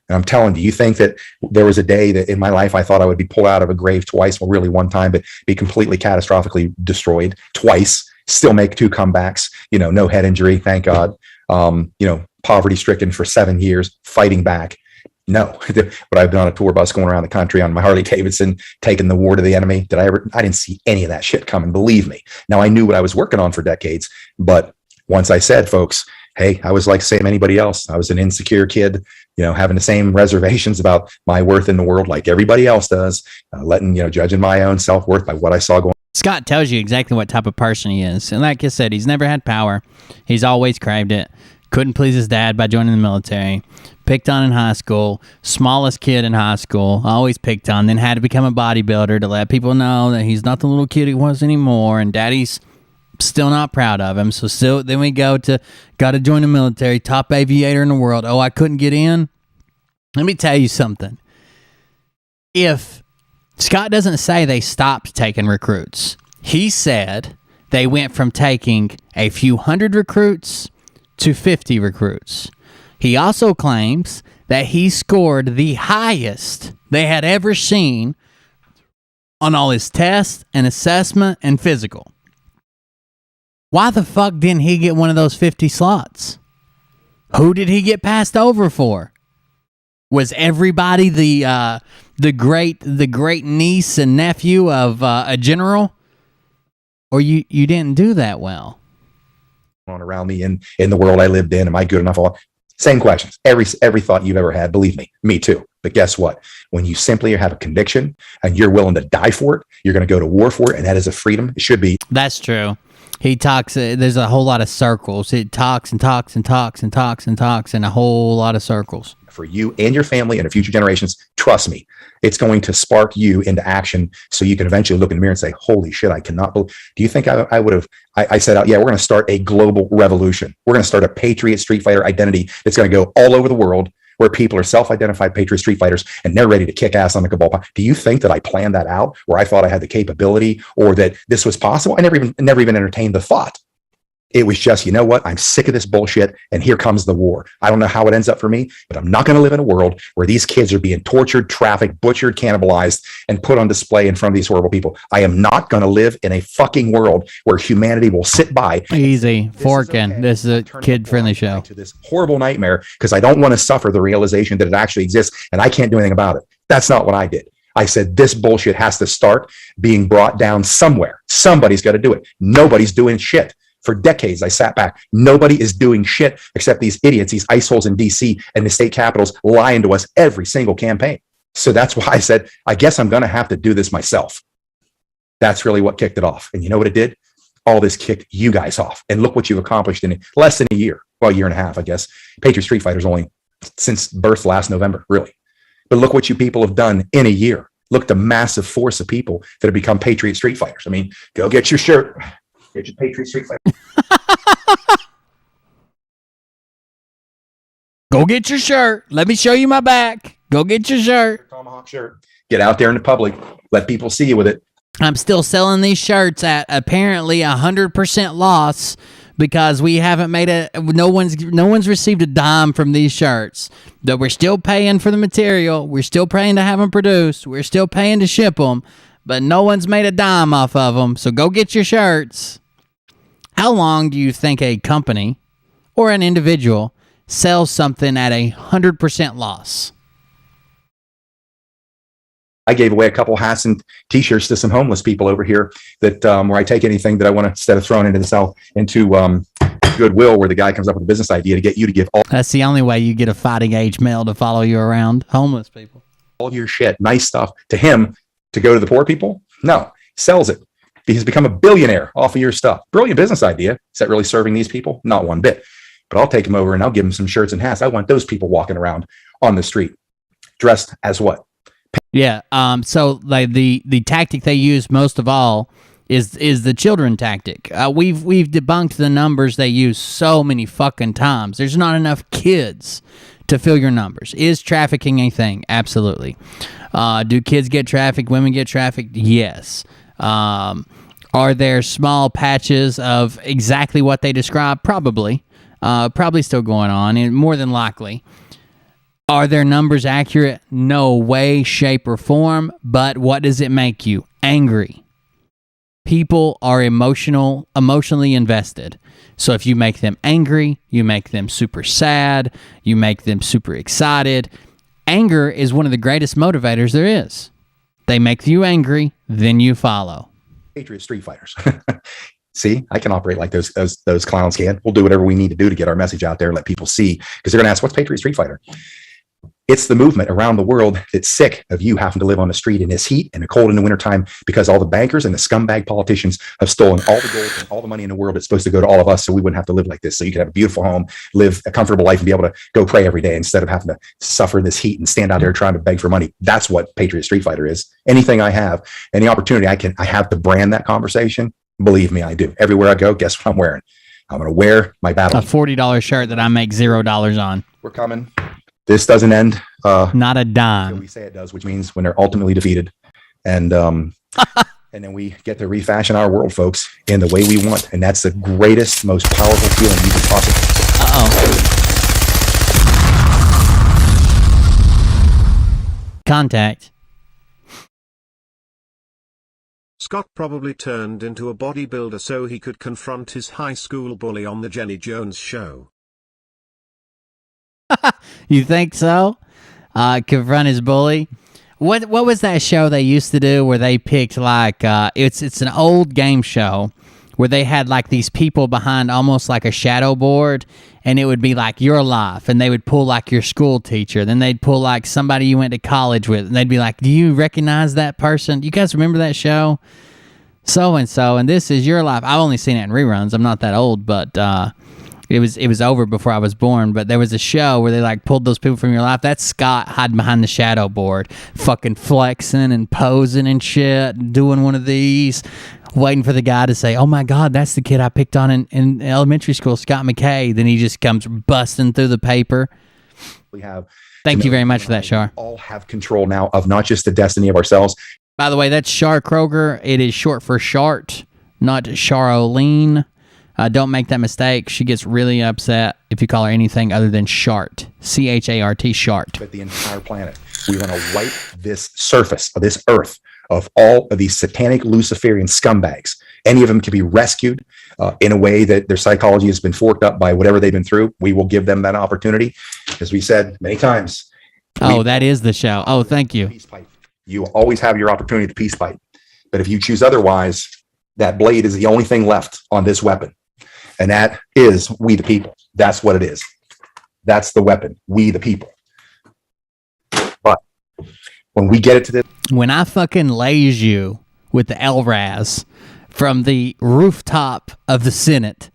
And I'm telling you, you think that there was a day that in my life I thought I would be pulled out of a grave twice, well, really one time, but be completely catastrophically destroyed twice, still make 2 comebacks, no head injury, thank God, poverty stricken for 7 years, fighting back. No, but I've been on a tour bus going around the country on my Harley Davidson, taking the war to the enemy. I didn't see any of that shit coming, believe me. Now, I knew what I was working on for decades, but once I said, folks, hey, I was like same anybody else. I was an insecure kid, having the same reservations about my worth in the world like everybody else does, judging my own self-worth by what I saw going. Scott tells you exactly what type of person he is. And like I said, he's never had power. He's always craved it. Couldn't please his dad by joining the military. Picked on in high school. Smallest kid in high school. Always picked on. Then had to become a bodybuilder to let people know that he's not the little kid he was anymore. And daddy's still not proud of him. So then we got to join the military. Top aviator in the world. Oh, I couldn't get in? Let me tell you something. If Scott doesn't say they stopped taking recruits, he said they went from taking a few hundred recruits to 50 recruits. He also claims that he scored the highest they had ever seen on all his tests and assessment and physical. Why the fuck didn't he get one of those 50 slots? Who did he get passed over for? Was everybody the great niece and nephew of a general? Or you didn't do that well? On around me in the world I lived in. Am I good enough? Same questions. Every thought you've ever had, believe me too. But guess what? When you simply have a conviction and you're willing to die for it, you're going to go to war for it, and that is a freedom. It should be. That's true. He talks, there's a whole lot of circles. It talks and talks and talks and talks and talks in a whole lot of circles. For you and your family and the future generations, trust me, it's going to spark you into action so you can eventually look in the mirror and say, holy shit, I cannot believe. Do you think I would have, I said, yeah, we're going to start a global revolution. We're going to start a Patriot Street Fighter identity that's going to go all over the world where people are self-identified Patriot Street Fighters and they're ready to kick ass on the cabal. Do you think that I planned that out, or I thought I had the capability, or that this was possible? I never even entertained the thought. It was just, you know what? I'm sick of this bullshit, and here comes the war. I don't know how it ends up for me, but I'm not going to live in a world where these kids are being tortured, trafficked, butchered, cannibalized, and put on display in front of these horrible people. I am not going to live in a fucking world where humanity will sit by. Easy. Forking. This is a kid-friendly show. To this horrible nightmare, because I don't want to suffer the realization that it actually exists, and I can't do anything about it. That's not what I did. I said, this bullshit has to start being brought down somewhere. Somebody's got to do it. Nobody's doing shit. For decades, I sat back. Nobody is doing shit except these idiots, these iceholes in DC and the state capitals lying to us every single campaign. So that's why I said, I guess I'm going to have to do this myself. That's really what kicked it off. And you know what it did? All this kicked you guys off. And look what you've accomplished in less than a year. Well, a year and a half, I guess. Patriot Street Fighters only since birth last November, really. But look what you people have done in a year. Look at the massive force of people that have become Patriot Street Fighters. I mean, go get your shirt. Get your Patriot Street Fighter. Go get your shirt. Let me show you my back. Go get your shirt. Tomahawk shirt. Get out there in the public. Let people see you with it. I'm still selling these shirts at apparently 100% loss because we haven't made no one's received a dime from these shirts. That we're still paying for the material. We're still paying to have them produced. We're still paying to ship them, but no one's made a dime off of them. So go get your shirts. How long do you think a company or an individual sells something at 100% loss? I gave away a couple hats and T-shirts to some homeless people over here that where I take anything that I want to, instead of throwing into Goodwill, where the guy comes up with a business idea to get you to give all. That's the only way you get a fighting age male to follow you around. Homeless people. All your shit, nice stuff to him to go to the poor people. No, sells it. He's become a billionaire off of your stuff. Brilliant business idea. Is that really serving these people? Not one bit. But I'll take him over and I'll give him some shirts and hats. I want those people walking around on the street dressed as what? Yeah. So like the tactic they use most of all is the children tactic. We've debunked the numbers they use so many fucking times. There's not enough kids to fill your numbers. Is trafficking a thing? Absolutely. Do kids get trafficked? Women get trafficked? Yes. Are there small patches of exactly what they describe? Probably. Probably still going on, and more than likely. Are their numbers accurate? No way, shape, or form. But what does it make you? Angry. People are emotionally invested. So if you make them angry, you make them super sad, you make them super excited, Anger is one of the greatest motivators there is. They make you angry, then you follow. Patriot Street Fighters. See, I can operate like those clowns can. We'll do whatever we need to do to get our message out there and let people see, because they're going to ask, what's Patriot Street Fighter? It's the movement around the world that's sick of you having to live on the street in this heat and the cold in the wintertime, because all the bankers and the scumbag politicians have stolen all the gold and all the money in the world that's supposed to go to all of us, so we wouldn't have to live like this. So you could have a beautiful home, live a comfortable life, and be able to go pray every day instead of having to suffer this heat and stand out there trying to beg for money. That's what Patriot Street Fighter is. Anything I have, any opportunity I have to brand that conversation, believe me, I do. Everywhere I go, guess what I'm wearing? I'm going to wear my battle. A $40 shirt that I make $0 on. We're coming. This doesn't end. Not a dime. We say it does, which means when they're ultimately defeated. And and then we get to refashion our world, folks, in the way we want. And that's the greatest, most powerful feeling you could possibly. Contact. Scott probably turned into a bodybuilder so he could confront his high school bully on the Jenny Jones show. You think so? Confront his bully. What was that show they used to do where they picked like it's an old game show where they had like these people behind almost like a shadow board, and it would be like your life, and they would pull like your school teacher, then they'd pull like somebody you went to college with, and they'd be like, do you recognize that person? You guys remember that show? So and so, and this is your life. I've only seen it in reruns. I'm not that old, but it was over before I was born. But there was a show where they like pulled those people from your life. That's Scott hiding behind the shadow board, fucking flexing and posing and shit, doing one of these, waiting for the guy to say, oh my God, that's the kid I picked on in elementary school, Scott McKay. Then he just comes busting through the paper. We have. Thank you very much for that, Shar. All have control now of not just the destiny of ourselves. By the way, that's Shar Kroger. It is short for Shart, not Charlene. Don't make that mistake. She gets really upset if you call her anything other than Shart. C-H-A-R-T, Shart. But the entire planet. We want to wipe this surface of this earth of all of these satanic Luciferian scumbags. Any of them can be rescued in a way that their psychology has been forked up by whatever they've been through. We will give them that opportunity. As we said many times. Oh, that is the show. Oh, thank you. Peace pipe. You always have your opportunity to peace pipe. But if you choose otherwise, that blade is the only thing left on this weapon. And that is we the people. That's what it is. That's the weapon. We the people. But when we get it to this. When I fucking laze you with the LRAS from the rooftop of the Senate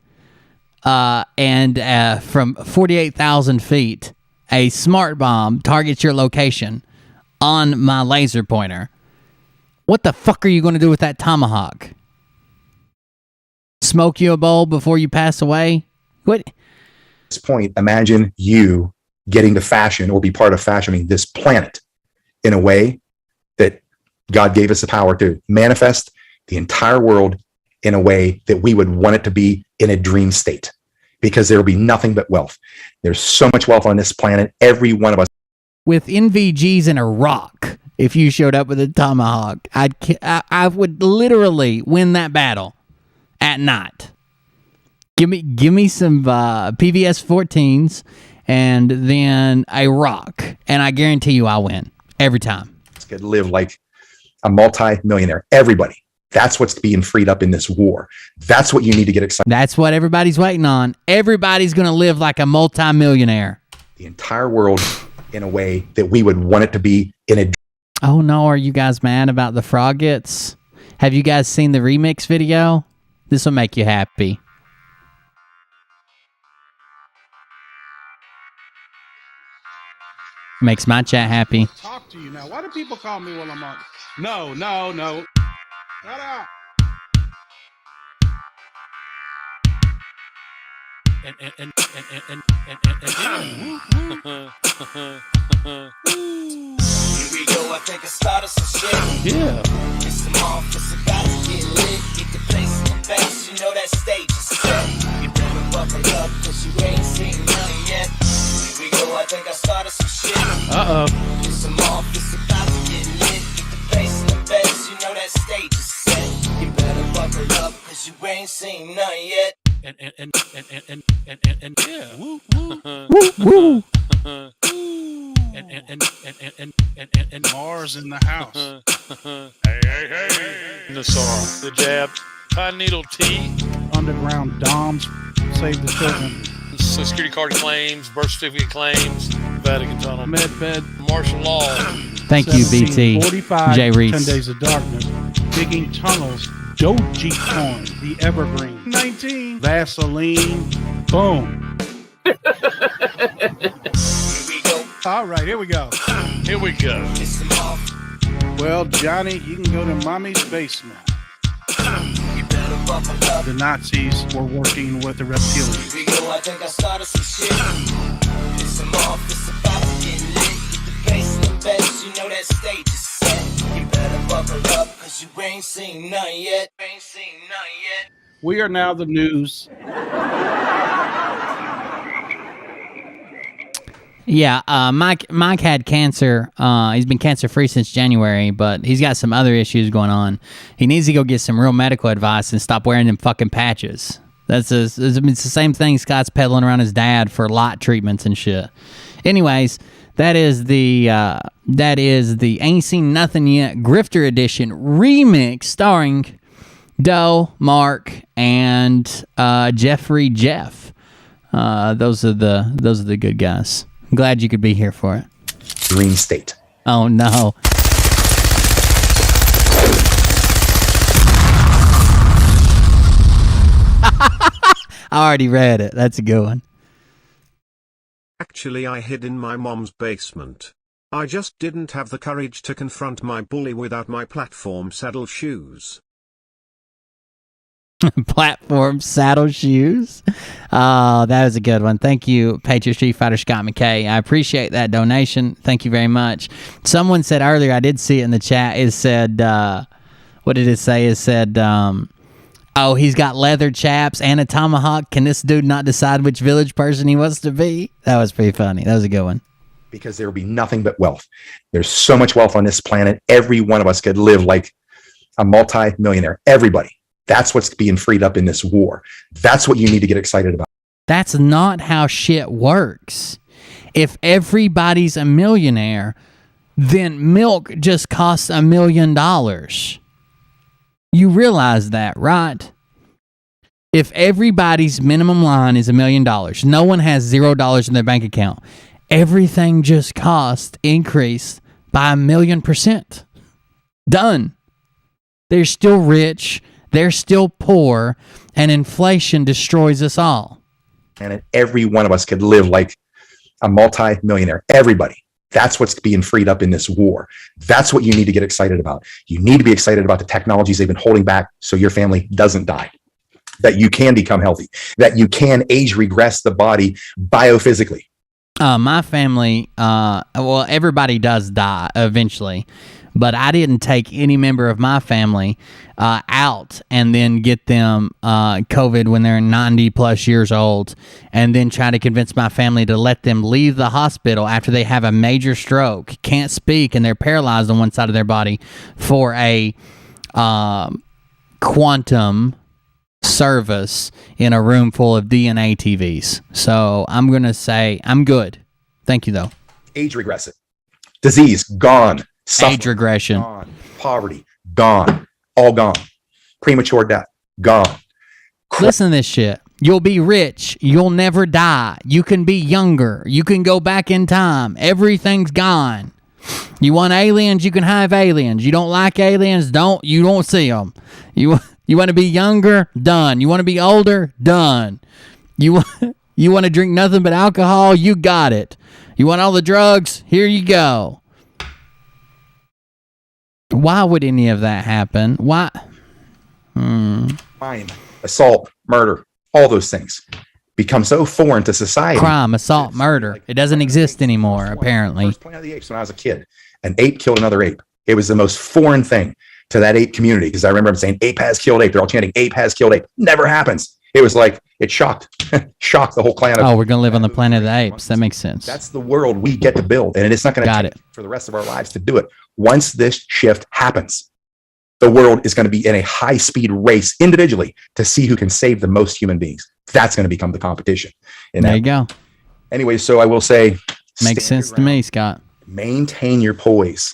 and from 48,000 feet, a smart bomb targets your location on my laser pointer, what the fuck are you going to do with that tomahawk? Smoke you a bowl before you pass away? What? At this point, imagine you getting to fashion or be part of fashioning this planet in a way that God gave us the power to manifest the entire world in a way that we would want it to be in a dream state, because there will be nothing but wealth. There's so much wealth on this planet. Every one of us. With NVGs and a rock, if you showed up with a tomahawk, I would literally win that battle at night. Give me some PVS 14s and then a rock, and I guarantee you I'll win every time. Could live like a multi-millionaire. Everybody. That's what's being freed up in this war. That's what you need to get excited. That's what everybody's waiting on. Everybody's going to live like a multi-millionaire. The entire world in a way that we would want it to be in a. Oh no, are you guys mad about the Froggets? Have you guys seen the remix video? This will make you happy. Makes my chat happy. Talk to you now. Why do people call me while I'm on? No. Shut up. Here we go, I think I started some shit. Yeah. It's the office, I got to get lit. Get the place in the base, you know that stage is set. You better buckle up, cause you ain't seen nothing yet. Here we go, I think I started some shit. It's some office, I got to get lit. Get the place in the base, you know that stage is set. You better buckle up, cause you ain't seen nothing yet. And yeah. Woo. And Mars in the house. Hey. The jab. Pine needle tea. Underground Doms save the children. Social Security card claims, birth certificate claims, Vatican tunnel, Medbed. martial law. Thank you, BT. 45, Jay 10 Reese. Days of Darkness. Digging tunnels. Dogecoin. The Evergreen. 19. Vaseline. Boom. All right, here we go. Here we go. Well, Johnny, you can go to mommy's basement. The Nazis were working with the reptilians. I think I started some shit. Piss them off, it's about to get lit. Get the bass in the best, you know that stage is set. You better buckle up, cause you ain't seen none yet. We are now the news. Yeah, Mike had cancer. He's been cancer-free since January, but he's got some other issues going on. He needs to go get some real medical advice and stop wearing them fucking it's the same thing Scott's peddling around his dad for lot treatments and shit. Anyways, that is the Ain't Seen Nothing Yet Grifter Edition remix starring Doe, Mark, and Jeffrey Jeff. Those are the good guys. I'm glad you could be here for it. Dream state. Oh, no. I already read it. That's a good one. Actually, I hid in my mom's basement. I just didn't have the courage to confront my bully without my platform saddle shoes. Platform saddle shoes. Oh, that was a good one. Thank you, Patriot Street Fighter Scott McKay. I appreciate that donation. Thank you very much. Someone said earlier, I did see it in the chat, it said, what did it say? It said, oh, he's got leather chaps and a tomahawk. Can this dude not decide which village person he wants to be? That was pretty funny. That was a good one. Because there will be nothing but wealth. There's so much wealth on this planet. Every one of us could live like a multi-millionaire. Everybody. That's what's being freed up in this war. That's what you need to get excited about. That's not how shit works. If everybody's a millionaire, then milk just costs $1 million. You realize that, right? If everybody's minimum line is $1 million, no one has $0 in their bank account, everything just cost increased by 1,000,000%. Done. They're still rich. They're still poor, and inflation destroys us all. And every one of us could live like a multi-millionaire. Everybody. That's what's being freed up in this war. That's what you need to get excited about. You need to be excited about the technologies they've been holding back so your family doesn't die, that you can become healthy, that you can age regress the body biophysically. My family, well, everybody does die eventually, but I didn't take any member of my family out and then get them COVID when they're 90 plus years old, and then try to convince my family to let them leave the hospital after they have a major stroke, can't speak, and they're paralyzed on one side of their body for a quantum service in a room full of DNA TVs. So I'm going to say I'm good. Thank you, though. Age regressive. Disease, gone. Suffering, age regression. Gone. Poverty, gone. All gone. Premature death, gone. Listen to this shit. You'll be rich. You'll never die. You can be younger. You can go back in time. Everything's gone. You want aliens? You can have aliens. You don't like aliens? You don't see them. You want to be younger? Done. You want to be older? Done. You want to drink nothing but alcohol? You got it. You want all the drugs? Here you go. Why would any of that happen? Why? Crime, assault, murder, all those things become so foreign to society. Crime, assault, murder. It doesn't exist anymore, apparently. First Planet of the Apes when I was a kid. An ape killed another ape. It was the most foreign thing to that ape community, because I remember them saying, ape has killed ape. They're all chanting, ape has killed ape. Never happens. It was like, it shocked the whole clan. Oh, we're going to live on the planet of the apes. That makes sense. That's the world we get to build, and it's not going to take for the rest of our lives to do it. Once this shift happens, the world is going to be in a high-speed race individually to see who can save the most human beings. That's going to become the competition. There you go. Anyway, so I will say... Makes sense to me, Scott. Maintain your poise.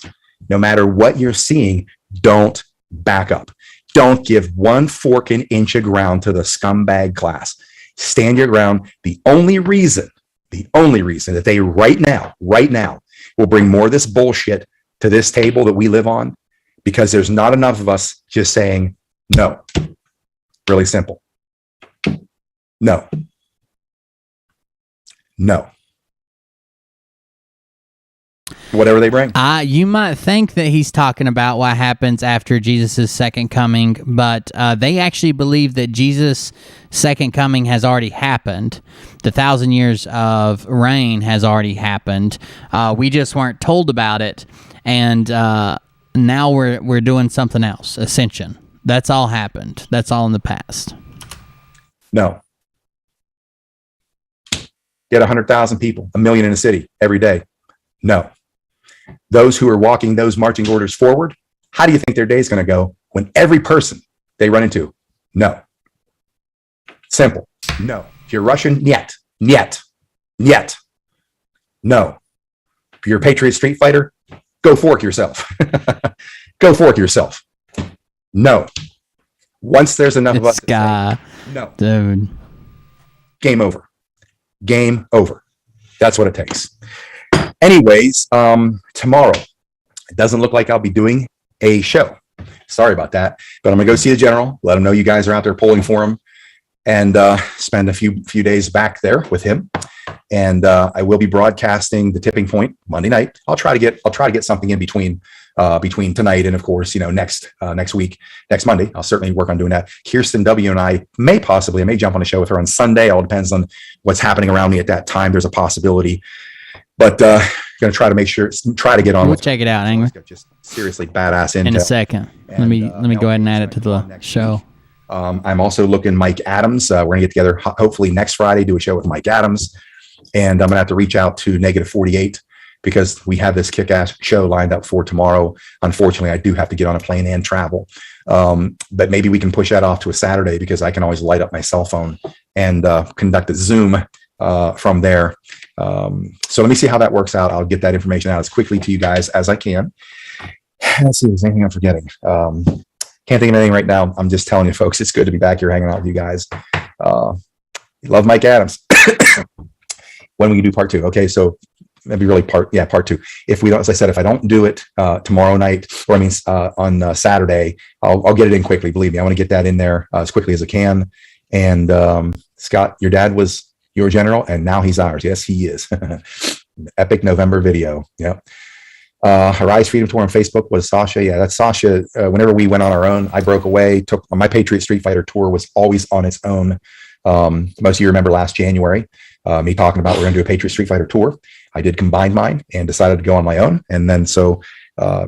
No matter what you're seeing, don't back up. Don't give one forking inch of ground to the scumbag class. Stand your ground. The only reason that they right now will bring more of this bullshit to this table that we live on, because there's not enough of us just saying no. Really simple. No. No. Whatever they bring. You might think that he's talking about what happens after Jesus' second coming, but they actually believe that Jesus' second coming has already happened. The 1,000 years of reign has already happened. We just weren't told about it, and now we're doing something else. Ascension. That's all happened. That's all in the past. No. Get 100,000 people, 1 million in a city every day. No. Those who are walking those marching orders forward, how do you think their day is going to go when every person they run into? No. Simple. No. If you're Russian, yet. No. If you're a Patriot Street Fighter, go fork yourself. Go fork yourself. No. Once there's enough of us. Guy. No. Dude. Game over. Game over. That's what it takes. Anyways, tomorrow, it doesn't look like I'll be doing a show. Sorry about that. But I'm going to go see the general, let him know you guys are out there polling for him, and spend a few days back there with him. And I will be broadcasting the tipping point Monday night. I'll try to get something in between tonight and, of course, next week, next Monday. I'll certainly work on doing that. Kirsten W. and I may jump on a show with her on Sunday. All depends on what's happening around me at that time. There's a possibility. But going to try to get on. We'll check it out, Angler. Just seriously badass intel. In a second. And, let me go ahead and add it to the show. I'm also looking Mike Adams. We're going to get together hopefully next Friday, do a show with Mike Adams. And I'm going to have to reach out to Negative 48 because we have this kick-ass show lined up for tomorrow. Unfortunately, I do have to get on a plane and travel. But maybe we can push that off to a Saturday because I can always light up my cell phone and conduct a Zoom from there. So let me see how that works out. I'll get that information out as quickly to you guys as I can. Let's see if there's anything I'm forgetting. Can't think of anything right now. I'm just telling you, folks, it's good to be back here hanging out with you guys. Love Mike Adams. When we can do part 2. Okay, so maybe really part 2. If we don't, as I said, if I don't do it tomorrow night, or on Saturday, I'll get it in quickly. Believe me, I want to get that in there as quickly as I can. And Scott, your dad was your general, and now he's ours. Yes, he is. Epic November video. Yep. Arise Freedom Tour on Facebook was Sasha. Yeah, that's Sasha. Whenever we went on our own, I broke away. Took my Patriot Street Fighter tour was always on its own. Most of you remember last January, me talking about we're going to do a Patriot Street Fighter tour. I did combine mine and decided to go on my own. And then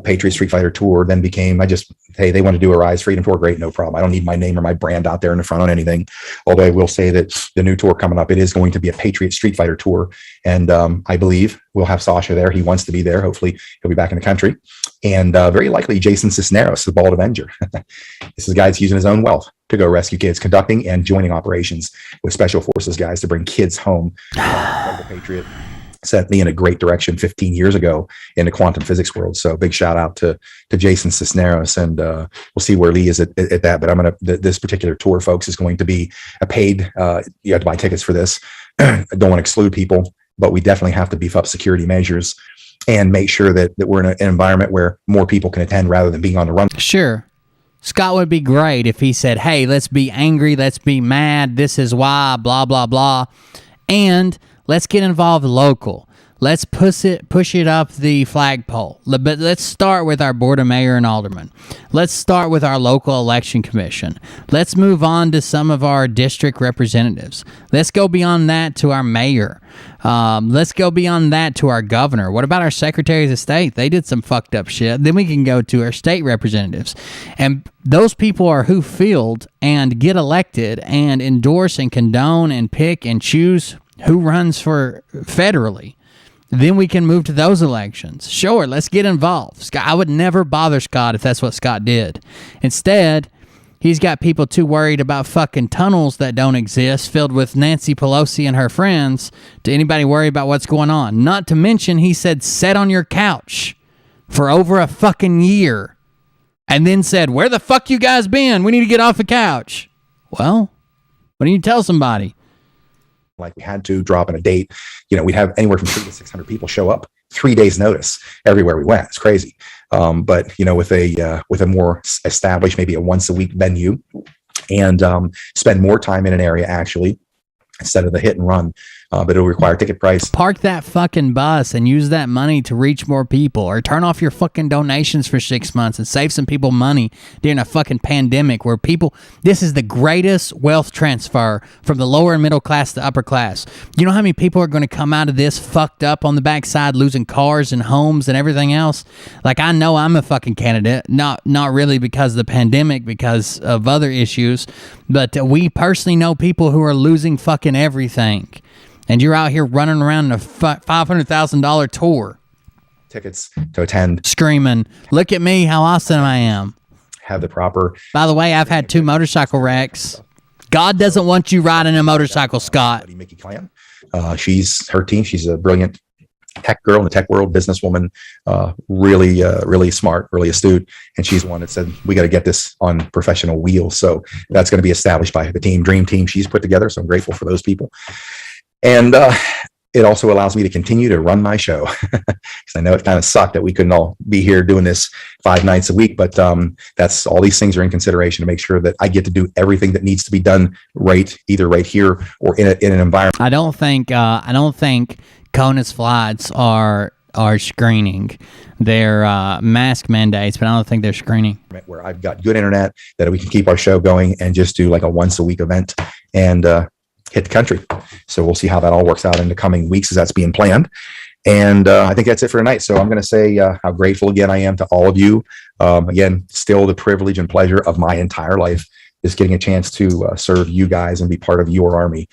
Patriot Street Fighter tour then became, hey, they want to do a Rise Freedom Tour. Great, no problem. I don't need my name or my brand out there in the front on anything. Although I will say that the new tour coming up, it is going to be a Patriot Street Fighter tour. And I believe we'll have Sasha there. He wants to be there. Hopefully he'll be back in the country. And very likely Jason Cisneros, the Bald Avenger. This is a guy that's using his own wealth to go rescue kids, conducting and joining operations with Special Forces guys to bring kids home. The Patriot sent me in a great direction 15 years ago in the quantum physics world. So big shout out to Jason Cisneros, and we'll see where Lee is at that. But this particular tour, folks, is going to be a paid, you have to buy tickets for this. I don't want to exclude people, but we definitely have to beef up security measures and make sure that we're in an environment where more people can attend rather than being on the run. Sure. Scott would be great if he said, hey, let's be angry, let's be mad, this is why, blah, blah, blah. And let's get involved local. Let's push it up the flagpole. But let's start with our board of mayor and aldermen. Let's start with our local election commission. Let's move on to some of our district representatives. Let's go beyond that to our mayor. Let's go beyond that to our governor. What about our secretaries of state? They did some fucked up shit. Then we can go to our state representatives. And those people are who field and get elected and endorse and condone and pick and choose who runs for federally. Then we can move to those elections. Sure, let's get involved. Scott, I would never bother Scott if that's what Scott did. Instead, He's got people too worried about fucking tunnels that don't exist filled with Nancy Pelosi and her friends to anybody worry about what's going on. Not to mention, he said, sit on your couch for over a fucking year and then said, where the fuck you guys been? We need to get off the couch. Well, why don't you tell somebody? Like we had to drop in a date. We'd have anywhere from 300 to 600 people show up 3 days notice everywhere we went. It's crazy. But with a more established, maybe a once a week venue, and spend more time in an area actually instead of the hit and run. But it'll require ticket price. Park that fucking bus and use that money to reach more people, or turn off your fucking donations for 6 months and save some people money during a fucking pandemic where this is the greatest wealth transfer from the lower and middle class to upper class. You know how many people are going to come out of this fucked up on the backside, losing cars and homes and everything else? Like, I know I'm a fucking candidate, not really because of the pandemic, because of other issues, but we personally know people who are losing fucking everything. And you're out here running around in a $500,000 tour. Tickets to attend. Screaming, look at me, how awesome I am. Have the proper... By the way, I've had 2 motorcycle wrecks. God doesn't want you riding a motorcycle, Scott. Mickey Clan. She's her team. She's a brilliant tech girl in the tech world, businesswoman, really smart, really astute. And she's the one that said, we got to get this on professional wheels. So that's going to be established by the dream team she's put together. So I'm grateful for those people. And it also allows me to continue to run my show, because I know it kind of sucked that we couldn't all be here doing this 5 nights a week. But that's all these things are in consideration to make sure that I get to do everything that needs to be done either right here or in an environment. I don't think CONUS flights are screening. They're mask mandates, but I don't think they're screening. Where I've got good internet that we can keep our show going and just do like a once a week event and hit the country. So we'll see how that all works out in the coming weeks as that's being planned. And I think that's it for tonight. So I'm going to say how grateful again I am to all of you. Again, still the privilege and pleasure of my entire life is getting a chance to serve you guys and be part of your army.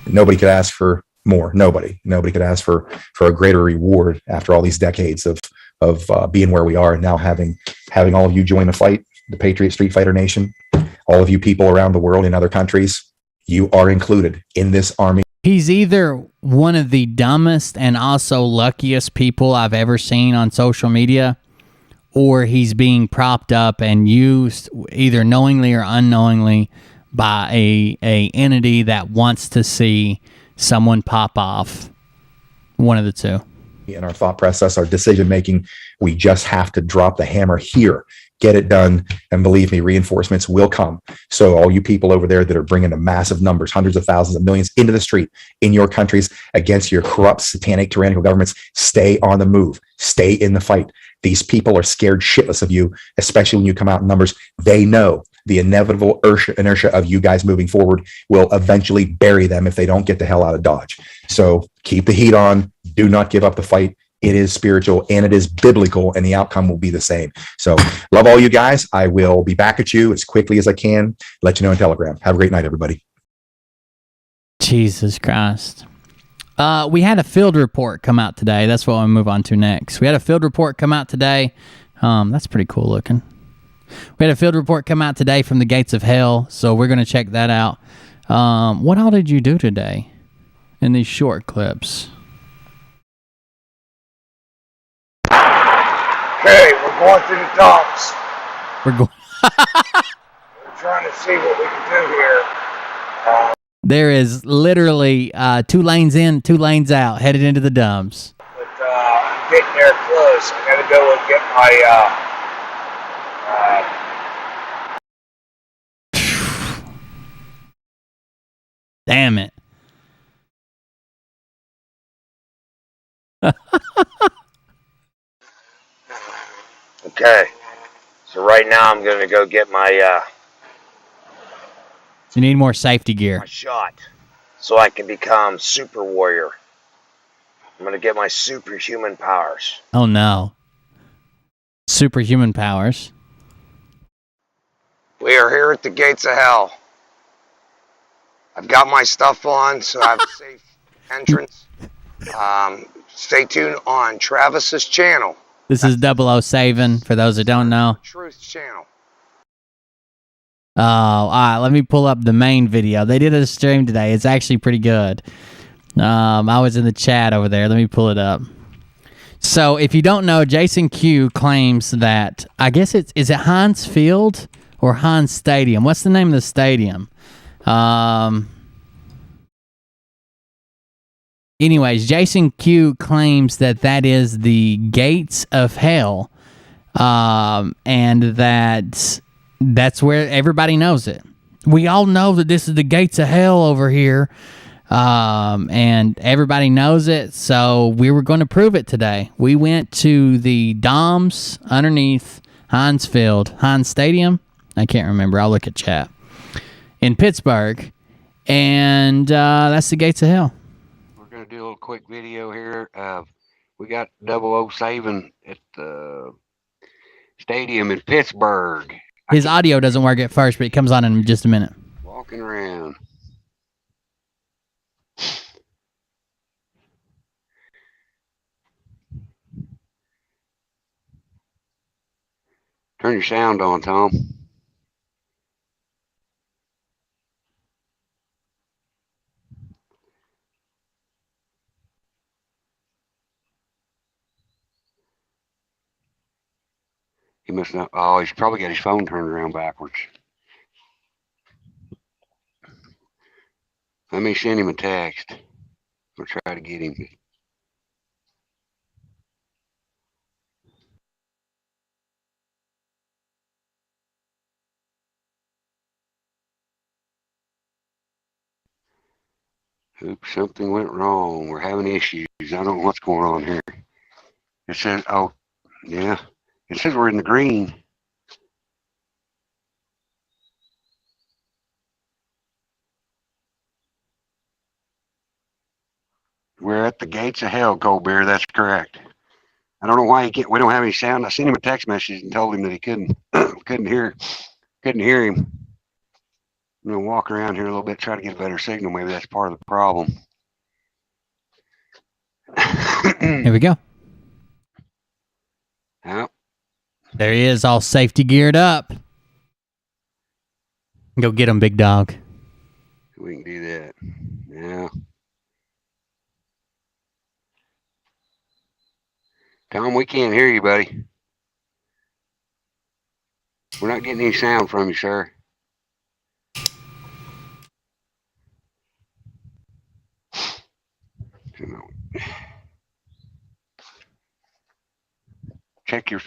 Nobody could ask for more. Nobody could ask for a greater reward after all these decades of being where we are, and now having all of you join the fight, the Patriot Street Fighter Nation, all of you people around the world in other countries. You are included in this army. He's either one of the dumbest and also luckiest people I've ever seen on social media, or he's being propped up and used either knowingly or unknowingly by a entity that wants to see someone pop off. One of the two. In our thought process, our decision making, we just have to drop the hammer here, get it done, and believe me, reinforcements will come. So all you people over there that are bringing the massive numbers, hundreds of thousands of millions into the street in your countries against your corrupt, satanic, tyrannical governments, stay on the move, stay in the fight. These people are scared shitless of you, especially when you come out in numbers. They know the inevitable inertia of you guys moving forward will eventually bury them if they don't get the hell out of Dodge. So keep the heat on. Do not give up the fight. It is spiritual and it is biblical, and the outcome will be the same. So love all you guys. I will be back at you as quickly as I can. Let you know in Telegram. Have a great night, everybody. Jesus Christ. We had a field report come out today. That's what we'll move on to next. We had a field report come out today. That's pretty cool looking. We had a field report come out today from the gates of hell, so we're going to check that out. What all did you do today in these short clips? Okay, we're going through the dumps. We're going. We're trying to see what we can do here. There is literally 2 lanes in, 2 lanes out, headed into the dumps. But I'm getting there close. I gotta go and get my Damn it. Okay. So right now I'm gonna go get my You need more safety gear. my shot so I can become super warrior. I'm gonna get my superhuman powers. Oh no. Superhuman powers. We are here at the gates of hell. I've got my stuff on, so I have a safe entrance. Stay tuned on Travis's channel. This is 007 for those that don't know. Truth channel. all right. Let me pull up the main video. They did a stream today. It's actually pretty good. I was in the chat over there. Let me pull it up. So, if you don't know, Jason Q claims that, I guess is it Heinz Field or Heinz Stadium? What's the name of the stadium? Anyways, Jason Q claims that is the gates of hell, and that's where everybody knows it. We all know that this is the gates of hell over here. And everybody knows it, so we were going to prove it today. We went to the Doms underneath Heinz Field, Heinz Stadium. I can't remember. I'll look at chat. In Pittsburgh, and that's the gates of hell. We're going to do a little quick video here. We got 007 at the stadium in Pittsburgh. His audio doesn't work at first, but it comes on in just a minute. Walking around. Turn your sound on, Tom. He must not. Oh, he's probably got his phone turned around backwards. Let me send him a text. We'll try to get him. Oops, something went wrong. We're having issues. I don't know what's going on here. It says, oh, yeah. It says we're in the green. We're at the gates of hell, Cold Beer. That's correct. I don't know why we don't have any sound. I sent him a text message and told him that he couldn't hear him. I'm gonna walk around here a little bit, try to get a better signal. Maybe that's part of the problem. Here we go. Yep. There he is, all safety geared up. Go get him, big dog. We can do that. Yeah. Tom, we can't hear you, buddy. We're not getting any sound from you, sir. Check your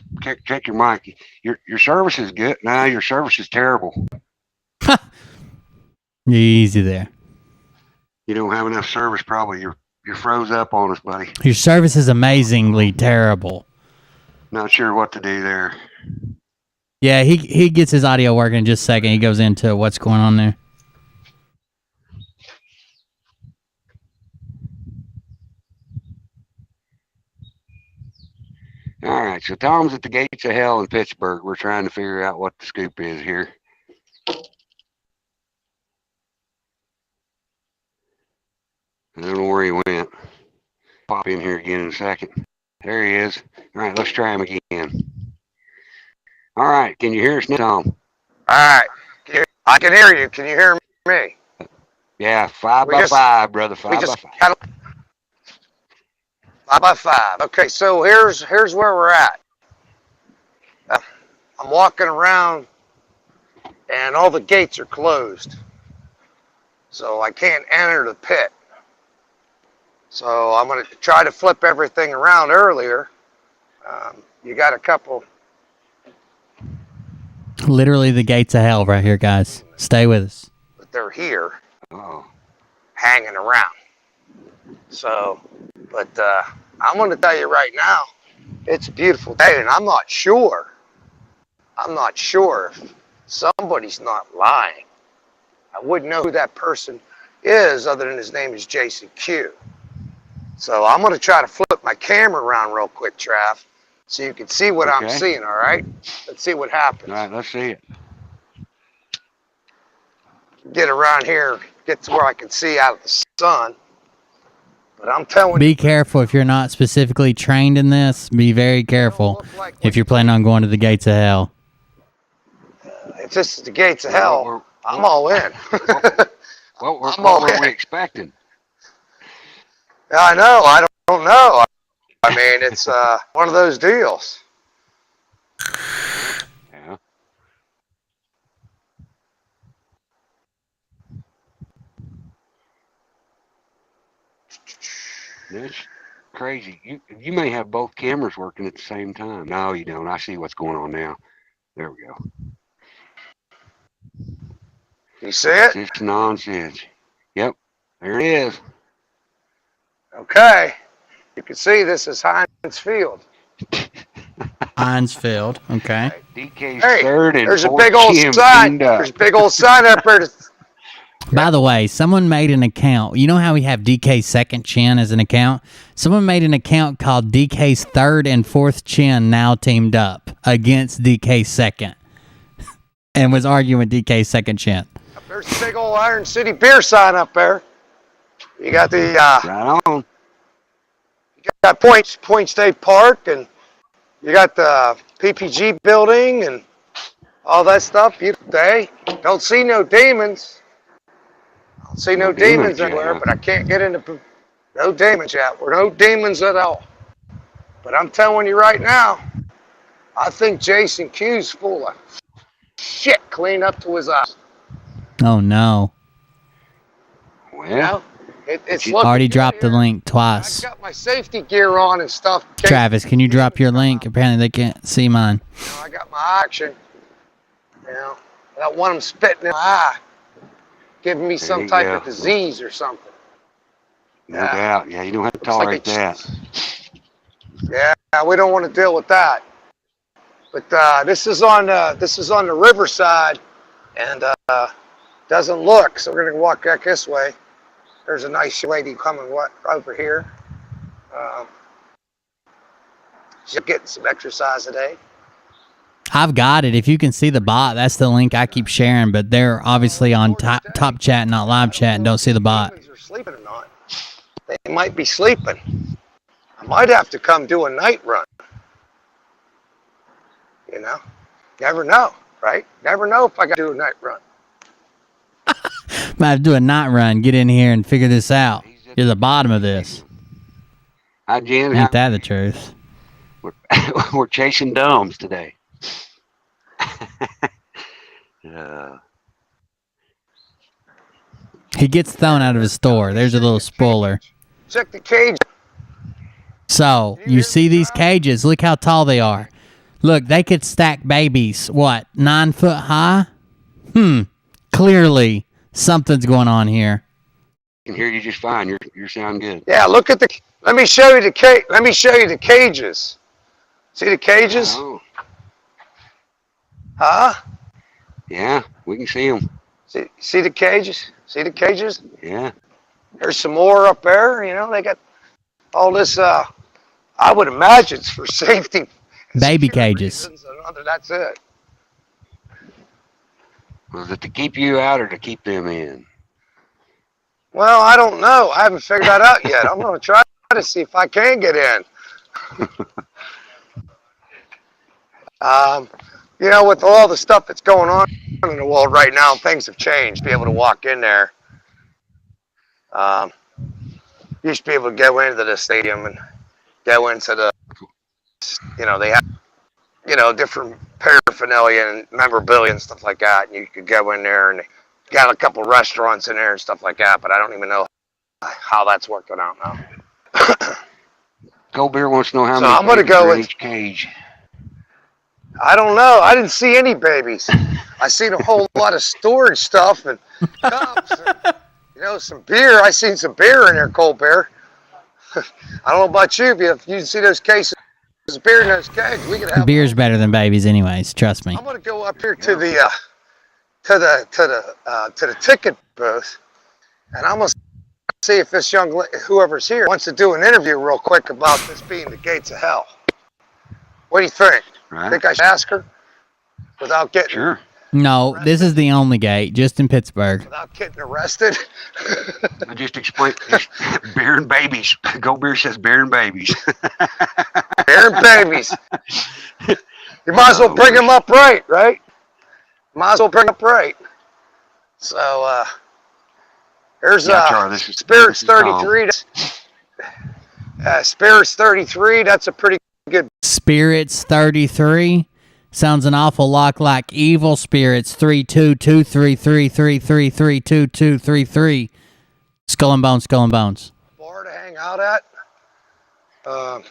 mic. Your service is good. Nah, your service is terrible. Easy there. You don't have enough service, probably. You're froze up on us, buddy. Your service is amazingly terrible. Not sure what to do there. Yeah, he gets his audio working in just a second. He goes into what's going on there. All right, so Tom's at the gates of hell in Pittsburgh. We're trying to figure out what the scoop is here. I don't know where he went. Pop in here again in a second. There he is. All right, let's try him again. All right, can you hear us now, Tom? All right. I can hear you. Can you hear me? Yeah, 5 by 5, brother. 5 by 5. 5 by 5. Okay, so here's where we're at. I'm walking around, and all the gates are closed, so I can't enter the pit. So I'm going to try to flip everything around earlier. You got a couple. Literally the gates of hell right here, guys. Stay with us. But they're here, hanging around. So, but I'm going to tell you right now, it's a beautiful day, and I'm not sure if somebody's not lying. I wouldn't know who that person is other than his name is Jason Q. So I'm going to try to flip my camera around real quick, Trav, so you can see what I'm seeing, all right? Let's see what happens. All right, let's see it. Get around here, get to where I can see out of the sun. But I'm telling Be careful if you're not specifically trained in this. Be very careful if you're planning on going to the gates of hell. If this is the gates of Well, hell, I'm all in. What were we expecting? I know. I don't know. I mean, it's one of those deals. Yeah. That's crazy. You may have both cameras working at the same time. No, you don't. I see what's going on now. There we go. You see it? It's nonsense. Yep. There it is. Okay. You can see this is Heinz Field. Heinz Field. Okay. DK's Hey, third and there's a fourth big old chin sign. cleaned up. There's a big old sign up there. By the way, someone made an account. You know how we have DK's second chin as an account? Someone made an account called DK's third and fourth chin now teamed up against DK's second and was arguing with DK's second chin. There's a big old Iron City beer sign up there. You got the Right on. you got Point State Park, and you got the PPG building and all that stuff. Beautiful day. Don't see no demons. Don't see no demons anywhere, but I can't get into no demons yet. We're no demons at all. But I'm telling you right now, I think Jason Q's full of shit clean up to his eyes. Oh, no. Well, You know? It's looking Already good dropped the here. link I twice. got my safety gear on and stuff. Travis, can you drop your link? Apparently they can't see mine. You know, I got my action. You know, I don't want them spitting in my eye, giving me some you type go. of disease or something. no doubt. Yeah, you don't have to Looks like tolerate it's- that. Yeah, we don't want to deal with that. But this is on the riverside, and doesn't look. So we're gonna walk back this way. There's a nice lady coming over here. She's getting some exercise today. I've got it. If you can see the bot, that's the link I keep sharing, but they're obviously on top chat, not live chat, and don't see the bot. Demons are sleeping or not? They might be sleeping. I might have to come do a night run. You know, never know, right? Never know if I got to do a night run. Might have to do a night run, get in here and figure this out. You're the bottom of this. Hi, Jen. Ain't that the truth? We're chasing domes today. He gets thrown out of his store. There's a little spoiler. Check the cage. So, you see these cages. Look how tall they are. Look, they could stack babies, what, 9 foot high? Clearly, something's going on here. I can hear you just fine. You're sounding good. Yeah, look at the. Let me show you the cage. Let me show you the cages. See the cages? Oh, Huh? yeah, we can see them. See the cages? See the cages? Yeah. There's some more up there. You know, they got all this. I would imagine it's for safety. and Baby security cages. reasons, and other, that's it. Was it to keep you out or to keep them in? Well, I don't know. I haven't figured that out yet. I'm going to try to see if I can get in. You know, with all the stuff that's going on in the world right now, things have changed. Be able to walk in there. Used to be able to go into the stadium and go into the, you know, they have, you know, different paraphernalia and memorabilia and stuff like that. And you could go in there and they got a couple restaurants in there and stuff like that. But I don't even know how that's working out now. Gold Bear wants to know how So many I'm gonna babies go are in with- each cage. I don't know. I didn't see any babies. I seen a whole lot of storage stuff and cups and, you know, some beer. I seen some beer in there, Cold Bear. I don't know about you, but if you see those cases of beer in those kegs, we could have. Beer's better than babies anyways, trust me. I'm gonna go up here to the ticket booth, and I'm gonna see if this whoever's here wants to do an interview real quick about this being the gates of hell. What do you think? Right. Think I should ask her without getting Sure. No, this is the only gate, just in Pittsburgh. arrested? I just explained beer and babies. Gold Bear says beer and babies. Beer and babies. You might as well bring them up right? Might as well bring up right. So, there's Spirits 33. Spirits 33, that's a pretty good. Spirits 33 sounds an awful lot like Evil Spirits 322333332233. Skull and Bones, Skull and Bones. Bar to hang out at. Been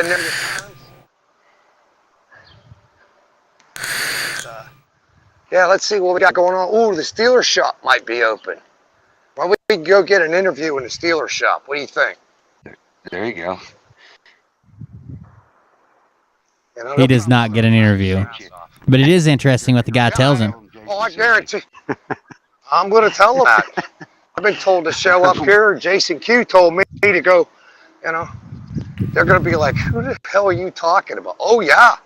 there many times. Yeah, let's see what we got going on. Ooh, the Steeler shop might be open. Why don't we go get an interview in the Steeler shop? What do you think? There you go. He does not get an interview. But it is interesting what the guy tells him. Oh, I guarantee. I'm going to tell him that. I've been told to show up here. Jason Q told me to go, you know. They're going to be like, who the hell are you talking about? Oh, yeah.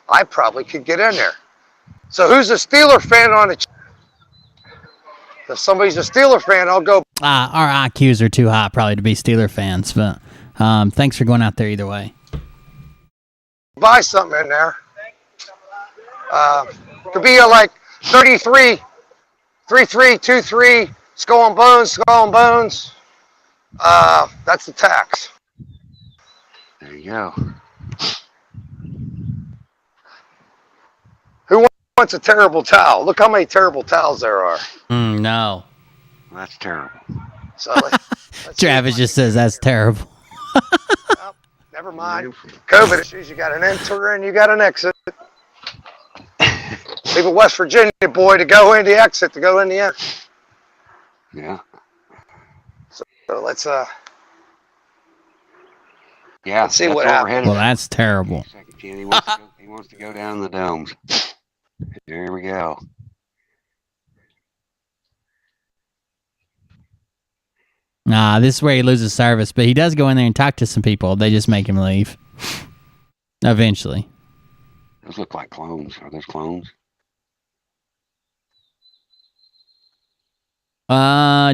I probably could get in there. So who's a Steeler fan on the If somebody's a Steeler fan, I'll go. Our IQs are too high probably to be Steeler fans, but thanks for going out there either way. Buy something in there. Could be like 33, 3323, Skull and Bones, Skull and Bones. That's the tax. There you go. Who wants a terrible towel? Look how many terrible towels there are. No. That's terrible. So let's Travis just says that's terrible. Well, never mind. COVID issues. You got an enter and you got an exit. Leave a West Virginia boy to go in the exit to go in the end. Yeah. So let's yeah. Let's see what happens. Well, that's terrible. He wants to go down the domes. There we go. Nah, this is where he loses service, but he does go in there and talk to some people. They just make him leave. Eventually. Those look like clones. Are those clones?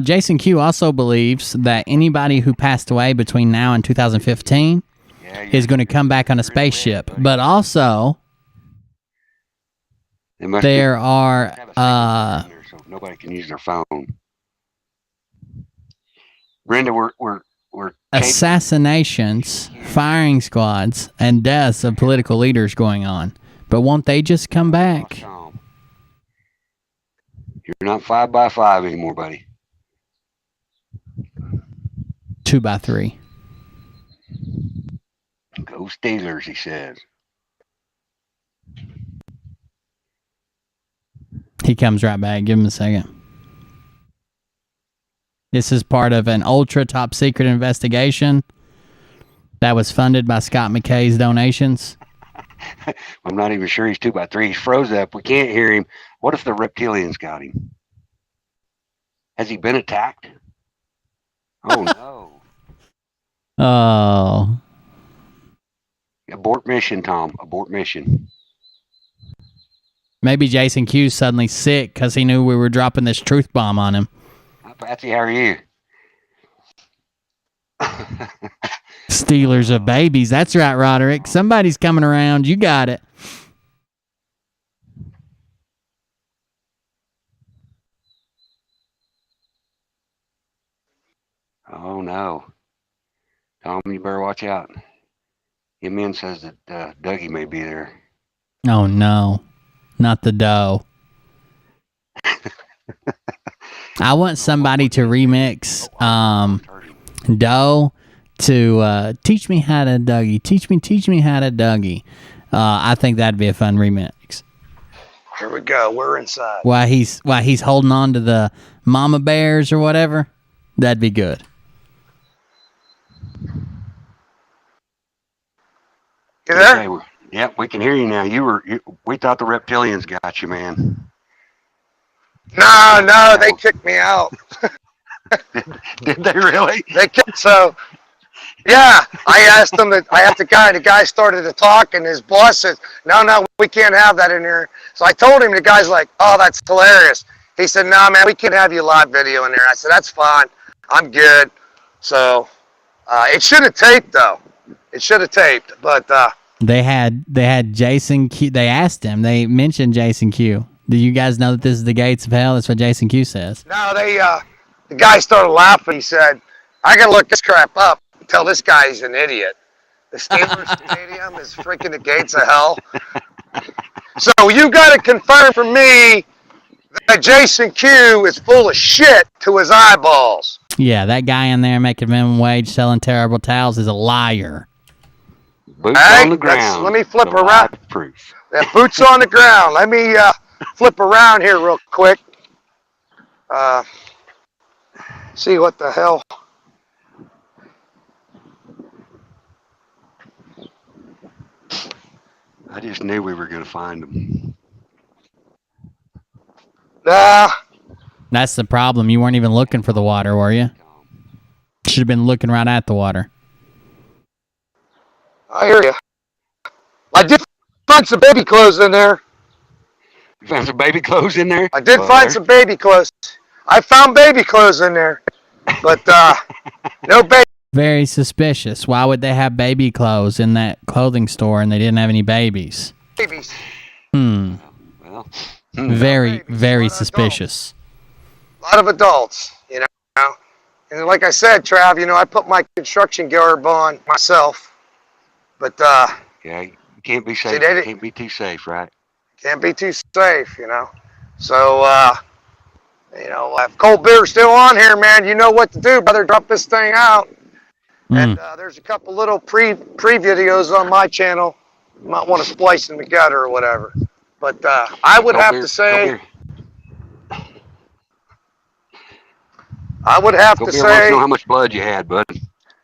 Jason Q also believes that anybody who passed away between now and 2015 is going to come back on a spaceship. But also, there are so nobody can use their phone. Brenda, we're assassinations, firing squads, and deaths of political leaders going on. But won't they just come back? You're not 5x5 anymore, buddy. 2x3. Go Steelers, he says. He comes right back. Give him a second. This is part of an ultra top secret investigation that was funded by Scott McKay's donations. I'm not even sure he's 2x3. He's froze up. We can't hear him. What if the reptilians got him? Has he been attacked? Oh, no. Oh. Abort mission, Tom. Abort mission. Maybe Jason Q's suddenly sick because he knew we were dropping this truth bomb on him. Patsy, how are you? Stealers of babies. That's right, Roderick. Somebody's coming around. You got it. Oh, no. Tom, you better watch out. Min says that Dougie may be there. Oh, no. Not the dough. I want somebody to remix Doe to Teach Me How to Dougie. Teach me how to Dougie. I think that'd be a fun remix. Here we go. We're inside. While he's holding on to the mama bears or whatever, that'd be good. You there? Okay, yep, we can hear you now. We thought the reptilians got you, man. No, they kicked me out. Did they really? They kicked, so yeah, I asked them that. I asked the guy started to talk, and his boss said, no, we can't have that in here. So I told him, the guy's like, oh, that's hilarious. He said, no, man, we can't have your live video in there. I said, that's fine, I'm good. So it should have taped though. It should have taped, but they had Jason Q. They asked him. They mentioned Jason Q. Do you guys know that this is the gates of hell? That's what Jason Q says. No, the guy started laughing. He said, I got to look this crap up and tell this guy's an idiot. The Steelers Stadium is freaking the gates of hell. So you got to confirm for me that Jason Q is full of shit to his eyeballs. Yeah, that guy in there making minimum wage selling terrible towels is a liar. Boots Hey, on the ground. let me flip the around. live proof. Yeah, boots on the ground. Let me flip around here real quick. See what the hell. I just knew we were going to find them. Nah. That's the problem. You weren't even looking for the water, were you? Should have been looking right at the water. I hear you. I did find some baby clothes in there. You found some baby clothes in there? I did find some baby clothes. I found baby clothes in there. But no baby. Very suspicious. Why would they have baby clothes in that clothing store and they didn't have any babies? Babies. Well, very, very suspicious. A lot of adults, you know. And like I said, Trav, you know, I put my construction garb on myself. But yeah, you can't be safe. See, they You can't be too safe, right? can't be too safe, you know. So you know, if cold beer's still on here, man, you know what to do, brother. Drop this thing out. And there's a couple little pre videos on my channel. You might want to splice them together or whatever. But I would have to say, to know how much blood you had, bud.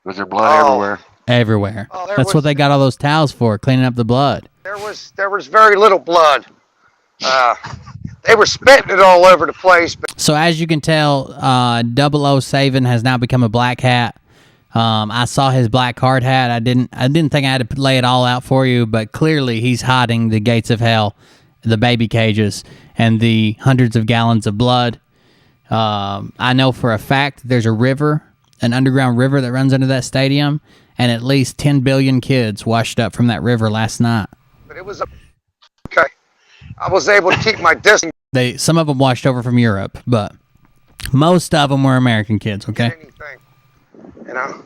Was there blood everywhere? Everywhere. That's what they got all those towels for, cleaning up the blood. There was very little blood. They were spitting it all over the place. But So as you can tell, 007 has now become a black hat. I saw his black hard hat. I didn't think I had to lay it all out for you, but clearly he's hiding the gates of hell, the baby cages, and the hundreds of gallons of blood. I know for a fact there's a river, an underground river that runs under that stadium, and at least 10 billion kids washed up from that river last night. But it was okay. I was able to keep my distance. Some of them washed over from Europe, but most of them were American kids. Okay. Anything, you know.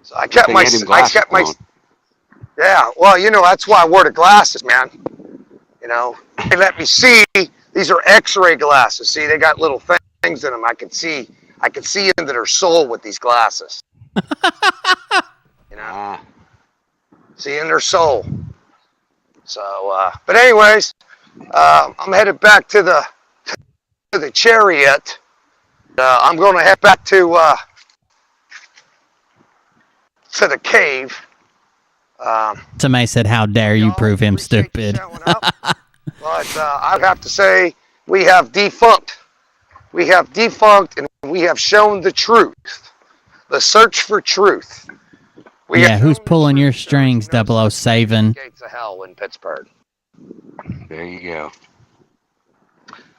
So I kept my. Yeah. Well, you know, that's why I wore the glasses, man. You know, they let me see. These are X-ray glasses. See, they got little things in them. I could see into their soul with these glasses. You know, see in their soul. So, but anyways, I'm headed back to the Chariot. I'm going to head back to the cave. Somebody said, "How dare you prove him stupid?" But I'd have to say we have defunct. We have defunct, and we have shown the truth. The search for truth. Who's pulling your strings, 007? Gates of hell in Pittsburgh. There you go.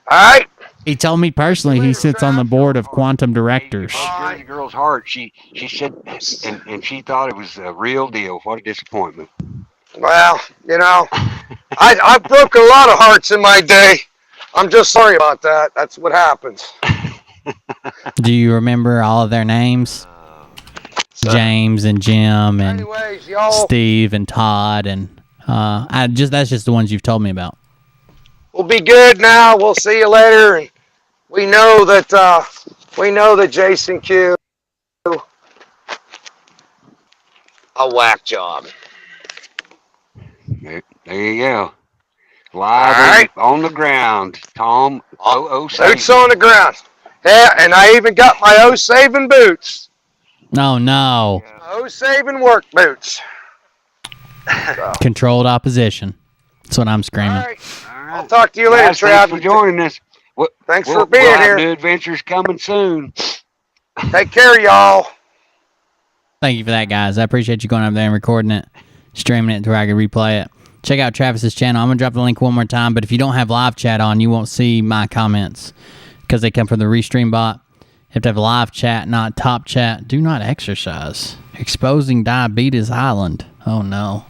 All right. He told me personally he sits on the board of Quantum Directors. The girl's heart. She said, and she thought it was a real deal. What a disappointment. Well, you know, I broke a lot of hearts in my day. I'm just sorry about that. That's what happens. Do you remember all of their names? James and Jim and Steve and Todd and that's just the ones you've told me about. We'll be good now. We'll see you later. And we know that Jason Q a whack job. There you go. Live on the ground, Tom. 007. Boots on the ground. Yeah, and I even got my 007 boots. No. 007 work boots. Controlled opposition. That's what I'm screaming. All right. I'll talk to you later, Trav. Thanks for joining us. Thanks for being here. New adventures coming soon. Take care, y'all. Thank you for that, guys. I appreciate you going up there and recording it, streaming it to where I can replay it. Check out Travis's channel. I'm going to drop the link one more time, but if you don't have live chat on, you won't see my comments because they come from the Restream bot. You have to have live chat, not top chat. Do not exercise. Exposing Diabetes Island. Oh, no.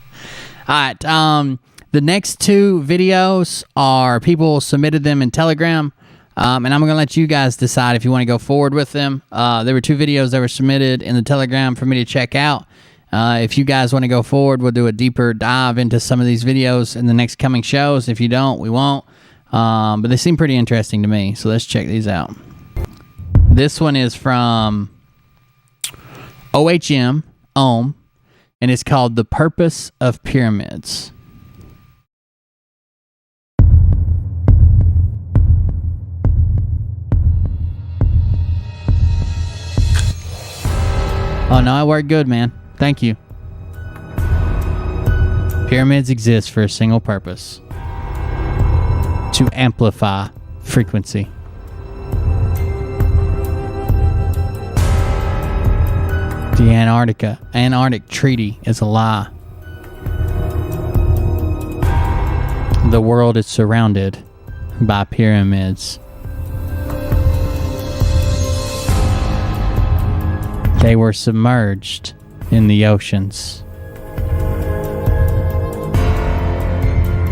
All right. The next two videos are people submitted them in Telegram, and I'm going to let you guys decide if you want to go forward with them. There were two videos that were submitted in the Telegram for me to check out. If you guys want to go forward, we'll do a deeper dive into some of these videos in the next coming shows. If you don't, we won't. But they seem pretty interesting to me, so let's check these out. This one is from OHM, Ohm, and it's called The Purpose of Pyramids. Oh, no, it worked good, man. Thank you. Pyramids exist for a single purpose: to amplify frequency. The Antarctic Treaty is a lie. The world is surrounded by pyramids. They were submerged in the oceans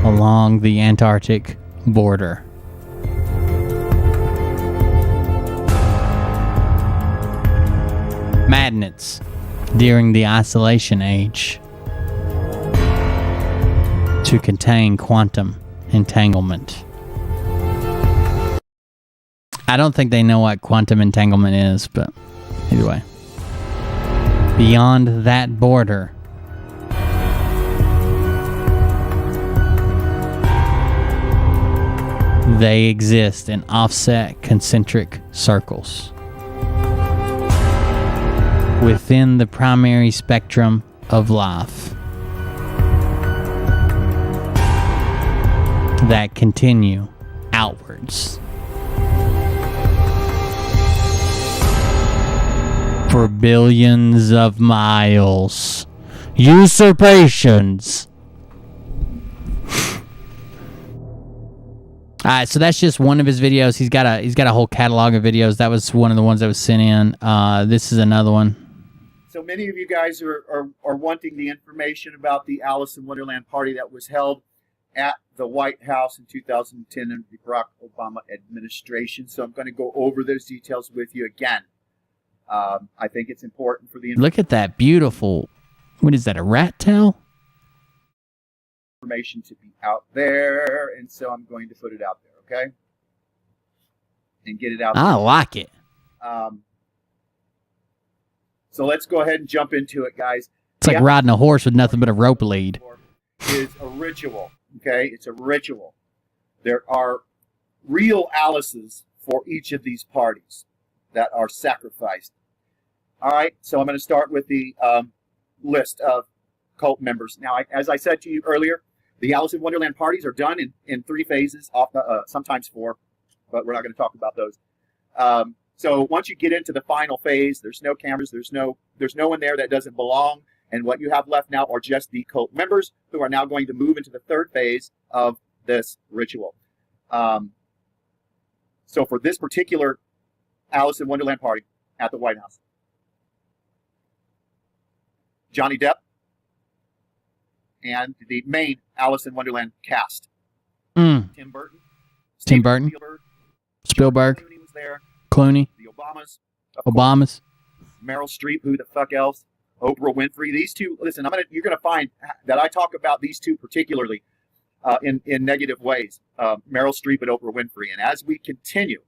along the Antarctic border. Magnets during the isolation age to contain quantum entanglement. I don't think they know what quantum entanglement is, but either way. Beyond that border, they exist in offset concentric circles within the primary spectrum of life that continue outwards for billions of miles. Usurpations. All right, so that's just one of his videos. He's got a whole catalog of videos. That was one of the ones that was sent in. This is another one. So many of you guys are wanting the information about the Alice in Wonderland party that was held at the White House in 2010 under the Barack Obama administration. So I'm going to go over those details with you again. I think it's important for the Look at that beautiful, what is that, a rat tail? Information to be out there, and so I'm going to put it out there, okay? And get it out there. I like it. So let's go ahead and jump into it, guys. It's like riding a horse with nothing but a rope lead. Is a ritual, okay? It's a ritual. There are real Alices for each of these parties that are sacrificed. All right, so I'm going to start with the list of cult members. Now, as I said to you earlier, the Alice in Wonderland parties are done in 3 phases, sometimes 4, but we're not going to talk about those. So once you get into the final phase, there's no cameras, there's no one there that doesn't belong, and what you have left now are just the cult members who are now going to move into the 3rd phase of this ritual. So for this particular Alice in Wonderland party at the White House, Johnny Depp and the main Alice in Wonderland cast. Tim Burton. Spielberg. Clooney was there. Clooney. The Obamas. Course, Meryl Streep. Who the fuck else? Oprah Winfrey. These two. Listen, you're gonna find that I talk about these two particularly in negative ways. Meryl Streep and Oprah Winfrey. And as we continue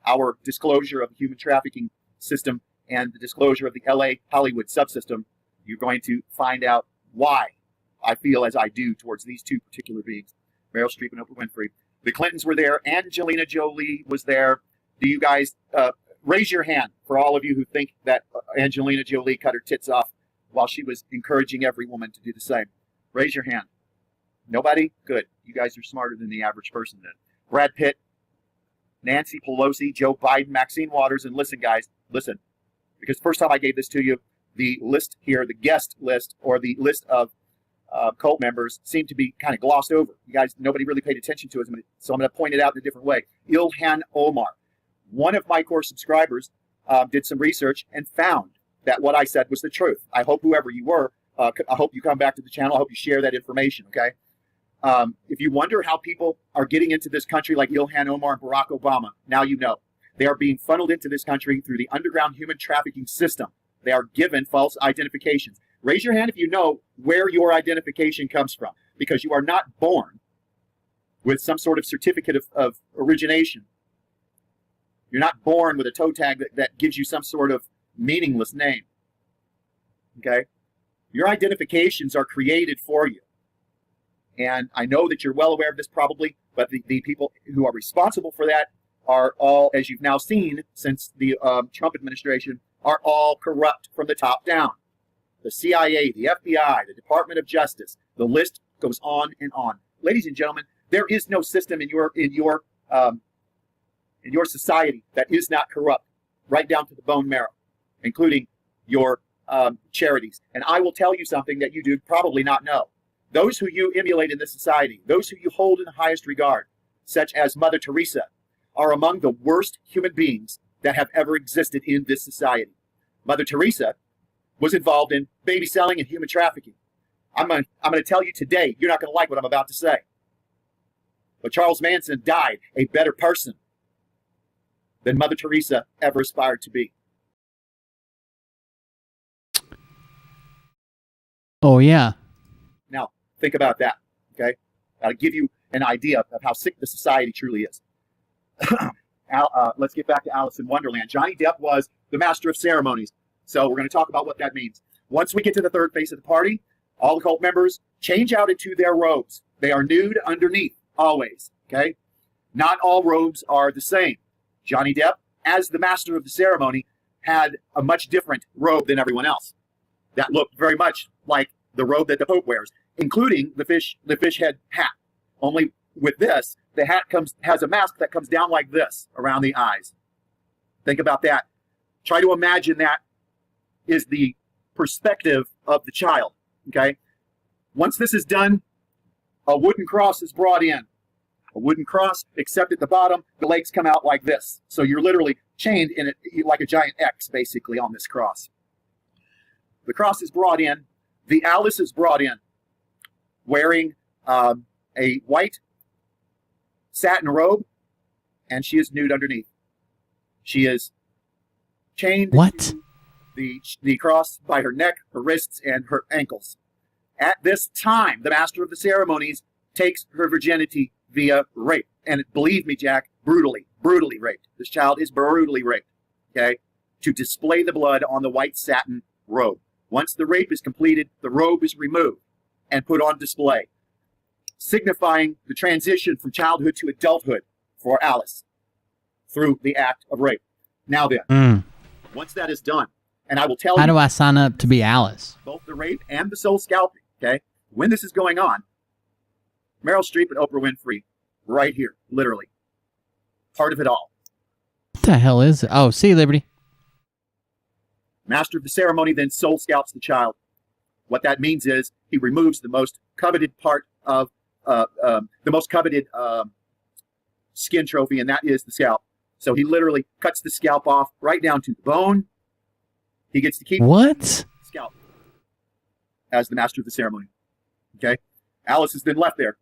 our disclosure of the human trafficking system and the disclosure of the LA Hollywood subsystem, you're going to find out why I feel as I do towards these two particular beings, Meryl Streep and Oprah Winfrey. The Clintons were there. Angelina Jolie was there. Do you guys raise your hand for all of you who think that Angelina Jolie cut her tits off while she was encouraging every woman to do the same? Raise your hand. Nobody? Good. You guys are smarter than the average person then. Brad Pitt, Nancy Pelosi, Joe Biden, Maxine Waters, and listen, guys, listen. Because the first time I gave this to you, the list here, the guest list, or the list of cult members seemed to be kind of glossed over. You guys, nobody really paid attention to it, so I'm going to point it out in a different way. Ilhan Omar, one of my core subscribers, did some research and found that what I said was the truth. I hope whoever you were, I hope you come back to the channel. I hope you share that information, okay? If you wonder how people are getting into this country like Ilhan Omar and Barack Obama, now you know. They are being funneled into this country through the underground human trafficking system. They are given false identifications. Raise your hand if you know where your identification comes from, because you are not born with some sort of certificate of origination. You're not born with a toe tag that gives you some sort of meaningless name. Okay? Your identifications are created for you. And I know that you're well aware of this probably, but the people who are responsible for that are all, as you've now seen since the Trump administration, are all corrupt from the top down. The CIA, the FBI, the Department of Justice, the list goes on and on. Ladies and gentlemen, there is no system in your society that is not corrupt, right down to the bone marrow, including your charities. And I will tell you something that you do probably not know. Those who you emulate in this society, those who you hold in the highest regard, such as Mother Teresa, are among the worst human beings that have ever existed in this society. Mother Teresa was involved in baby selling and human trafficking. I'm going to tell you today, you're not going to like what I'm about to say. But Charles Manson died a better person than Mother Teresa ever aspired to be. Oh, yeah. Now, think about that, okay? I'll give you an idea of how sick the society truly is. Let's get back to Alice in Wonderland. Johnny Depp was the master of ceremonies. So we're going to talk about what that means. Once we get to the third phase of the party, all the cult members change out into their robes. They are nude underneath, always, okay? Not all robes are the same. Johnny Depp, as the master of the ceremony, had a much different robe than everyone else. That looked very much like the robe that the Pope wears, including the fish head hat. Only with this, the hat has a mask that comes down like this around the eyes. Think about that. Try to imagine that is the perspective of the child, okay? Once this is done, a wooden cross is brought in. A wooden cross, except at the bottom, the legs come out like this. So you're literally chained in it like a giant X, basically, on this cross. The cross is brought in. The Alice is brought in wearing a white satin robe, and she is nude underneath. She is chained to the cross by her neck, her wrists, and her ankles. At this time, the master of the ceremonies takes her virginity via rape. And believe me, Jack, brutally raped. This child is brutally raped, okay, to display the blood on the white satin robe. Once the rape is completed, the robe is removed and put on display, signifying the transition from childhood to adulthood for Alice through the act of rape. Now then, once that is done, and I will tell you... How do I sign up to be Alice? Both the rape and the soul scalping, okay? When this is going on, Meryl Streep and Oprah Winfrey, right here, literally. Part of it all. What the hell is it? Oh, see you, Liberty. Master of the ceremony then soul scalps the child. What that means is he removes the most coveted part of the most coveted skin trophy, and that is the scalp. So he literally cuts the scalp off right down to the bone. He gets to keep the scalp as the master of the ceremony. Okay? Alice is then left there,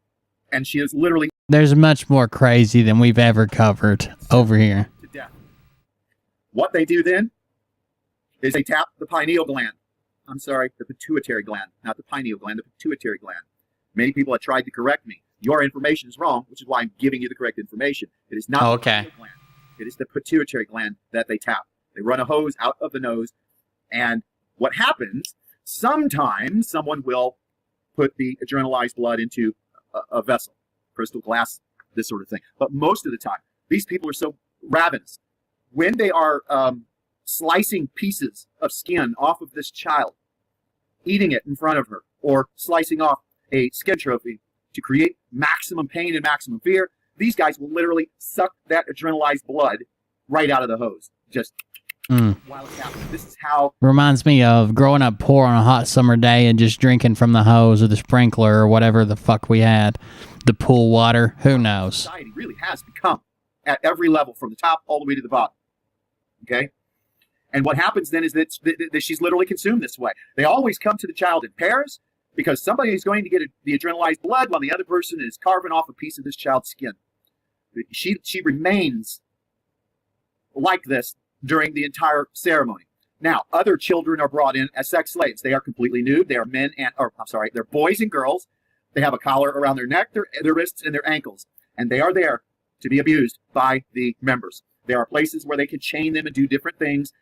and she is literally... There's much more crazy than we've ever covered over here. To death. What they do then is they tap the pineal gland. I'm sorry, the pituitary gland, not the pineal gland, the pituitary gland. Many people have tried to correct me. Your information is wrong, which is why I'm giving you the correct information. It is not the pineal gland. It is the pituitary gland that they tap. They run a hose out of the nose, and what happens, sometimes someone will put the adrenalized blood into a vessel, crystal glass, this sort of thing. But most of the time, these people are so ravenous. When they are slicing pieces of skin off of this child, eating it in front of her, or slicing off a skin trophy to create maximum pain and maximum fear, these guys will literally suck that adrenalized blood right out of the hose. Just while it's happening. This is how... Reminds me of growing up poor on a hot summer day and just drinking from the hose or the sprinkler or whatever the fuck we had. The pool water. Who knows? Society really has become at every level, from the top all the way to the bottom. Okay? And what happens then is that she's literally consumed this way. They always come to the child in pairs. because somebody is going to get the adrenalized blood while the other person is carving off a piece of this child's skin. She remains like this during the entire ceremony. Now, other children are brought in as sex slaves. They are completely nude. They are they're boys and girls. They have a collar around their neck, their wrists, and their ankles. And they are there to be abused by the members. There are places where they can chain them and do different things.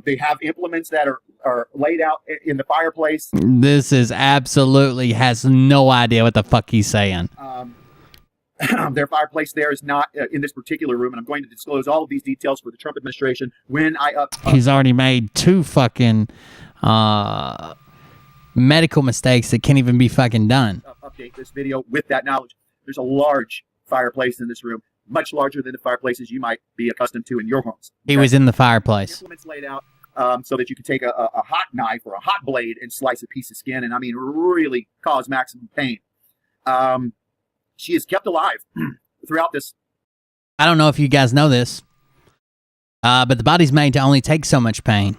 They have implements that are laid out in the fireplace. This is absolutely has no idea what the fuck he's saying. Their fireplace there is not in this particular room, and I'm going to disclose all of these details for the Trump administration when I He's already made 2 fucking medical mistakes that can't even be fucking done. Update this video with that knowledge. There's a large fireplace in this room, much larger than the fireplaces you might be accustomed to in your homes. He was in the fireplace. Implements laid out so that you can take a hot knife or a hot blade and slice a piece of skin, and I mean really cause maximum pain. She is kept alive throughout this. I don't know if you guys know this, but the body's made to only take so much pain.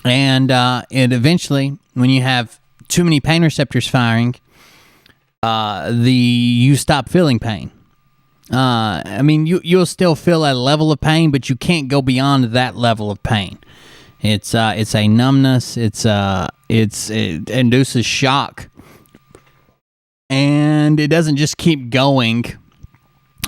And it eventually, when you have too many pain receptors firing, you stop feeling pain. I mean, you'll still feel a level of pain, but you can't go beyond that level of pain. It's a numbness. It induces shock. And it doesn't just keep going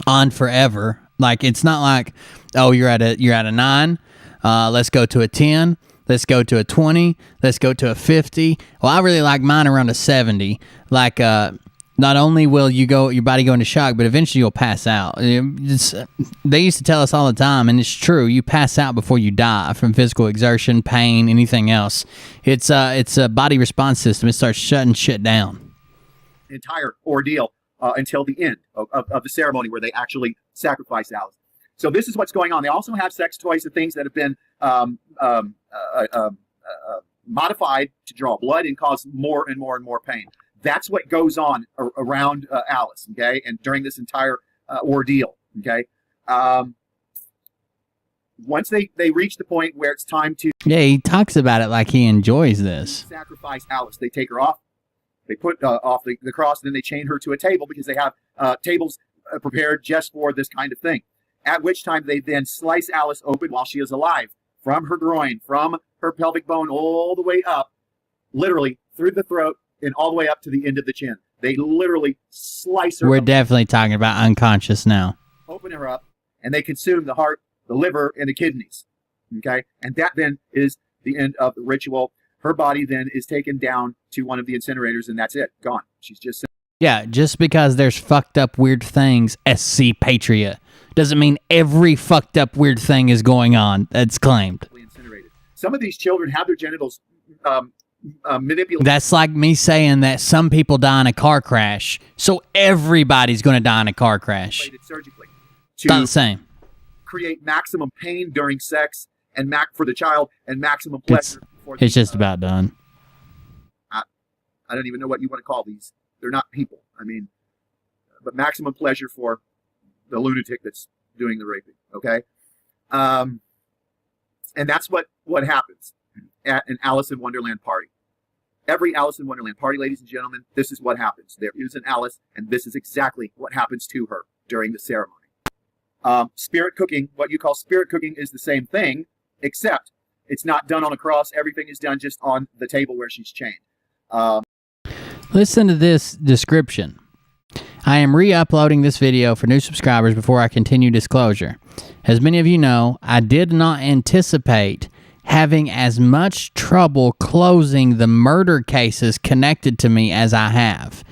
on forever. Like, it's not like, oh, you're at a 9. Let's go to a 10. Let's go to a 20. Let's go to a 50. Well, I really like mine around a 70. Like, not only will your body go into shock, but eventually you'll pass out. They used to tell us all the time, and it's true. You pass out before you die from physical exertion, pain, anything else. It's a body response system. It starts shutting shit down. Entire ordeal until the end of the ceremony where they actually sacrifice Alice. So this is what's going on. They also have sex toys and things that have been modified to draw blood and cause more and more and more pain. That's what goes on around Alice, okay, and during this entire ordeal, okay. Once they reach the point where it's time to... Yeah, he talks about it like he enjoys this. Sacrifice Alice. They take her off. They put off the cross, and then they chain her to a table because they have tables prepared just for this kind of thing. At which time they then slice Alice open while she is alive, from her groin, from her pelvic bone, all the way up, literally through the throat and all the way up to the end of the chin. They literally slice her. We're open, definitely talking about unconscious now. open her up, and they consume the heart, the liver, and the kidneys. Okay, and that then is the end of the ritual. Her body then is taken down to one of the incinerators, and that's it. Gone. She's just... Yeah, just because there's fucked up weird things, SC Patriot, doesn't mean every fucked up weird thing is going on that's claimed. Incinerated. Some of these children have their genitals manipulated. That's like me saying that some people die in a car crash, so everybody's going to die in a car crash. Surgically. Not the same. Create maximum pain during sex and for the child and maximum pleasure. It's just about done. I don't even know what you want to call these. They're not people. I mean, but maximum pleasure for the lunatic that's doing the raping. Okay, and that's what happens at an Alice in Wonderland party. Every Alice in Wonderland party, ladies and gentlemen, this is what happens. There is an Alice, and this is exactly what happens to her during the ceremony. Spirit cooking, what you call spirit cooking, is the same thing, except it's not done on a cross. Everything is done just on the table where she's chained. Listen to this description. I am re-uploading this video for new subscribers before I continue disclosure. As many of you know, I did not anticipate having as much trouble closing the murder cases connected to me as I have.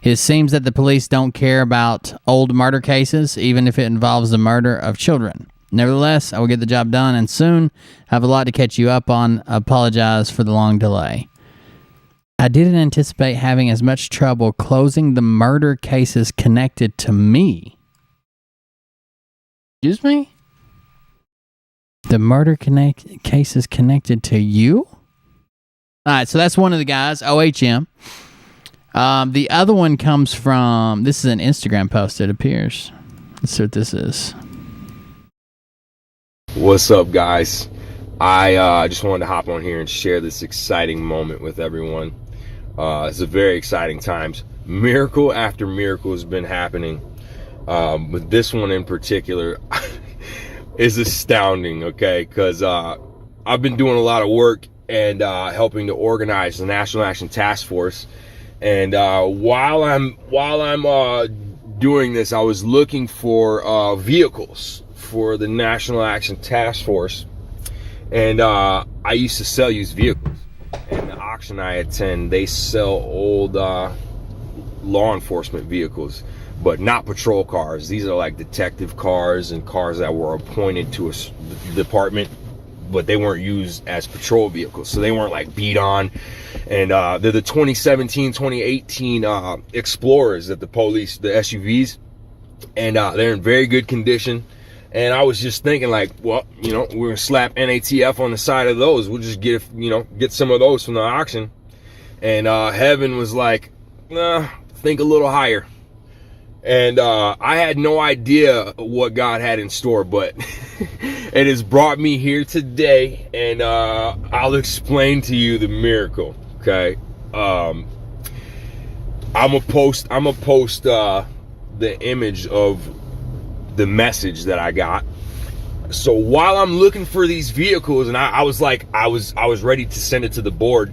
It seems that the police don't care about old murder cases, even if it involves the murder of children. Nevertheless, I will get the job done, and soon I have a lot to catch you up on. I apologize for the long delay. I didn't anticipate having as much trouble closing the murder cases connected to me. Excuse me? The murder cases connected to you? Alright, so that's one of the guys, OHM. The other one comes from, this is an Instagram post, it appears. Let's see what this is. What's up, guys? I just wanted to hop on here and share this exciting moment with everyone. It's a very exciting times. Miracle after miracle has been happening. But this one in particular is astounding, okay? Because I've been doing a lot of work and helping to organize the National Action Task Force. And while I'm doing this, I was looking for vehicles for the National Action Task Force. And I used to sell used vehicles. And the auction I attend, they sell old law enforcement vehicles, but not patrol cars. These are like detective cars and cars that were appointed to a department, but they weren't used as patrol vehicles, so they weren't like beat on. And they're the 2017 2018 Explorers that the police, the SUVs, and they're in very good condition. And I was just thinking, like, well, you know, we're gonna slap NATF on the side of those. We'll just get some of those from the auction. And Heaven was like, nah, think a little higher. And I had no idea what God had in store, but it has brought me here today, and I'll explain to you the miracle. Okay, I'm gonna post the image of the message that I got. So while I'm looking for these vehicles, and I was like, I was ready to send it to the board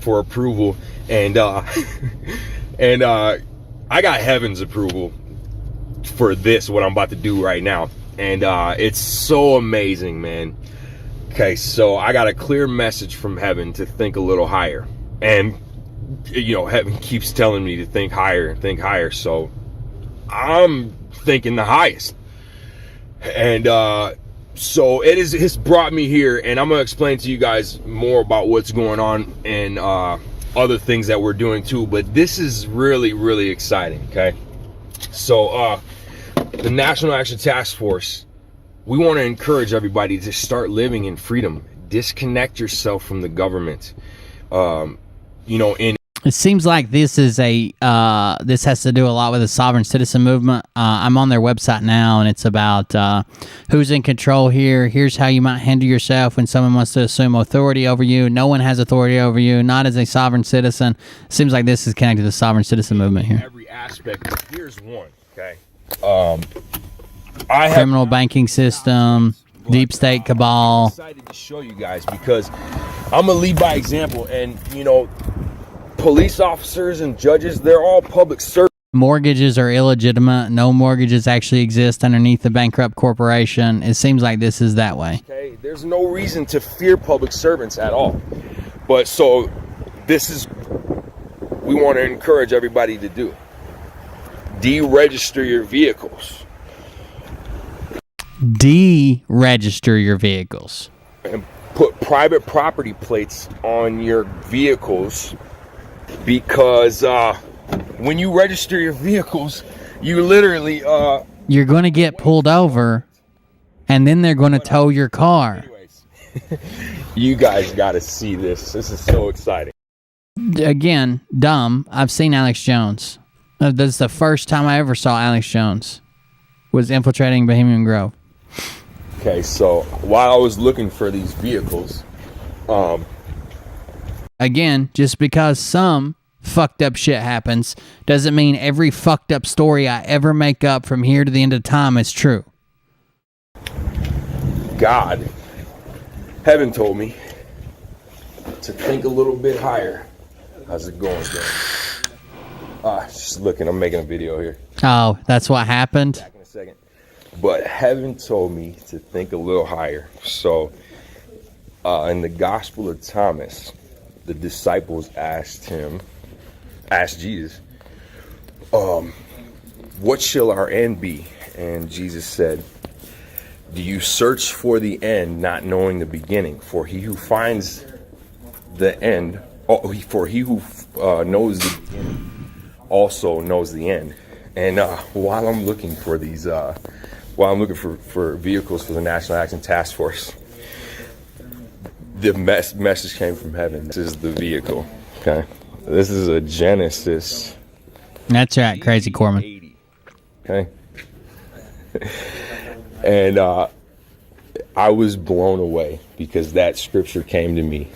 for approval, and and I got Heaven's approval for this, what I'm about to do right now. And it's so amazing, man. Okay, so I got a clear message from Heaven to think a little higher. And, you know, Heaven keeps telling me to think higher. So I'm thinking the highest. And so it's brought me here, and I'm going to explain to you guys more about what's going on and other things that we're doing too. But this is really, really exciting, okay? So the National Action Task Force, we want to encourage everybody to start living in freedom. Disconnect yourself from the government. You know, it seems like this is this has to do a lot with the sovereign citizen movement. I'm on their website now, and it's about who's in control here. Here's how you might handle yourself when someone wants to assume authority over you. No one has authority over you, not as a sovereign citizen. Seems like this is connected to the sovereign citizen movement here. Every aspect. Here's one, okay? Criminal banking system, deep state cabal. I'm excited to show you guys because I'm gonna lead by example, and you know, police officers and judges, they're all public servants. Mortgages are illegitimate. No mortgages actually exist underneath the bankrupt corporation. It seems like this is that way. Okay, there's no reason to fear public servants at all. But so this is, we want to encourage everybody to do. Deregister your vehicles. Deregister your vehicles. And put private property plates on your vehicles, because when you register your vehicles, you literally you're going to get pulled over, and then they're going to tow your car. Anyways, you guys got to see this. This is so exciting. Again, dumb. I've seen Alex Jones. This is the first time I ever saw Alex Jones was infiltrating Bohemian Grove. Okay, so while I was looking for these vehicles, again, just because some fucked up shit happens doesn't mean every fucked up story I ever make up from here to the end of time is true. God, Heaven told me to think a little bit higher. How's it going, Dan? Just looking, I'm making a video here. Oh, that's what happened? Back in a second. But Heaven told me to think a little higher. So, in the Gospel of Thomas, the disciples asked Jesus, what shall our end be? And Jesus said, do you search for the end, not knowing the beginning? For he who finds the end, for he who knows the beginning also knows the end. And while I'm looking for these, while I'm looking for vehicles for the National Action Task Force, the message came from Heaven. This is the vehicle, okay? This is a Genesis. That's right, Crazy Corman. Okay? And I was blown away because that scripture came to me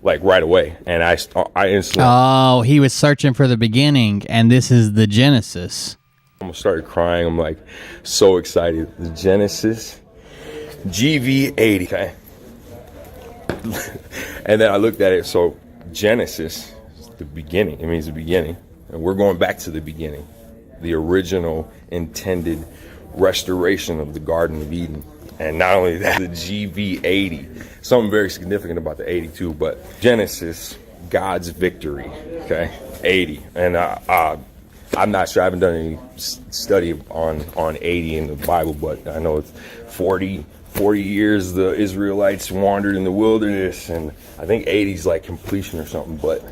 like right away, and I instantly. Oh, he was searching for the beginning, and this is the Genesis. I started crying. I'm like so excited. The Genesis GV80. Okay. And then I looked at it. So Genesis, the beginning. It means the beginning, and we're going back to the beginning, the original intended restoration of the Garden of Eden. And not only that, the GV80, something very significant about the 82, but Genesis, God's victory, okay, 80. And I'm not sure, I haven't done any study on 80 in the Bible, but I know it's 40 years the Israelites wandered in the wilderness, and I think 80 is like completion or something, but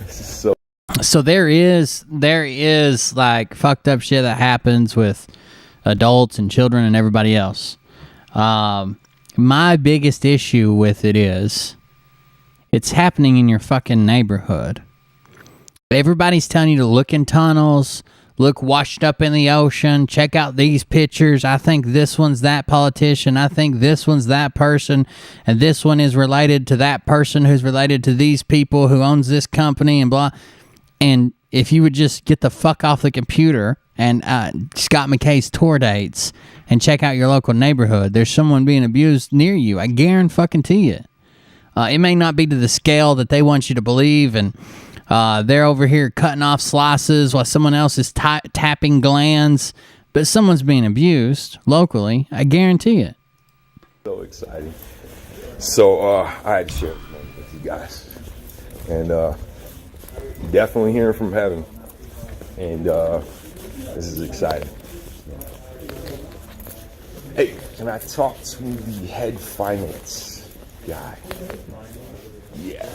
this is so. So there is like fucked up shit that happens with adults and children and everybody else. My biggest issue with it is it's happening in your fucking neighborhood. Everybody's telling you to look in tunnels, look washed up in the ocean, check out these pictures. I think this one's that politician. I think this one's that person. And this one is related to that person who's related to these people who owns this company and blah. And if you would just get the fuck off the computer and Scott McKay's tour dates and check out your local neighborhood, there's someone being abused near you. I guarantee you. It may not be to the scale that they want you to believe, and they're over here cutting off slices while someone else is tapping glands, but someone's being abused locally. I guarantee it. So exciting. So I had to share it with you guys, and definitely hearing from heaven, and this is exciting. Hey, can I talk to the head finance guy? Yeah.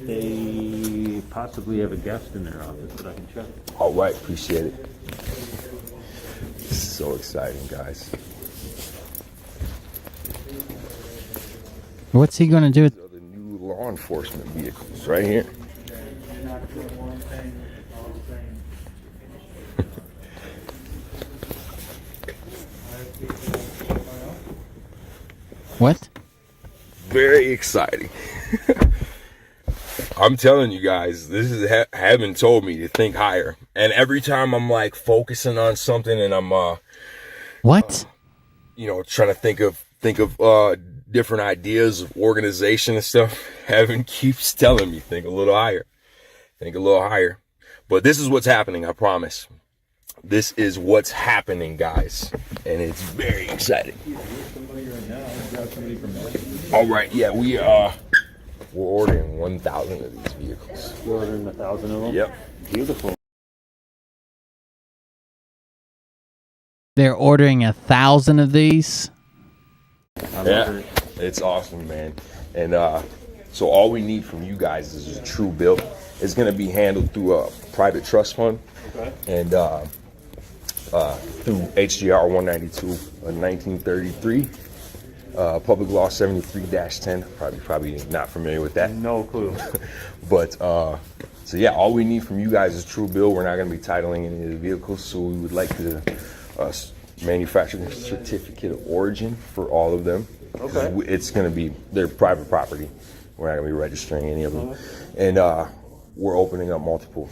They possibly have a guest in their office, but I can check. All right, appreciate it. This is so exciting, guys. What's he going to do with the new law enforcement vehicles right here? What? Very exciting. I'm telling you guys, this is heaven told me to think higher. And every time I'm like focusing on something and I'm what? Trying to think of different ideas of organization and stuff, heaven keeps telling me think a little higher. Think a little higher. But this is what's happening, I promise. This is what's happening, guys. And it's very exciting. All right, yeah, we're ordering 1,000 of these vehicles. You're ordering 1,000 of them? Yep. Beautiful. They're ordering 1,000 of these? Yeah, it's awesome, man. And so all we need from you guys is a true bill. It's going to be handled through a private trust fund. Okay. And through HGR 192 1933. Public Law 73-10. Probably not familiar with that. No clue. But so yeah, all we need from you guys is true bill. We're not going to be titling any of the vehicles, so we would like the manufacturing certificate of origin for all of them. Okay. It's going to be their private property. We're not going to be registering any of them, and we're opening up multiple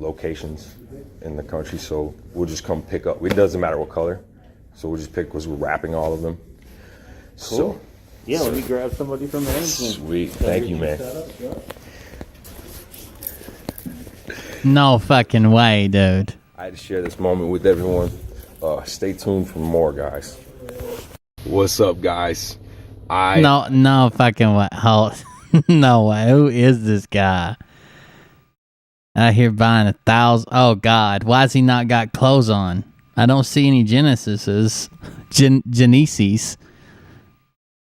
locations in the country. So we'll just come pick up. It doesn't matter what color. So we'll just pick because we're wrapping all of them. Cool. So, yeah, let me grab somebody from there. Sweet. Thank you, man. No fucking way, dude. I had to share this moment with everyone. Stay tuned for more, guys. What's up, guys? No fucking way. No way. Who is this guy? Out here buying 1,000. Oh, God. Why has he not got clothes on? I don't see any Genesises. Genesis.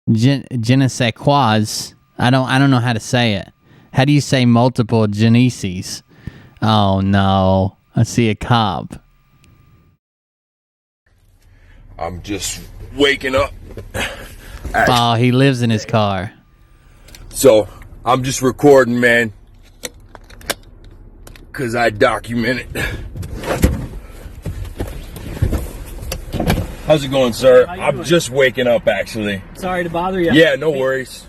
Genesequas. I don't know how to say it. How do you say multiple Genesis? Oh, no. I see a cop. I'm just waking up. Oh, he lives in his car. So, I'm just recording, man. Because I document it. How's it going, sir? How you I'm doing? just waking up, actually. Sorry to bother you. Yeah, no worries.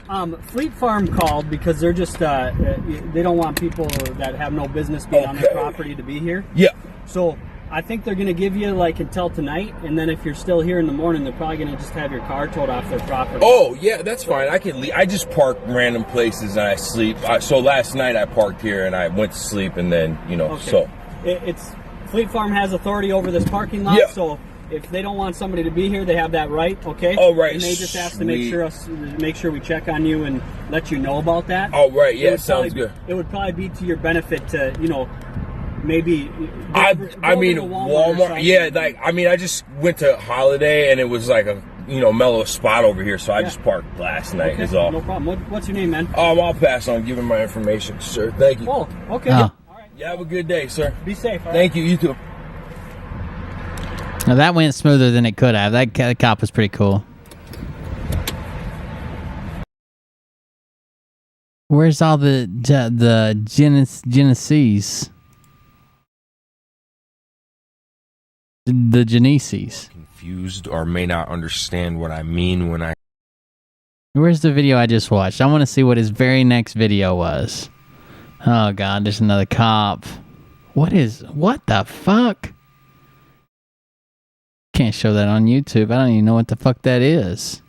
Fleet Farm called because they're just they don't want people that have no business being on their property to be here. Yeah. So I think they're going to give you like until tonight, and then if you're still here in the morning, they're probably going to just have your car towed off their property. Oh, yeah, that's fine. I can leave. I just park random places and I sleep. So last night I parked here and I went to sleep, and then, so. It's Fleet Farm has authority over this parking lot, so if they don't want somebody to be here, they have that right, okay? Oh, right. And they just ask to make sure we check on you and let you know about that. Oh, right. Yeah, sounds good. It would probably be to your benefit to, maybe I mean, Walmart. Yeah, I just went to Holiday and it was like a mellow spot over here, so I just parked last night. Okay, Is all. no problem. What's your name, man? I'll pass on giving my information, sir. Thank you. Oh, okay. Oh. All right. You have a good day, sir. Be safe. All Thank right. you. You too. Now that went smoother than it could have. That cop was pretty cool. Where's all the Genesees? The Genesees. Confused or may not understand what I mean when I. Where's the video I just watched? I want to see what his very next video was. Oh God, there's another cop. What the fuck? Can't show that on YouTube. I don't even know what the fuck that is.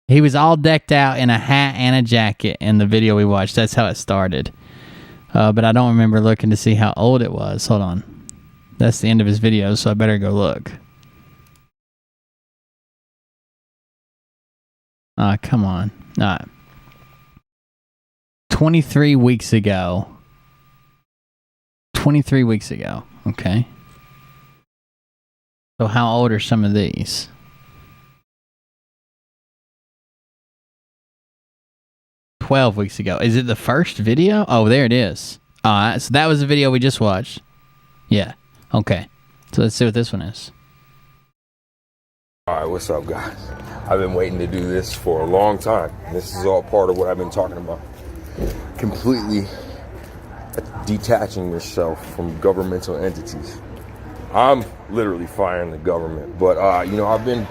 He was all decked out in a hat and a jacket in the video we watched. That's how it started. But I don't remember looking to see how old it was. Hold on. That's the end of his video, so I better go look. Come on. 23 weeks ago. 23 weeks ago. Okay. So how old are some of these? "12 weeks ago. Is it the first video? Oh, there it is. So that was the video we just watched. Yeah. Okay. So let's see what this one is. All right, what's up, guys? I've been waiting to do this for a long time. This is all part of what I've been talking about. Completely detaching yourself from governmental entities. I'm literally firing the government, but I've been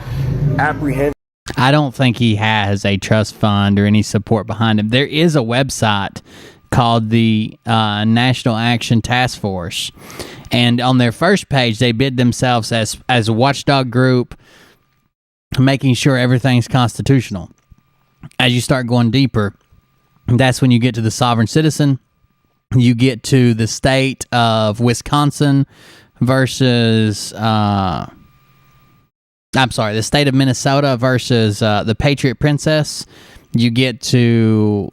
apprehended. I don't think he has a trust fund or any support behind him. There is a website called the National Action Task Force, and on their first page, they bid themselves as a watchdog group, making sure everything's constitutional. As you start going deeper, that's when you get to the sovereign citizen. You get to the state of Wisconsin versus, the state of Minnesota versus the Patriot Princess. You get to,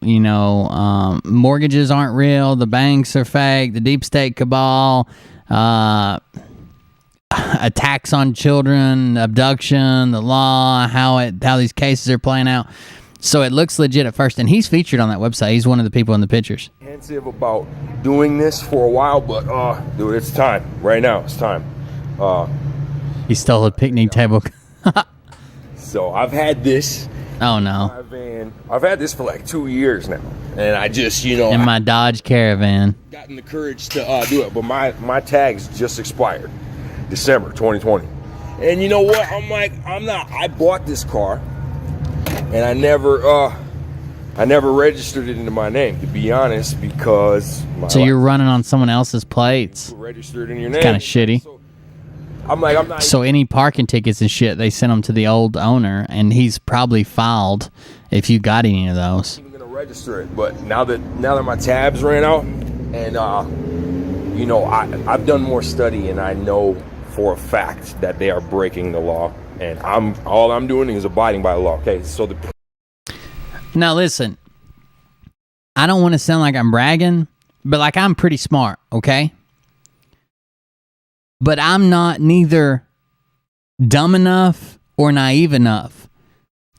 mortgages aren't real, the banks are fake, the deep state cabal, attacks on children, abduction, the law, how these cases are playing out. So it looks legit at first, and he's featured on that website. He's one of the people in the pictures. Apprehensive about doing this for a while, but dude, it's time. Right now, it's time. He stole a picnic table. So I've had this. Oh no! I've had this for like 2 years now, and I just in my Dodge Caravan. Gotten the courage to do it, but my tags just expired, December 2020, and you know what? I bought this car, and I never registered it into my name, to be honest, because so you're running on someone else's plates. Registered in your It's name. kind of shitty. So I'm not. So any parking tickets and shit, they sent them to the old owner, and he's probably filed if you got any of those. I'm gonna register it, but now that my tabs ran out, and I've done more study, and I know for a fact that they are breaking the law, and all I'm doing is abiding by the law. Okay, so now listen, I don't want to sound like I'm bragging, but I'm pretty smart, okay? But I'm not neither dumb enough or naive enough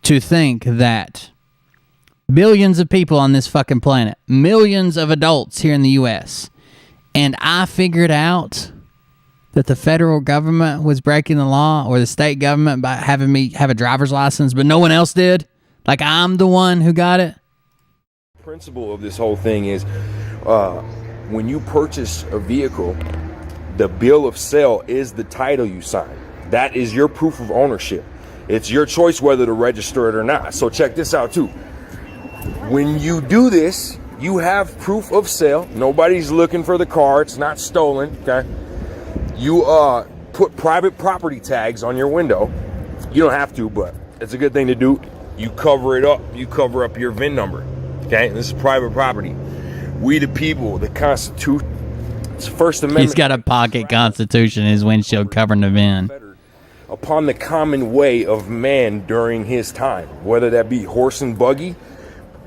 to think that billions of people on this fucking planet, millions of adults here in the U.S., and I figured out that the federal government was breaking the law, or the state government, by having me have a driver's license, but no one else did. Like I'm the one who got it. The principle of this whole thing is when you purchase a vehicle, the bill of sale is the title you sign. That is your proof of ownership. It's your choice whether to register it or not. So check this out too. When you do this, you have proof of sale. Nobody's looking for the car. It's not stolen, okay? You put private property tags on your window. You don't have to, but it's a good thing to do. You cover it up. You cover up your VIN number, okay? This is private property. We the people, the Constitution, it's First Amendment. He's got a pocket Constitution in his windshield covering the VIN. Upon the common way of man during his time, whether that be horse and buggy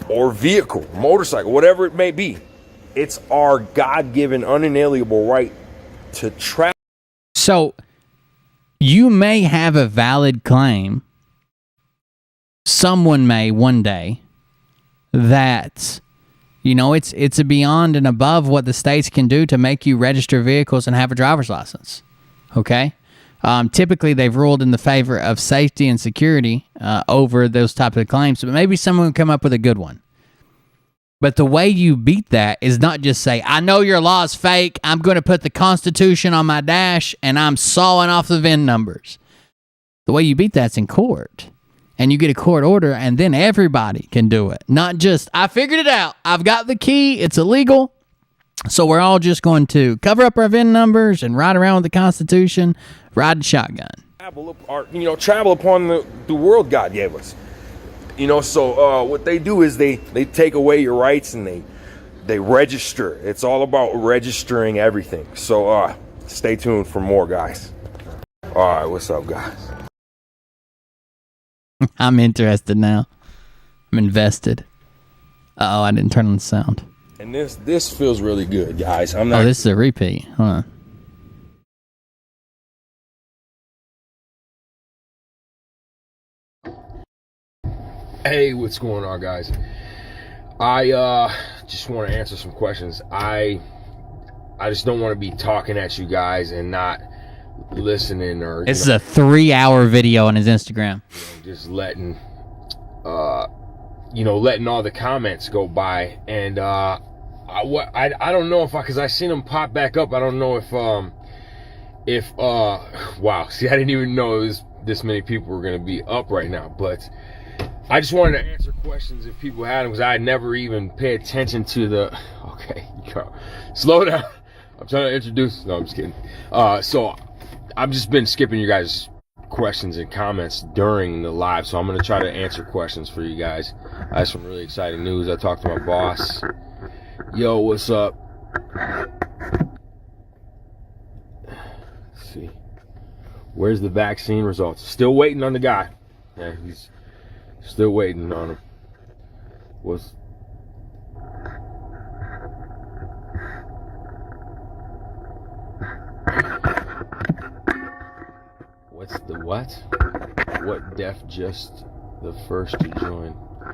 or vehicle, motorcycle, whatever it may be. It's our God-given, unalienable right to travel. So you may have a valid claim, someone may one day, that, you know, it's a beyond and above what the states can do to make you register vehicles and have a driver's license. Okay? Typically, they've ruled in the favor of safety and security over those types of claims, but maybe someone will come up with a good one. But the way you beat that is not just say, I know your law is fake, I'm going to put the Constitution on my dash, and I'm sawing off the VIN numbers. The way you beat that's in court. And you get a court order, and then everybody can do it. Not just, I figured it out. I've got the key. It's illegal. So we're all just going to cover up our VIN numbers and ride around with the Constitution, ride shotgun. Travel upon the world God gave us. So what they do is they take away your rights and they register. It's all about registering everything. So stay tuned for more, guys. All right, what's up, guys? I'm interested now. I'm invested. Uh-oh, I didn't turn on the sound. And this feels really good, guys. I'm not. Oh, this is a repeat. Huh. Hey, what's going on, guys? I just want to answer some questions. I just don't want to be talking at you guys and not listening or. This is a 3-hour video on his Instagram. Just letting letting all the comments go by, and I don't know if because I seen them pop back up. I don't know if wow, see, I didn't even know this many people were gonna be up right now, but I just wanted to answer questions if people had them, because I never even pay attention to the. Okay, slow down. I'm trying to introduce. No, I'm just kidding. So I've just been skipping you guys' questions and comments during the live, so I'm going to try to answer questions for you guys. I have some really exciting news. I talked to my boss. Yo, what's up? Let's see. Where's the vaccine results? Still waiting on the guy. Yeah, he's still waiting on him. What's the what? What def just the first to join? I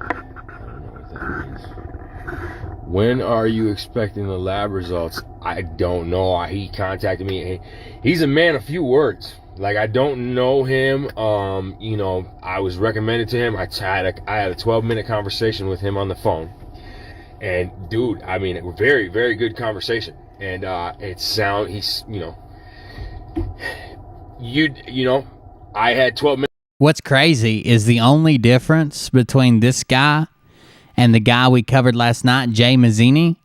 don't know what that means. When are you expecting the lab results? I don't know. He contacted me. He's a man of few words. Like, I don't know him. I was recommended to him. I had a 12-minute conversation with him on the phone. And dude, I mean, a very, very good conversation. And I had 12 minutes. What's crazy is the only difference between this guy and the guy we covered last night, Jay Mazzini,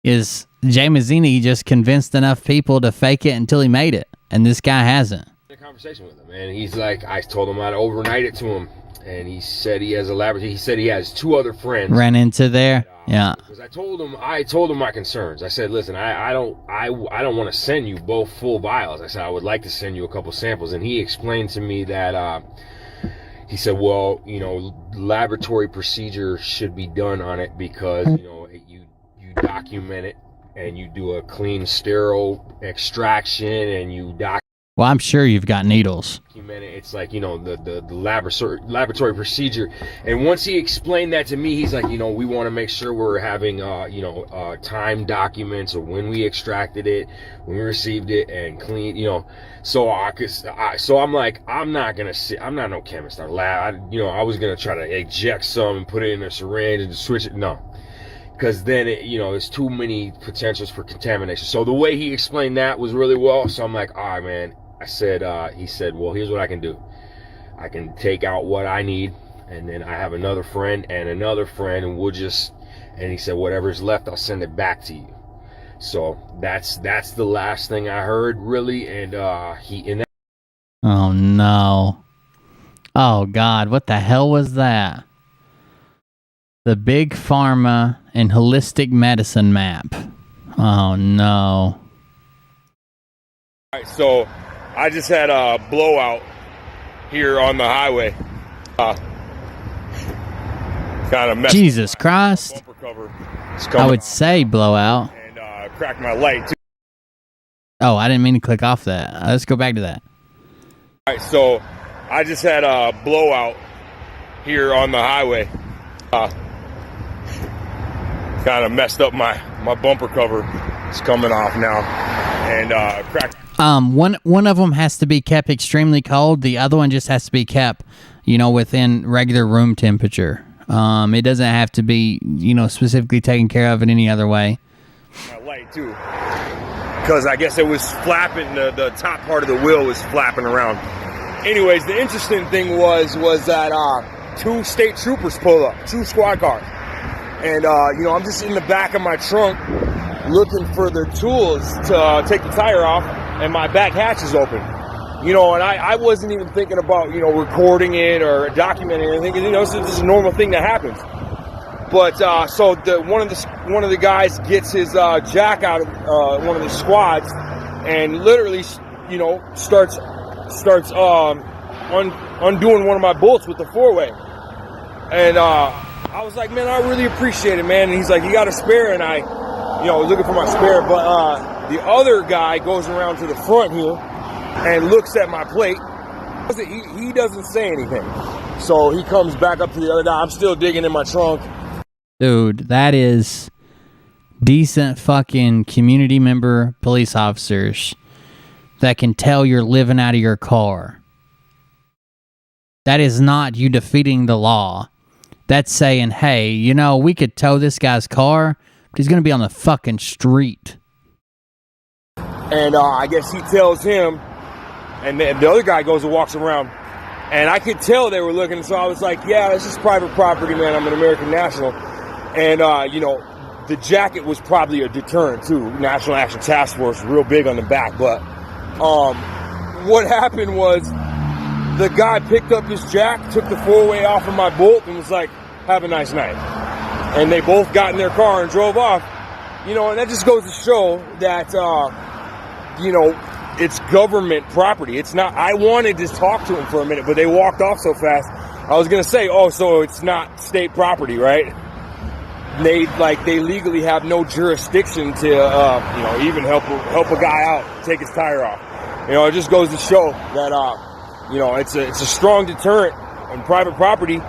is Jay Mazzini just convinced enough people to fake it until he made it, and this guy hasn't. A conversation with him, and he's like, I told him I'd overnight it to him, and he said he has a laboratory. He said he has 2 other friends. Ran into there, yeah. Because I told him my concerns. I said, listen, I don't want to send you both full vials. I said I would like to send you a couple samples, and he explained to me that he said, well, laboratory procedure should be done on it because you document it and you do a clean, sterile extraction and you document. Well, I'm sure you've got needles. It's like, the laboratory procedure. And once he explained that to me, he's like, we want to make sure we're having, time documents of when we extracted it, when we received it, and clean, So I'm like, I'm not no chemist or lab. I was going to try to eject some and put it in a syringe and switch it. No. Because then, there's too many potentials for contamination. So the way he explained that was really well. So I'm like, all right, man. I said, he said, well, here's what I can do. I can take out what I need, and then I have another friend, and we'll just, and he said, whatever's left, I'll send it back to you. So that's the last thing I heard, really. And Oh no. Oh God, what the hell was that? The Big Pharma and Holistic Medicine map. Oh no. All right, so I just had a blowout here on the highway. Kind of messed Jesus Christ. Bumper cover. I would say blowout. And cracked my light too. Oh, I didn't mean to click off that. Let's go back to that. All right, so I just had a blowout here on the highway. Kind of messed up my bumper cover. It's coming off now, and cracked. One of them has to be kept extremely cold. The other one just has to be kept, within regular room temperature. It doesn't have to be, specifically taken care of in any other way. My light too, because I guess it was flapping. The top part of the wheel was flapping around. Anyways, the interesting thing was that 2 state troopers pulled up, 2 squad cars, and I'm just in the back of my trunk looking for their tools to take the tire off, and my back hatch is open. And I wasn't even thinking about recording it or documenting anything. This is a normal thing that happens. But so one of the guys gets his jack out of one of the squads, and literally starts undoing one of my bolts with the 4-way. And I was like, man, I really appreciate it, man. And he's like, you got a spare? And I was looking for my spare. But the other guy goes around to the front here and looks at my plate. He doesn't say anything. So he comes back up to the other guy. I'm still digging in my trunk. Dude, that is decent fucking community member police officers that can tell you're living out of your car. That is not you defeating the law. That's saying, hey, we could tow this guy's car, but he's going to be on the fucking street. And I guess he tells him, and the other guy goes and walks around. And I could tell they were looking, so I was like, yeah, this is private property, man. I'm an American national. And, the jacket was probably a deterrent, too. National Action Task Force, real big on the back. But what happened was the guy picked up his jack, took the 4-way off of my bolt, and was like, have a nice night. And they both got in their car and drove off. And that just goes to show that, it's government property. It's not. I wanted to talk to him for a minute, but they walked off so fast. I was going to say, so it's not state property, right? They legally have no jurisdiction to, even help a guy out, take his tire off. It just goes to show that, it's a strong deterrent on private property.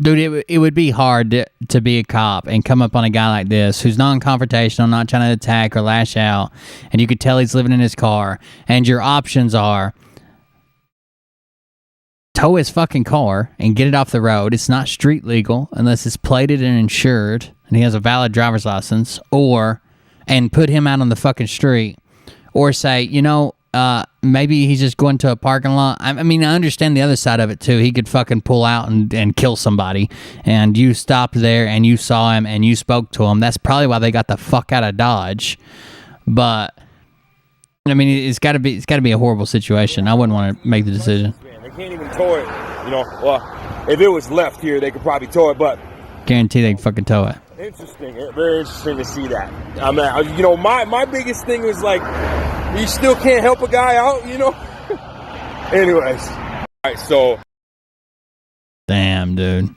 Dude, it would be hard to be a cop and come up on a guy like this who's non-confrontational, not trying to attack or lash out, and you could tell he's living in his car, and your options are tow his fucking car and get it off the road. It's not street legal unless it's plated and insured and he has a valid driver's license, and put him out on the fucking street, or say, maybe he's just going to a parking lot. I understand the other side of it too. He could fucking pull out and kill somebody, and you stopped there and you saw him and you spoke to him. That's probably why they got the fuck out of Dodge. But it's got to be a horrible situation. I wouldn't want to make the decision. They can't even tow it. Well, if it was left here, they could probably tow it, but guarantee they can fucking tow it. Interesting. Very interesting to see that. My biggest thing was like, you still can't help a guy out, Anyways. All right, so. Damn, dude.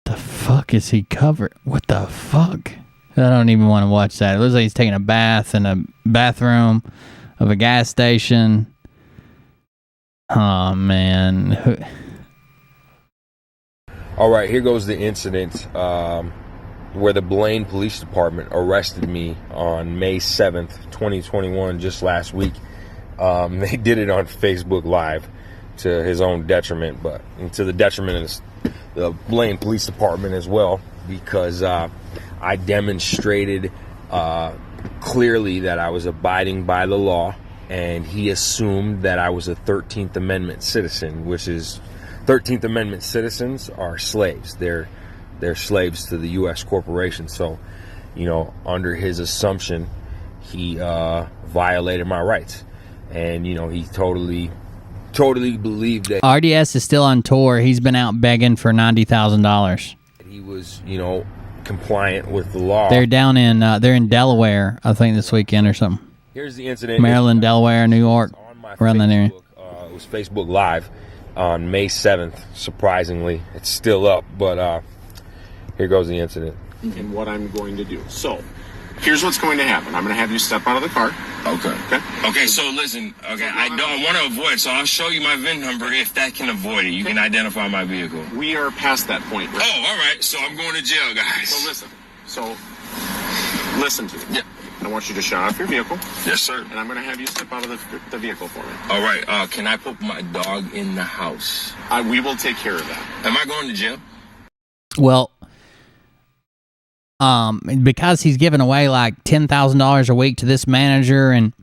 The fuck is he covered? What the fuck? I don't even want to watch that. It looks like he's taking a bath in a bathroom of a gas station. Oh, man. All right, here goes the incident where the Blaine Police Department arrested me on May 7th, 2021, just last week. They did it on Facebook Live to his own detriment, but to the detriment of the Blaine Police Department as well, because I demonstrated clearly that I was abiding by the law and he assumed that I was a 13th Amendment citizen, which is 13th Amendment citizens are slaves. They're slaves to the U.S. corporation. So, you know, under his assumption, he violated my rights, and you know, he totally believed that RDS is still on tour. He's been out begging for $90,000. he was, you know, compliant with the law. They're down in they're in Delaware, I think, this weekend or something. Here's the incident. Maryland, Delaware, New York, around that area. It was Facebook Live on May 7th. Surprisingly, it's still up, but here goes the incident. And what I'm going to do. So, here's what's going to happen. I'm going to have you step out of the car. Okay, so listen, I don't want to avoid, so I'll show you my VIN number if that can avoid it. You can identify my vehicle. We are past that point. Right? Oh, all right, so I'm going to jail, guys. So listen to me. Yeah. I want you to shut off your vehicle. Yes, sir. And I'm going to have you step out of the vehicle for me. All right, can I put my dog in the house? We will take care of that. Am I going to jail? Well, because he's giving away like $10,000 a week to this manager and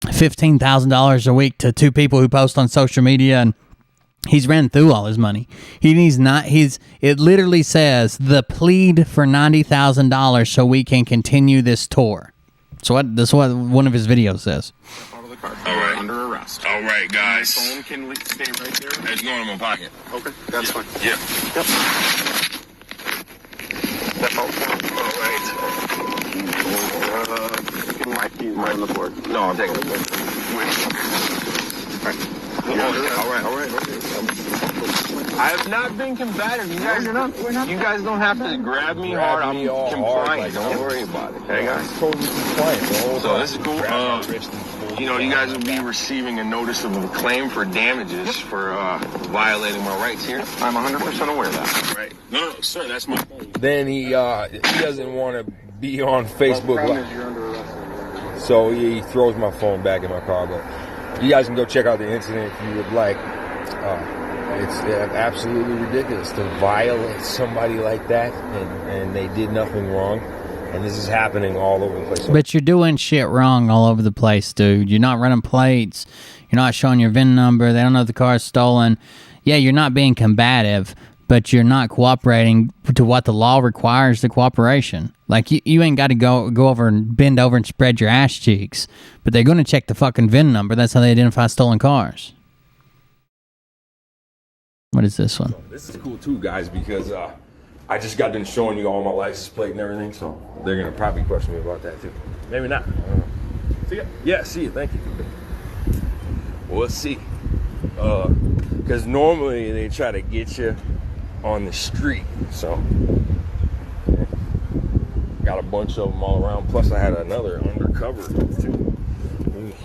$15,000 a week to two people who post on social media, and he's ran through all his money. It literally says the plead for $90,000 so we can continue this tour. So that's what one of his videos says. Out of the car. All right. Under arrest. All right, guys. Your phone can stay right there. It's going in my pocket. Okay, that's fine. Yeah. Yep. Step out. All right. My keys right on the board. No, I'll take it. All right. I have not been combative. You guys, you guys don't have to grab me hard. I'm compliant. Don't worry about it. Okay, guys? Totally compliant. So this is cool. You know, you guys will be receiving a notice of a claim for damages for violating my rights here. I'm 100% aware of that. Right. No, sir, that's my phone. Then he doesn't want to be on Facebook Live. So he throws my phone back in my car. But you guys can go check out the incident if you would like. It's absolutely ridiculous to violate somebody like that, and they did nothing wrong. And this is happening all over the place. But you're doing shit wrong all over the place, dude. You're not running plates. You're not showing your VIN number. They don't know if the car is stolen. Yeah, you're not being combative, but you're not cooperating to what the law requires the cooperation. Like, you ain't got to go over and bend over and spread your ass cheeks. But they're going to check the fucking VIN number. That's how they identify stolen cars. What is this one? This is cool too, guys, because I just got done showing you all my license plate and everything, so they're gonna probably question me about that too. Maybe not. See ya. Yeah, see you. Thank you. Well, let's see. Because normally they try to get you on the street, so got a bunch of them all around. Plus, I had another undercover too.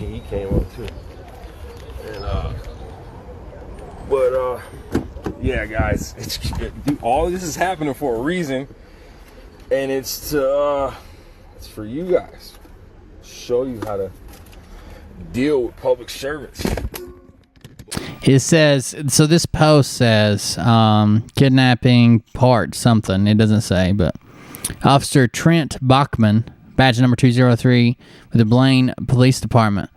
He came up too, and yeah, guys, all this is happening for a reason, and it's for you guys. Show you how to deal with public servants. It says, so this post says, kidnapping part something. It doesn't say, but Officer Trent Bachman, badge number 203 with the Blaine Police Department,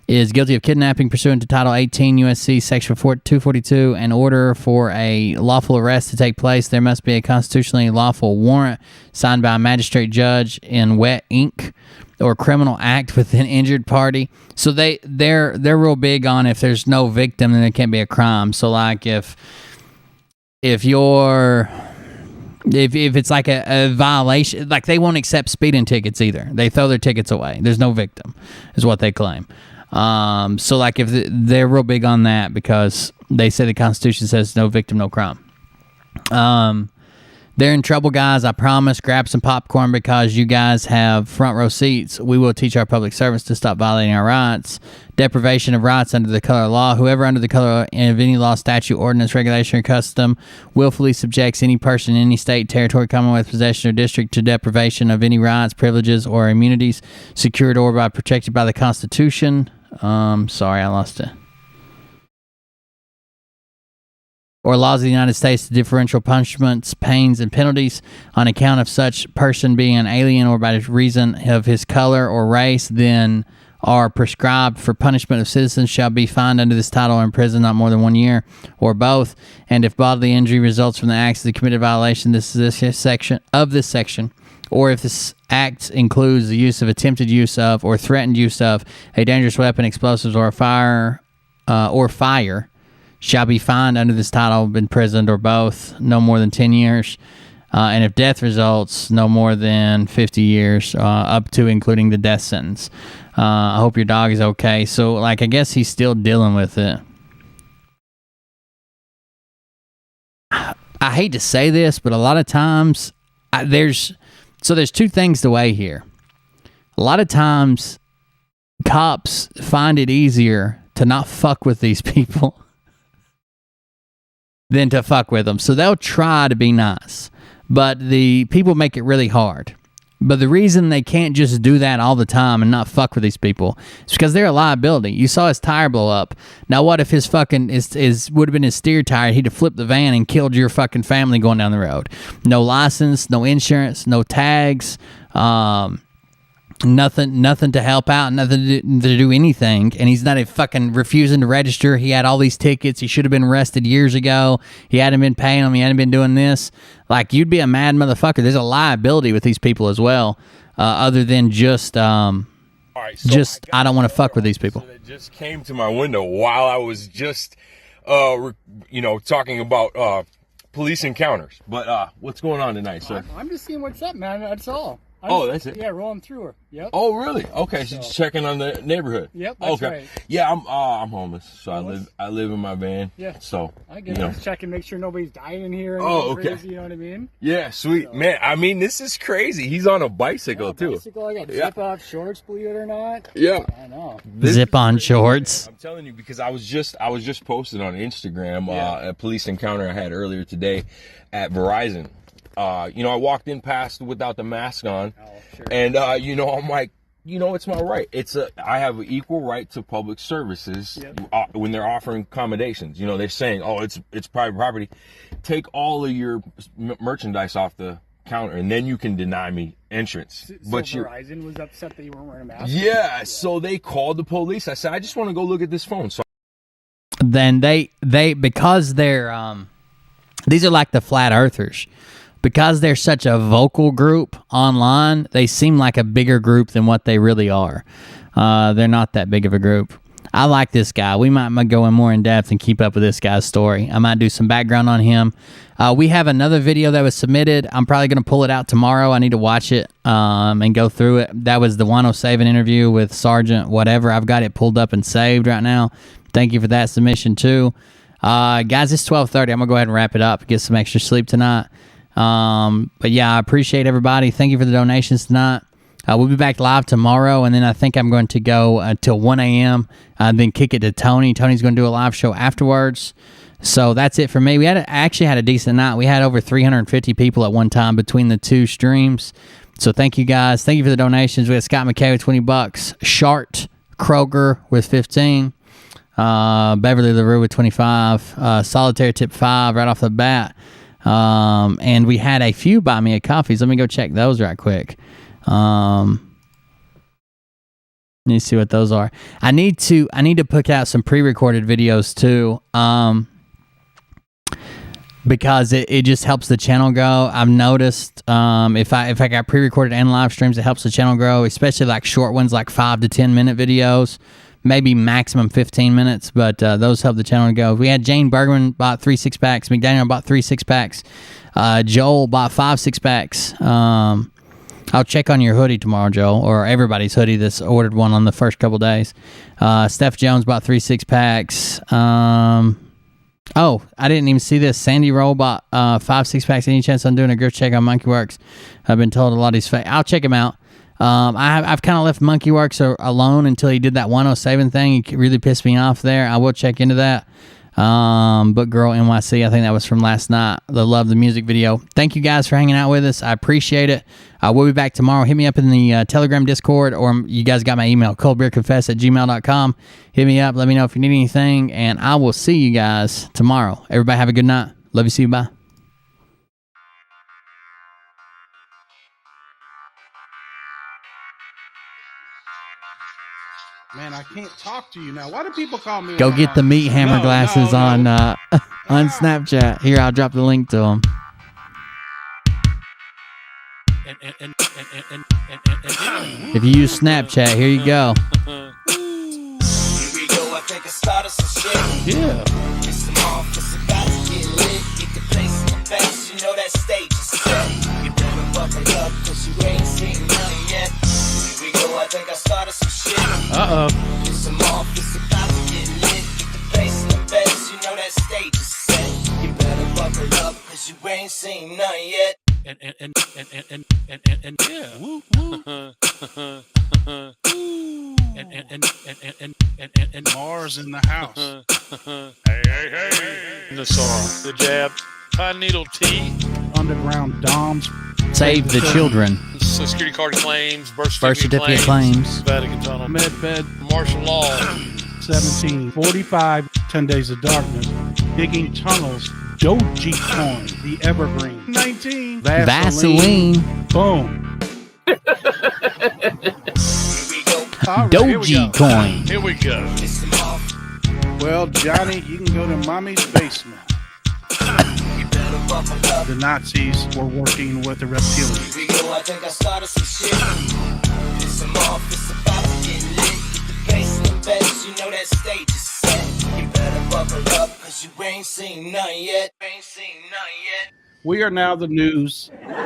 is guilty of kidnapping pursuant to Title 18 U.S.C. Section 242. In order for a lawful arrest to take place, there must be a constitutionally lawful warrant signed by a magistrate judge in wet ink or criminal act with an injured party. So they're real big on if there's no victim, then there can't be a crime. So like if it's like a violation, like they won't accept speeding tickets either. They throw their tickets away. There's no victim, is what they claim. So like if they're real big on that because they say the Constitution says no victim, no crime. They're in trouble, guys. I promise. Grab some popcorn because you guys have front row seats. We will teach our public servants to stop violating our rights. Deprivation of rights under the color of law. Whoever under the color of any law, statute, ordinance, regulation, or custom willfully subjects any person in any state, territory, commonwealth, possession, or district to deprivation of any rights, privileges, or immunities secured or by protected by the Constitution. Sorry, I lost it. Or laws of the United States, the differential punishments, pains, and penalties on account of such person being an alien or by reason of his color or race, then are prescribed for punishment of citizens shall be fined under this title or imprisoned not more than 1 year, or both. And if bodily injury results from the acts of the committed violation, this section, or if this act includes the use of, attempted use of, or threatened use of a dangerous weapon, explosives, or fire, shall be fined under this title, imprisoned, or both, no more than 10 years. And if death results, no more than 50 years, up to including the death sentence. I hope your dog is okay. So, like, I guess he's still dealing with it. I hate to say this, but a lot of times there's two things to weigh here. A lot of times cops find it easier to not fuck with these people than to fuck with them. So they'll try to be nice, but the people make it really hard. But the reason they can't just do that all the time and not fuck with these people is because they're a liability. You saw his tire blow up. Now what if his fucking would have been his steer tire? He'd have flipped the van and killed your fucking family going down the road. No license, no insurance, no tags, nothing to help out, nothing to do anything. And he's not fucking refusing to register. He had all these tickets. He should have been arrested years ago. He hadn't been paying them. He hadn't been doing this. Like, you'd be a mad motherfucker. There's a liability with these people as well, other than just I don't want to fuck with these people. That just came to my window while I was just talking about police encounters. But what's going on tonight, sir? I'm just seeing what's up, man. That's all. That's it? Yeah, rolling through her. Yep. Oh, really? Okay, so just checking on the neighborhood. Yep, that's okay. right. Yeah, I'm homeless, so I live in my van. Yeah. So I get it. Just checking, make sure nobody's dying in here. Okay. Crazy, you know what I mean? Yeah, sweet. So, man, I mean, this is crazy. He's on a bicycle, too. I got zip-off shorts, believe it or not. Yeah. I know. Zip-on shorts. I'm telling you, because I was just posted on Instagram a police encounter I had earlier today at Verizon. I walked in past without the mask on, and I'm like, it's my right. I have an equal right to public services when they're offering accommodations. They're saying, it's private property. Take all of your merchandise off the counter, and then you can deny me entrance. But Verizon was upset that you weren't wearing a mask. Yeah, so they called the police. I said, I just want to go look at this phone. So then they because they're these are like the flat earthers. Because they're such a vocal group online, they seem like a bigger group than what they really are. They're not that big of a group. I like this guy. We might go in more in depth and keep up with this guy's story. I might do some background on him. We have another video that was submitted. I'm probably going to pull it out tomorrow. I need to watch it and go through it. That was the 107 interview with Sergeant whatever. I've got it pulled up and saved right now. Thank you for that submission too. Guys, it's 12:30. I'm going to go ahead and wrap it up. Get some extra sleep tonight. But yeah, I appreciate everybody. Thank you for the donations tonight. We'll be back live tomorrow, and then I think I'm going to go till 1 a.m. Then kick it to Tony. Tony's going to do a live show afterwards. So that's it for me. We actually had a decent night. We had over 350 people at one time between the two streams. So thank you guys. Thank you for the donations. We had Scott McKay with $20, Shart Kroger with 15, Beverly LaRue with 25, Solitaire Tip 5 right off the bat. And we had a few buy me a coffees. Let me go check those right quick. Let me see what those are. I need to put out some pre-recorded videos too. Because it just helps the channel grow. I've noticed if I got pre-recorded and live streams, it helps the channel grow, especially like short ones, like 5 to 10 minute videos. Maybe maximum 15 minutes, but those help the channel go. We had Jane Bergman bought 3 6-packs. McDaniel bought 3 6-packs. Joel bought 5 6-packs. I'll check on your hoodie tomorrow, Joel, or everybody's hoodie that's ordered one on the first couple days. Steph Jones bought 3 6-packs. I didn't even see this. Sandy Roll bought 5 6-packs. Any chance I'm doing a grip check on Monkey Works? I've been told a lot of these fake. I'll check him out. I've kind of left Monkey Works alone until he did that 107 thing. He really pissed me off there. I will check into that. But Girl NYC, I think that was from last night. I love the music video. Thank you guys for hanging out with us. I appreciate it. We'll be back tomorrow. Hit me up in the Telegram Discord, or you guys got my email, coldbeerconfess@gmail.com. Hit me up. Let me know if you need anything, and I will see you guys tomorrow. Everybody have a good night. Love you. See you. Bye. Man, I can't talk to you now. Why do people call me? Go get the meat hammer glasses on Snapchat. Here, I'll drop the link to them. If you use Snapchat, here you go. Here we go, I think I started some shit. Yeah. It's some off, it's about to get lit. Get the place in the face, you know that stage is set. You better buckle up, cause you ain't seen nothing yet. Here we go, I think I started some shit. Uh-oh. It's some off, it's about to get lit. Get the place in the face, you know that stage is set. You better buckle up, cause you ain't seen nothing yet. And yeah. Woo, woo. And Mars in the house. hey. The song, the jab, pine needle tea, Underground Doms. Save the children. Social Security card claims, birth certificate claims. Vatican Tunnel, Medbed. martial law. 1745. 10 Days of Darkness. Digging tunnels. Dogecoin. The Evergreen. 19. Vaseline. Boom. Dogecoin. Here we go. Well, Johnny, you can go to mommy's basement. The Nazis were working with the reptilians. Here we go, I think I started some shit. It's some off, it's about to get lit. Get the place in the best, you know that stage is set. You better buckle up, cause you ain't seen nothing yet. Ain't seen nothing yet. We are now the news. You know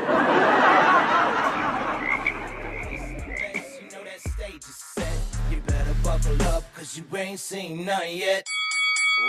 that stage is set. You better buckle up, cause you ain't seen nothing yet.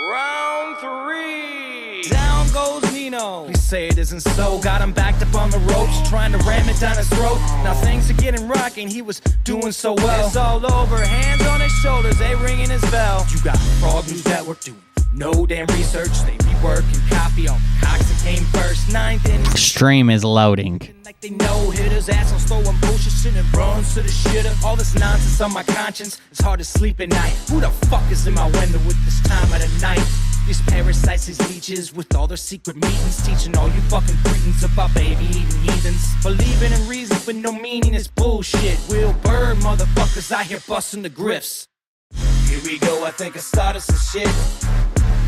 Round 3. Down goes Nino. We say it isn't so. Got him backed up on the ropes, trying to ram it down his throat. Now things are getting rocking. He was doing so well. It's all over. Hands on his shoulders, they ringing his bell. You got Frog News Network doing no damn research. They rework and copy on Cox that came first. 9th inning. Stream is loading. Like they know hitters, assholes throwing bullshit, sending bronze to the shitter. All this nonsense on my conscience, it's hard to sleep at night. Who the fuck is in my window with this time of the night? These parasites, these leeches, with all their secret meetings, teaching all you fucking cretins about baby eating heathens. Believing in reason with no meaning is bullshit. Will Bird motherfuckers out here busting the grifts. Here we go, I think I started some shit.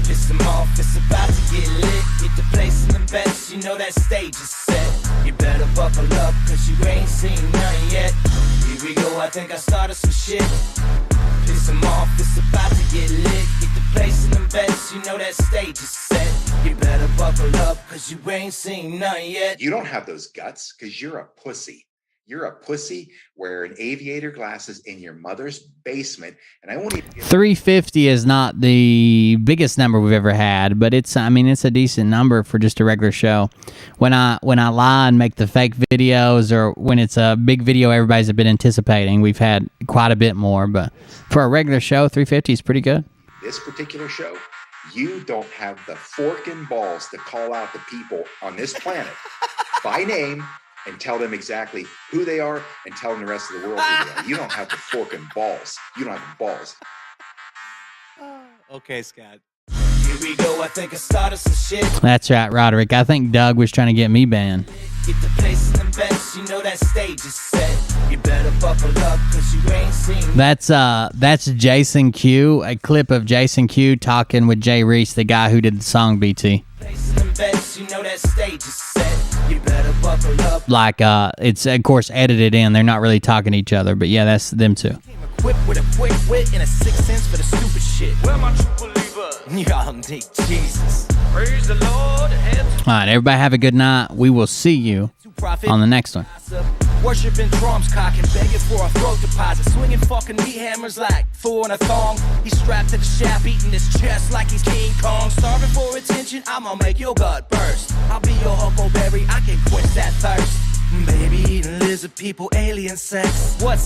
It's some off, it's about to get lit. Get the place in the best, you know that stage is set. You better buckle up, cause you ain't seen nothing yet. Here we go, I think I started some shit. It's some off, it's about to get lit. Get the place in the best, you know that stage is set. You better buckle up, cause you ain't seen nothing yet. You don't have those guts because you're a pussy. You're a pussy wearing aviator glasses in your mother's basement, and I won't even. 350 is not the biggest number we've ever had, but it's a decent number for just a regular show. When I lie and make the fake videos, or when it's a big video everybody's been anticipating, we've had quite a bit more. But for a regular show, 350 is pretty good. This particular show, you don't have the fork and balls to call out the people on this planet by name and tell them exactly who they are and tell them the rest of the world who they are. You don't have the fork and balls. You don't have the balls. Okay, Scott. Here we go, I think I started some shit. That's right, Roderick. I think Doug was trying to get me banned. Get the place in the best, you know that stage is set. You better buckle up, cause you ain't seen. That's Jason Q, a clip of Jason Q talking with Jay Reese, the guy who did the song BT. Place in the best, you know that stage is set. You better buckle up. Like, it's, of course, edited in. They're not really talking to each other, but yeah, that's them two. Equipped with a quick wit and a sixth sense for the stupid shit. Where my true believers? Y'all need Jesus. Praise the Lord. All right, everybody have a good night. We will see you on the next one. Worshipping drums, cocking, begging for a throat deposit, swinging fucking meat hammers like Thor in a thong. He's strapped to the shaft, eating his chest like he's King Kong. Starving for attention, I'ma make your gut burst. I'll be your huckleberry, I can quench that thirst. Baby eating lizard people, alien sex. What's